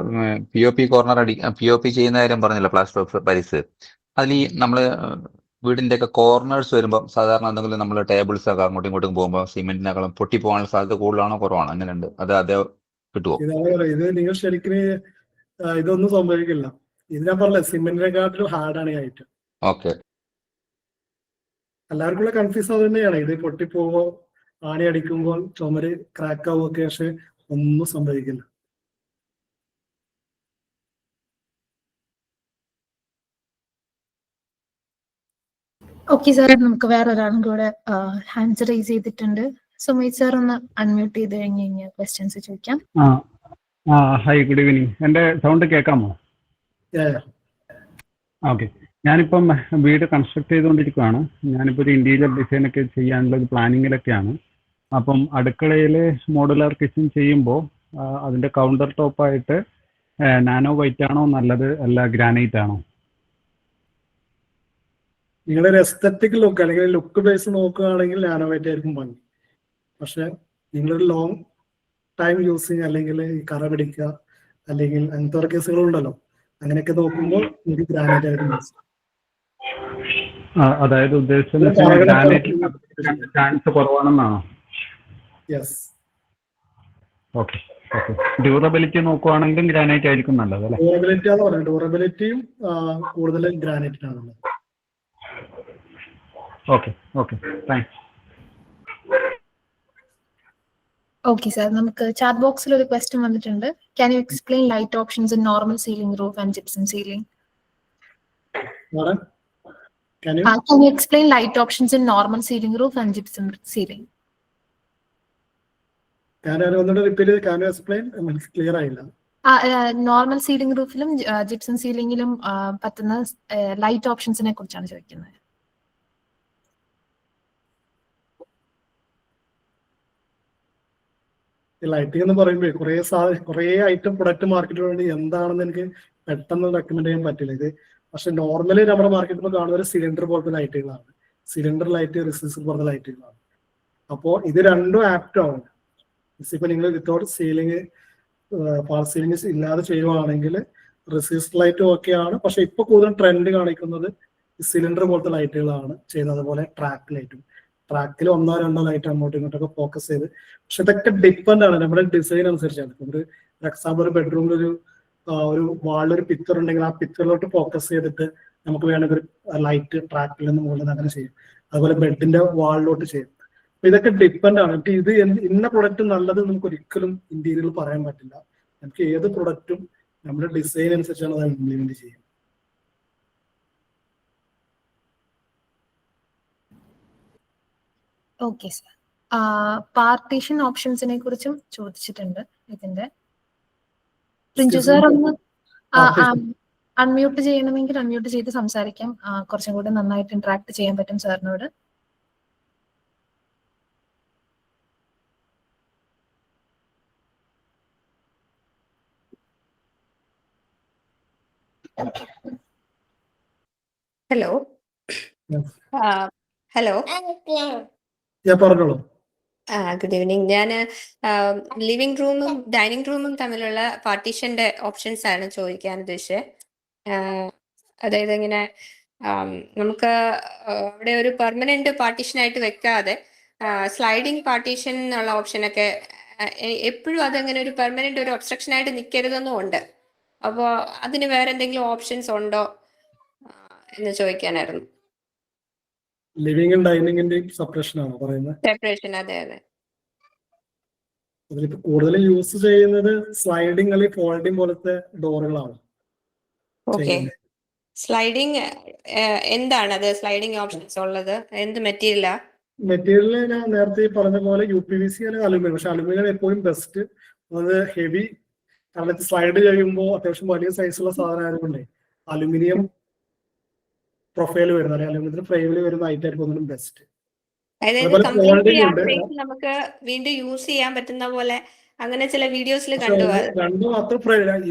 POP കോർണർ POP ചെയ്യുന്ന കാര്യം പറഞ്ഞല്ലോ, പ്ലാസ്റ്റർ ഓഫ് പാരീസ്. അതിൽ ഈ നമ്മൾ വീടിന്റെ ഒക്കെ കോർണേഴ്സ് വരുമ്പോൾ സാധാരണ എന്തെങ്കിലും നമ്മൾ ടേബിൾസ് ഒക്കെ അങ്ങോട്ടും ഇങ്ങോട്ടും പോകുമ്പോൾ സിമെന്റിനേക്കാളും പൊട്ടിപ്പോകാനുള്ള സാധ്യത കൂടുതലാണോ കുറവാണോ, അങ്ങനെയുണ്ട്? അതേ കിട്ടുമോ? ഇത് നിങ്ങൾ ശരിക്കും ഇതൊന്നും സംഭവിക്കില്ല. ഇത് ഞാൻ പറഞ്ഞ സിമെന്റിനെക്കാട്ടിലും ഹാർഡാണ് ഈ ഐറ്റം. ഓക്കെ. എല്ലാവർക്കും കൺഫ്യൂസ് അത് തന്നെയാണ്. ഇത് പൊട്ടിപ്പോവോ, ആണി അടിക്കുമ്പോൾ ചുമര് ക്രാക്ക് ആവുമൊക്കെ, പക്ഷെ ഒന്നും സംഭവിക്കില്ല. ഓക്കെ സാർ, നമുക്ക് വേറെ ഒരാളും കൂടെ ഹാൻഡ്സ് റേസ് ചെയ്തിട്ടുണ്ട്. സുമേഷ് സാർ ഒന്ന് അൺമ്യൂട്ട് ചെയ്ത് കഴിഞ്ഞ് കഴിഞ്ഞാൽ ക്വസ്റ്റ്യൻസ് ചോദിക്കാം. Hi, good evening. എൻ്റെ സൗണ്ട് കേൾക്കാമോ? ഓക്കെ. ഞാനിപ്പം വീട് കൺസ്ട്രക്ട് ചെയ്തുകൊണ്ടിരിക്കുകയാണ്. ഞാനിപ്പോൾ ഒരു ഇന്റീരിയർ ഡിസൈൻ ഒക്കെ ചെയ്യാനുള്ള ഒരു പ്ലാനിങ്ങിലൊക്കെയാണ്. അപ്പം അടുക്കളയിൽ മോഡുലാർ കിച്ചൺ ചെയ്യുമ്പോൾ അതിൻ്റെ കൗണ്ടർ ടോപ്പായിട്ട് നാനോ വൈറ്റ് ആണോ നല്ലത്, അല്ല ഗ്രാനൈറ്റ് ആണോ? നിങ്ങളുടെ ഒരു എസ്തറ്റിക് ലുക്ക് അല്ലെങ്കിൽ ലുക്ക് ബേസ് നോക്കുകയാണെങ്കിൽ നാനോ വൈറ്റ് ആയിരിക്കും ഭംഗി. പക്ഷെ നിങ്ങളൊരു ലോങ് ടൈം യൂസിങ് അല്ലെങ്കിൽ ഈ കറ പിടിക്കുക അല്ലെങ്കിൽ അങ്ങനത്തെ ഓരോ കേസുകളുണ്ടല്ലോ, അങ്ങനെയൊക്കെ നോക്കുമ്പോൾ നിങ്ങൾക്ക് ഗ്രാനൈറ്റ് ആയിരിക്കും. അതായത് ഉദ്ദേശിച്ചത് ചാൻസ് കുറവാണെന്നാണോ? യെസ്. ഓക്കെ. ഡ്യൂറബിലിറ്റി നോക്കുവാണെങ്കിലും ഗ്രാനൈറ്റ് ആയിരിക്കും നല്ലത് അല്ലേ? ഡ്യൂറബിലിറ്റി ആണ് പറയുന്നത്. ഡ്യൂറബിലിറ്റിയും കൂടുതൽ ഗ്രാനൈറ്റിനാണുള്ളത്. Okay, thanks. ഓക്കെ സാർ, നമുക്ക് ചാറ്റ് ബോക്സിൽ ഒരു ക്വസ്റ്റ്യൻ വന്നിട്ടുണ്ട്. Can you explain light options in normal ceiling roof and gypsum ceiling? Can you explain light options in normal ceiling roof and gypsum ceiling? Can you repeat it? Can you explain? It's clear ആയില്ല. Normal ceiling റൂഫിലും gypsum സീലിംഗിലും പറ്റുന്ന light ഓപ്ഷൻസിനെ കുറിച്ചാണ് ചോദിക്കുന്നത്. Lighting എന്ന് പറയുമ്പോൾ കുറേ item product മാർക്കറ്റിൽ വേണ്ടി എന്താണെന്ന് എനിക്ക് പെട്ടെന്ന് റെക്കമെൻഡ് ചെയ്യാൻ പറ്റില്ല. ഇത് പക്ഷെ നോർമലി നമ്മുടെ മാർക്കറ്റിൽ കാണുന്ന ഒരു സിലിണ്ടർ പോലത്തെ ലൈറ്റുകളാണ്. സിലിണ്ടർ ലൈറ്റ്, റിസീസർ പോലത്തെ ലൈറ്റുകളാണ്. അപ്പോൾ ഇത് രണ്ടും ആപ്റ്റ് ആണ്. ഇപ്പൊ നിങ്ങൾ വിത്തൗട്ട് സീലിംഗ്, ഫാൾ സീലിംഗ് ഇല്ലാതെ ചെയ്യുവാണെങ്കിൽ റിസീസർ ലൈറ്റ് ഓക്കെയാണ്. പക്ഷെ ഇപ്പൊ കൂടുതൽ ട്രെൻഡ് കാണിക്കുന്നത് സിലിണ്ടർ പോലത്തെ ലൈറ്റുകളാണ് ചെയ്യുന്നത്. അതുപോലെ ട്രാക്ക് ലൈറ്റും, ട്രാക്കിൽ 1-2 ലൈറ്റ് അങ്ങോട്ടും ഇങ്ങോട്ടൊക്കെ ഫോക്കസ് ചെയ്ത്. പക്ഷെ ഇതൊക്കെ ഡിപ്പെൻഡ് ആണ് നമ്മുടെ ഡിസൈൻ അനുസരിച്ചാണ്. ഒരു എക്സാമ്പിൾ, ഒരു ബെഡ്റൂമിൽ ഒരു വാളിലൊരു പിക്ചർ ഉണ്ടെങ്കിൽ ആ പിക്ചറിലോട്ട് ഫോക്കസ് ചെയ്തിട്ട് നമുക്ക് വേണമെങ്കിൽ ഒരു ലൈറ്റ് ട്രാക്കിൽ നിന്ന് മുകളിൽ അങ്ങനെ ചെയ്യും. അതുപോലെ ബെഡിന്റെ വാളിലോട്ട് ചെയ്യും. അപ്പൊ ഇതൊക്കെ ഡിപ്പെൻഡ് ആണ്. ഇത് ഇന്ന പ്രൊഡക്റ്റ് നല്ലത് നമുക്ക് ഒരിക്കലും ഇന്റീരിയറിൽ പറയാൻ പറ്റില്ല. നമുക്ക് ഏത് പ്രൊഡക്റ്റും നമ്മുടെ ഡിസൈൻ അനുസരിച്ചാണ് അത് ഇംപ്ലിമെന്റ് ചെയ്യുന്നത്. ഓക്കെ സാർ, പാർട്ടീഷൻ ഓപ്ഷൻസിനെ കുറിച്ചും ചോദിച്ചിട്ടുണ്ട്. ഇതിന്റെ പ്രിൻസു സാർ ഒന്ന് അൺമ്യൂട്ട് ചെയ്യണമെങ്കിൽ അൺമ്യൂട്ട് ചെയ്ത് സംസാരിക്കാം. കുറച്ചും കൂടി നന്നായിട്ട് ഇന്ററാക്ട് ചെയ്യാൻ പറ്റും സാറിനോട്. ഹലോ. പറഞ്ഞോളൂ. Good evening. ഞാൻ ലിവിംഗ് റൂമും ഡൈനിങ് റൂമും തമ്മിലുള്ള പാർട്ടീഷന്റെ ഓപ്ഷൻസ് ആണ് ചോദിക്കാൻ ഉദ്ദേശിച്ചത്. അതായത് ഇങ്ങനെ നമുക്ക് അവിടെ ഒരു പെർമനന്റ് പാർട്ടീഷൻ ആയിട്ട് വെക്കാതെ സ്ലൈഡിങ് പാർട്ടീഷൻ എന്നുള്ള ഓപ്ഷനൊക്കെ എപ്പോഴും അതങ്ങനെ ഒരു പെർമനന്റ് ഒരു ഒബ്സ്ട്രക്ഷൻ ആയിട്ട് നിൽക്കരുതെന്നും ഉണ്ട്. അപ്പോൾ അതിന് വേറെ എന്തെങ്കിലും ഓപ്ഷൻസ് ഉണ്ടോ എന്ന് ചോദിക്കാനായിരുന്നു. ലിവിംഗ് ഡൈനിങ്ങിന്റെ സെപ്പറേഷൻ ആണോ പറയുന്നത്? സെപ്പറേഷൻ, അതെ അതെ. അതിലിപ്പോ കൂടുതൽ യൂസ് ചെയ്യുന്നത് സ്ലൈഡിങ് അല്ലെങ്കിൽ ഫോൾഡിങ് പോലത്തെ ഡോറുകളാണ് ഓക്കെ. സ്ലൈഡിങ് എന്താണ് അത്? സ്ലൈഡിങ് ഓപ്ഷൻസ് ഉള്ളത് എന്ത് മെറ്റീരിയലാ? മെറ്റീരിയൽ ഞാൻ നേരത്തെ പറഞ്ഞ പോലെ UPVC അല്ലെങ്കിൽ അലുമിനിയം. പക്ഷെ അലുമിനിയം എപ്പോഴും ബെസ്റ്റ്. അത് ഹെവി, കാരണം സ്ലൈഡ് കഴിയുമ്പോൾ അത്യാവശ്യം വലിയ സൈസുള്ള സാധനം ആയതുകൊണ്ടേ അലുമിനിയം പ്രൊഫൈൽ വരുന്ന അല്ലെങ്കിൽ അലുമിനിയത്തിന്റെ ഫ്രെയിമിൽ വരുന്ന ഐറ്റായിരിക്കും ഒന്നും ബെസ്റ്റ്. അതായത് കംപ്ലീറ്റ്ലി ആ സ്പേസ് നമുക്ക് വീണ്ടും യൂസ് ചെയ്യാൻ പറ്റുന്ന പോലെ അങ്ങനെ ചില വീഡിയോസിൽ കണ്ടു. രണ്ടും അത്ര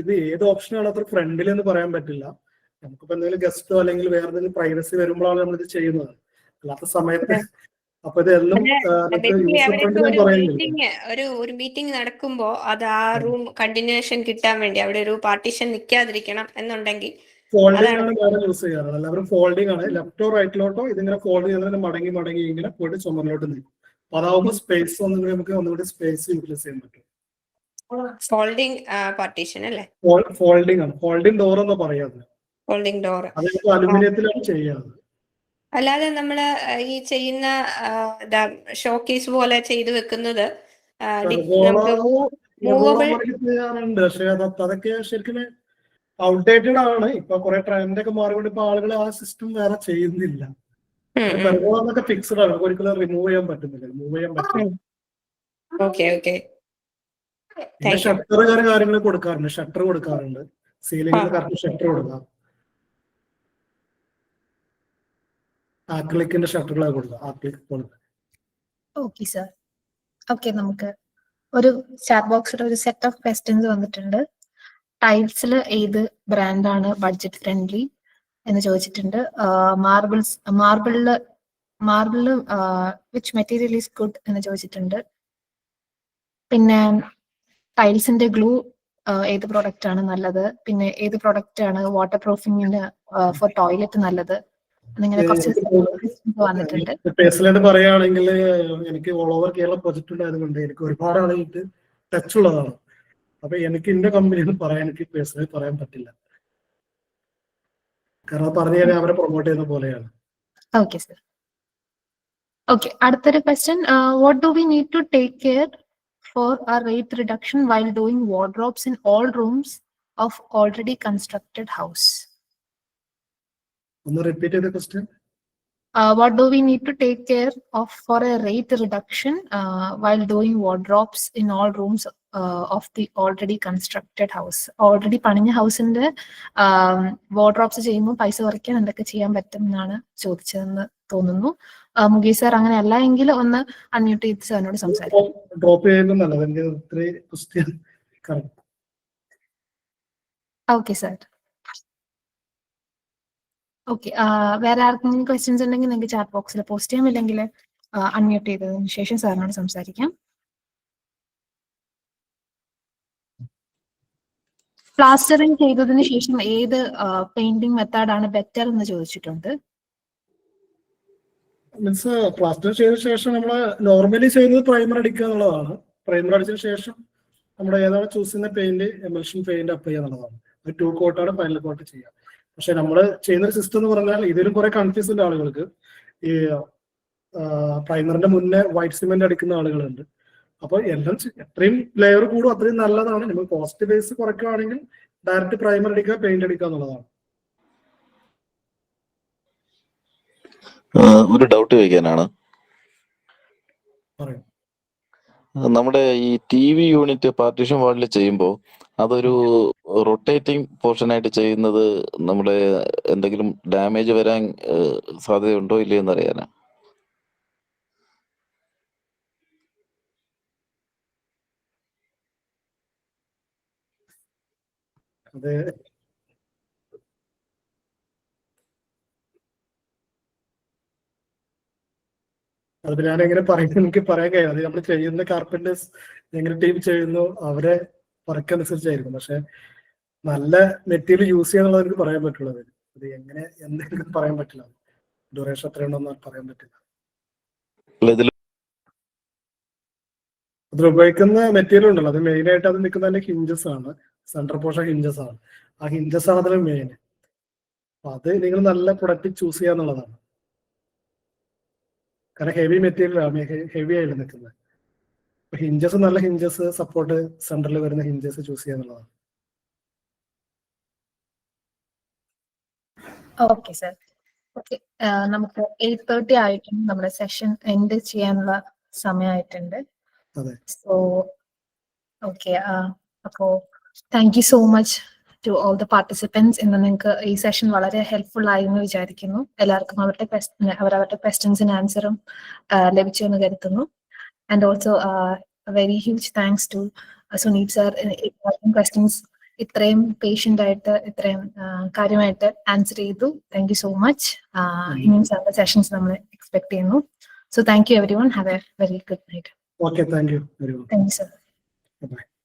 ഇത് ഏത് ഓപ്ഷനാണ് അത്ര ഫ്രണ്ടിൽ എന്ന് പറയാൻ പറ്റില്ല. നമുക്കിപ്പോ എന്തെങ്കിലും ഗസ്റ്റോ അല്ലെങ്കിൽ വേറെ എന്തെങ്കിലും പ്രൈവസി വരുമ്പോഴാണ് നമ്മൾ ഇത് ചെയ്യുന്നത്. അല്ലാത്ത സമയത്ത് അപ്പൊ ഇതെല്ലാം ഒരു മീറ്റിംഗ് നടക്കുമ്പോ അത് ആ റൂം കണ്ടിന്യൂഷൻ കിട്ടാൻ വേണ്ടി അവിടെ ഒരു പാർട്ടീഷൻ നിൽക്കാതിരിക്കണം എന്നുണ്ടെങ്കിൽ ഫോൾഡിംഗ് ആണ് വേറെ യൂസ് ചെയ്യാറ്. എല്ലാവരും ഫോൾഡിംഗ് ആണ്, ലെഫ്റ്റോ റൈറ്റിലോട്ടോ ഇതിങ്ങനെ ഫോൾഡ് ചെയ്തതിന് മടങ്ങി ഇങ്ങനെ പോയിട്ട് ചുമരിലോട്ട് നിൽക്കും. അപ്പൊ അതാവുമ്പോൾ സ്പേസ് നമുക്ക് ഒന്നുകൂടി സ്പേസ് യൂട്ടിലൈസ് ചെയ്യാൻ പറ്റും. ഫോൾഡിംഗ് പാർട്ടീഷൻ അല്ലേ? ഫോൾഡിംഗ് ആണ്, ഫോൾഡിംഗ് ഡോർ എന്ന് പറയാറ്. ഫോൾഡിംഗ് ഡോർ അലുമിനിയത്തിലാണ് ചെയ്യാറ്. അല്ലാതെ നമ്മള് ഈ ചെയ്യുന്ന ഷോക്കേസ് പോലെ ചെയ്തു വെക്കുന്നത് ചെയ്യാറുണ്ട്. പക്ഷെ അതൊക്കെ ശരിക്കും ഔട്ട്ഡേറ്റഡ് ആണ്. ഇപ്പൊ കുറെ ട്രെൻഡ് ഒക്കെ മാറിക്കൊണ്ട് ഇപ്പൊ ആളുകൾ ആ സിസ്റ്റം വേറെ ചെയ്യുന്നില്ല. പെർഗോളൊക്കെ ഫിക്സ്ഡ് ആണ്, ഒരിക്കലും റിമൂവ് ചെയ്യാൻ പറ്റുന്നില്ല, മൂവ് ചെയ്യാൻ പറ്റില്ല. ഷട്ടർ കാര്യങ്ങൾ കൊടുക്കാറുണ്ട്, ഷട്ടർ കൊടുക്കാറുണ്ട്, സീലിംഗിൽ കറക്റ്റ് ഷട്ടർ കൊടുക്കാം, ആക്രിലിക്കിന്റെ ഷട്ടറുകളൊക്കെ കൊടുക്കാം, ആക്രിലിക് കൊടുക്കാം. Okay sir. ഓക്കെ, നമുക്ക് ഒരു ചാറ്റ് ബോക്സിൽ ഒരു സെറ്റ് ഓഫ് ക്വസ്റ്റ്യൻസ് വന്നിട്ടുണ്ട്. ടൈൽസിൽ ഏത് ബ്രാൻഡാണ് ബഡ്ജറ്റ് ഫ്രണ്ട്ലി എന്ന് ചോദിച്ചിട്ടുണ്ട്. മാർബിളില് വിച്ച് മെറ്റീരിയൽ ഈസ് ഗുഡ് എന്ന് ചോദിച്ചിട്ടുണ്ട്. പിന്നെ ടൈൽസിന്റെ ഗ്ലൂ ഏത് പ്രോഡക്റ്റ് ആണ് നല്ലത്, പിന്നെ ഏത് പ്രോഡക്റ്റ് ആണ് വാട്ടർ പ്രൂഫിങ്ങിന് ഫോർ ടോയ്ലറ്റ് നല്ലത്, എന്നിങ്ങനെ കുറച്ച് വന്നിട്ടുണ്ട്. പേഴ്സണലായിട്ട് പറയുകയാണെങ്കിൽ എനിക്ക് ഓൾ ഓവർ കേരള പ്രൊജക്ട് ഉണ്ടായതുകൊണ്ട് എനിക്ക് ഒരുപാട് ആളുകൾക്ക് ടച്ച് ഉള്ളതാണ്. അപ്പൊ എനിക്ക് എന്റെ കമ്പനിയിൽ പറയാൻ എനിക്ക് പേഴ്സണലി പറയാൻ പറ്റില്ല, കാരണം പറഞ്ഞു കഴിഞ്ഞാൽ അവരെ പ്രൊമോട്ട് ചെയ്യുന്ന പോലെയാണ്. Okay sir. ഓക്കെ, അടുത്തൊരു question. What do we need to take care for a rate reduction while doing wardrobes in all rooms of already constructed house? Can you repeat the question? What do we need to take care of for a rate reduction while doing wardrobes in all rooms of the already constructed house? Already പണിഞ്ഞ ഹൗസിന്റെ wardrobes ചെയ്യുമ്പോൾ പൈസ കുറയ്ക്കാൻ എന്തൊക്കെ ചെയ്യാൻ പറ്റും എന്നാണ് ചോദിച്ചതെന്ന് തോന്നുന്നു. Mukesh sir, അങ്ങനെ അല്ല എങ്കിൽ ഒന്ന് അൺമ്യൂട്ട് ചെയ്ത് സാറിനോട് സംസാരിക്കും. ഡ്രോപ്പ് ചെയ്യുന്നതല്ല. Okay sir. ഓക്കെ, വേറെ ആർക്കെങ്കിലും ക്വസ്റ്റ്യൻസ് ഉണ്ടെങ്കിൽ നിങ്ങൾക്ക് ചാറ്റ് ബോക്സിൽ പോസ്റ്റ് ചെയ്യാം, ഇല്ലെങ്കിൽ അൺമ്യൂട്ട് ചെയ്തതിനു ശേഷം സാറിനോട് സംസാരിക്കാം. പ്ലാസ്റ്ററിംഗ് ചെയ്തതിനു ശേഷം ഏത് പെയിന്റിംഗ് മെത്തേഡാണ് ബെറ്റർ എന്ന് ചോദിച്ചിട്ടുണ്ട്. മീൻസ് പ്ലാസ്റ്റർ ചെയ്ത ശേഷം നമ്മൾ നോർമലി ചെയ്യുന്നത് പ്രൈമർ അടിക്കുക എന്നുള്ളതാണ്. പ്രൈമർ അടിച്ചതിന് ശേഷം നമ്മുടെ ഏതാണ് ചൂസ് ചെയ്യുന്ന പെയിന്റ് എമൽഷൻ പെയിന്റ് അപ്ലൈ ചെയ്യുക എന്നുള്ളതാണ്. ഒരു 2 കോട്ടാണ് ഫൈനൽ കോട്ട് ചെയ്യുക. പക്ഷെ നമ്മൾ ചെയ്യുന്ന സിസ്റ്റം എന്ന് പറഞ്ഞാൽ ഇതിലും കുറെ കൺഫ്യൂസ് ഉണ്ട് ആളുകൾക്ക്. ഈ പ്രൈമറിന്റെ മുന്നേ വൈറ്റ് സിമെന്റ് അടിക്കുന്ന ആളുകളുണ്ട്. അപ്പൊ എല്ലാം എത്രയും ലെയർ കൂടും അത്രയും നല്ലതാണ്. നമ്മൾ കോസ്റ്റ് ബേസ് കുറയ്ക്കുകയാണെങ്കിൽ ഡയറക്റ്റ് പ്രൈമർ അടിക്കുക, പെയിന്റ് അടിക്കുക എന്നുള്ളതാണ്. ഒരു ഡൗട്ട് ചോദിക്കാനാണ്. നമ്മുടെ ഈ TV യൂണിറ്റ് പാർട്ടീഷൻ വാളിൽ ചെയ്യുമ്പോൾ അതൊരു റൊട്ടേറ്റിംഗ് പോർഷൻ ആയിട്ട് ചെയ്യുന്നത് നമ്മുടെ എന്തെങ്കിലും ഡാമേജ് വരാൻ സാധ്യതയുണ്ടോ ഇല്ലയോ എന്നറിയാനാ. അതെ, അത് ഞാൻ എങ്ങനെ പറയുന്നത് എനിക്ക് പറയാൻ കഴിയും. അത് നമ്മൾ ചെയ്യുന്ന കാർപ്പന്റേഴ്സ് എങ്ങനെ ടീം ചെയ്യുന്നു അവരെ വർക്കനുസരിച്ചായിരിക്കും. പക്ഷെ നല്ല മെറ്റീരിയൽ യൂസ് ചെയ്യാന്നുള്ളത് എനിക്ക് പറയാൻ പറ്റുള്ളൂ. അത് എങ്ങനെ എന്തെങ്കിലും പറയാൻ പറ്റില്ല. ഡ്യൂറേഷൻ എത്രയുണ്ടെന്ന് പറയാൻ പറ്റില്ല. അതിൽ ഉപയോഗിക്കുന്ന മെറ്റീരിയൽ ഉണ്ടല്ലോ, അത് മെയിൻ ആയിട്ട് അത് നിൽക്കുന്ന ഹിഞ്ചസ് ആണ്, സെൻട്രൽ പോർഷൻ ഹിഞ്ചസ് ആണ്. ആ ഹിഞ്ചസ് ആണ് അതിൽ മെയിൻ. അപ്പൊ അത് നിങ്ങൾ നല്ല പ്രൊഡക്റ്റ് ചൂസ് ചെയ്യാന്നുള്ളതാണ്. കാരണം ഹെവി മെറ്റീരിയൽ ആണ്, ഹെവി ആയിട്ട് നിൽക്കുന്നത്. അപ്പൊ ഹിഞ്ചസ്, നല്ല ഹിഞ്ചസ്, സപ്പോർട്ട് സെൻട്രൽ വരുന്ന ഹിഞ്ചസ് ചൂസ് ചെയ്യാന്നുള്ളതാണ്. Okay sir. ഓക്കെ, നമുക്ക് 8:30 ആയിട്ടും നമ്മുടെ സെഷൻ എൻഡ് ചെയ്യാനുള്ള സമയമായിട്ടുണ്ട്. സോ ഓക്കെ, അപ്പോ thank you so much to all the participants. ഇന്ന് നിങ്ങൾക്ക് ഈ സെഷൻ വളരെ ഹെൽപ്ഫുൾ ആയി എന്ന് വിചാരിക്കുന്നു. എല്ലാവർക്കും അവരവരുടെ ക്വസ്റ്റ്യൻസിന് ആൻസറും ലഭിച്ചു എന്ന് കരുതുന്നു. And also very huge thanks to Suneep sir. Questions ഇത്രയും പേഷ്യന്റ് ആയിട്ട് ഇത്രയും കാര്യമായിട്ട് ആൻസർ ചെയ്തു. Thank you so much. ഇനിയും സാറിന്റെ സെഷൻസ് നമ്മൾ എക്സ്പെക്ട് ചെയ്യുന്നു. So thank you everyone. Have a very good night. Okay, thank you. Thank you, sir. Bye-bye.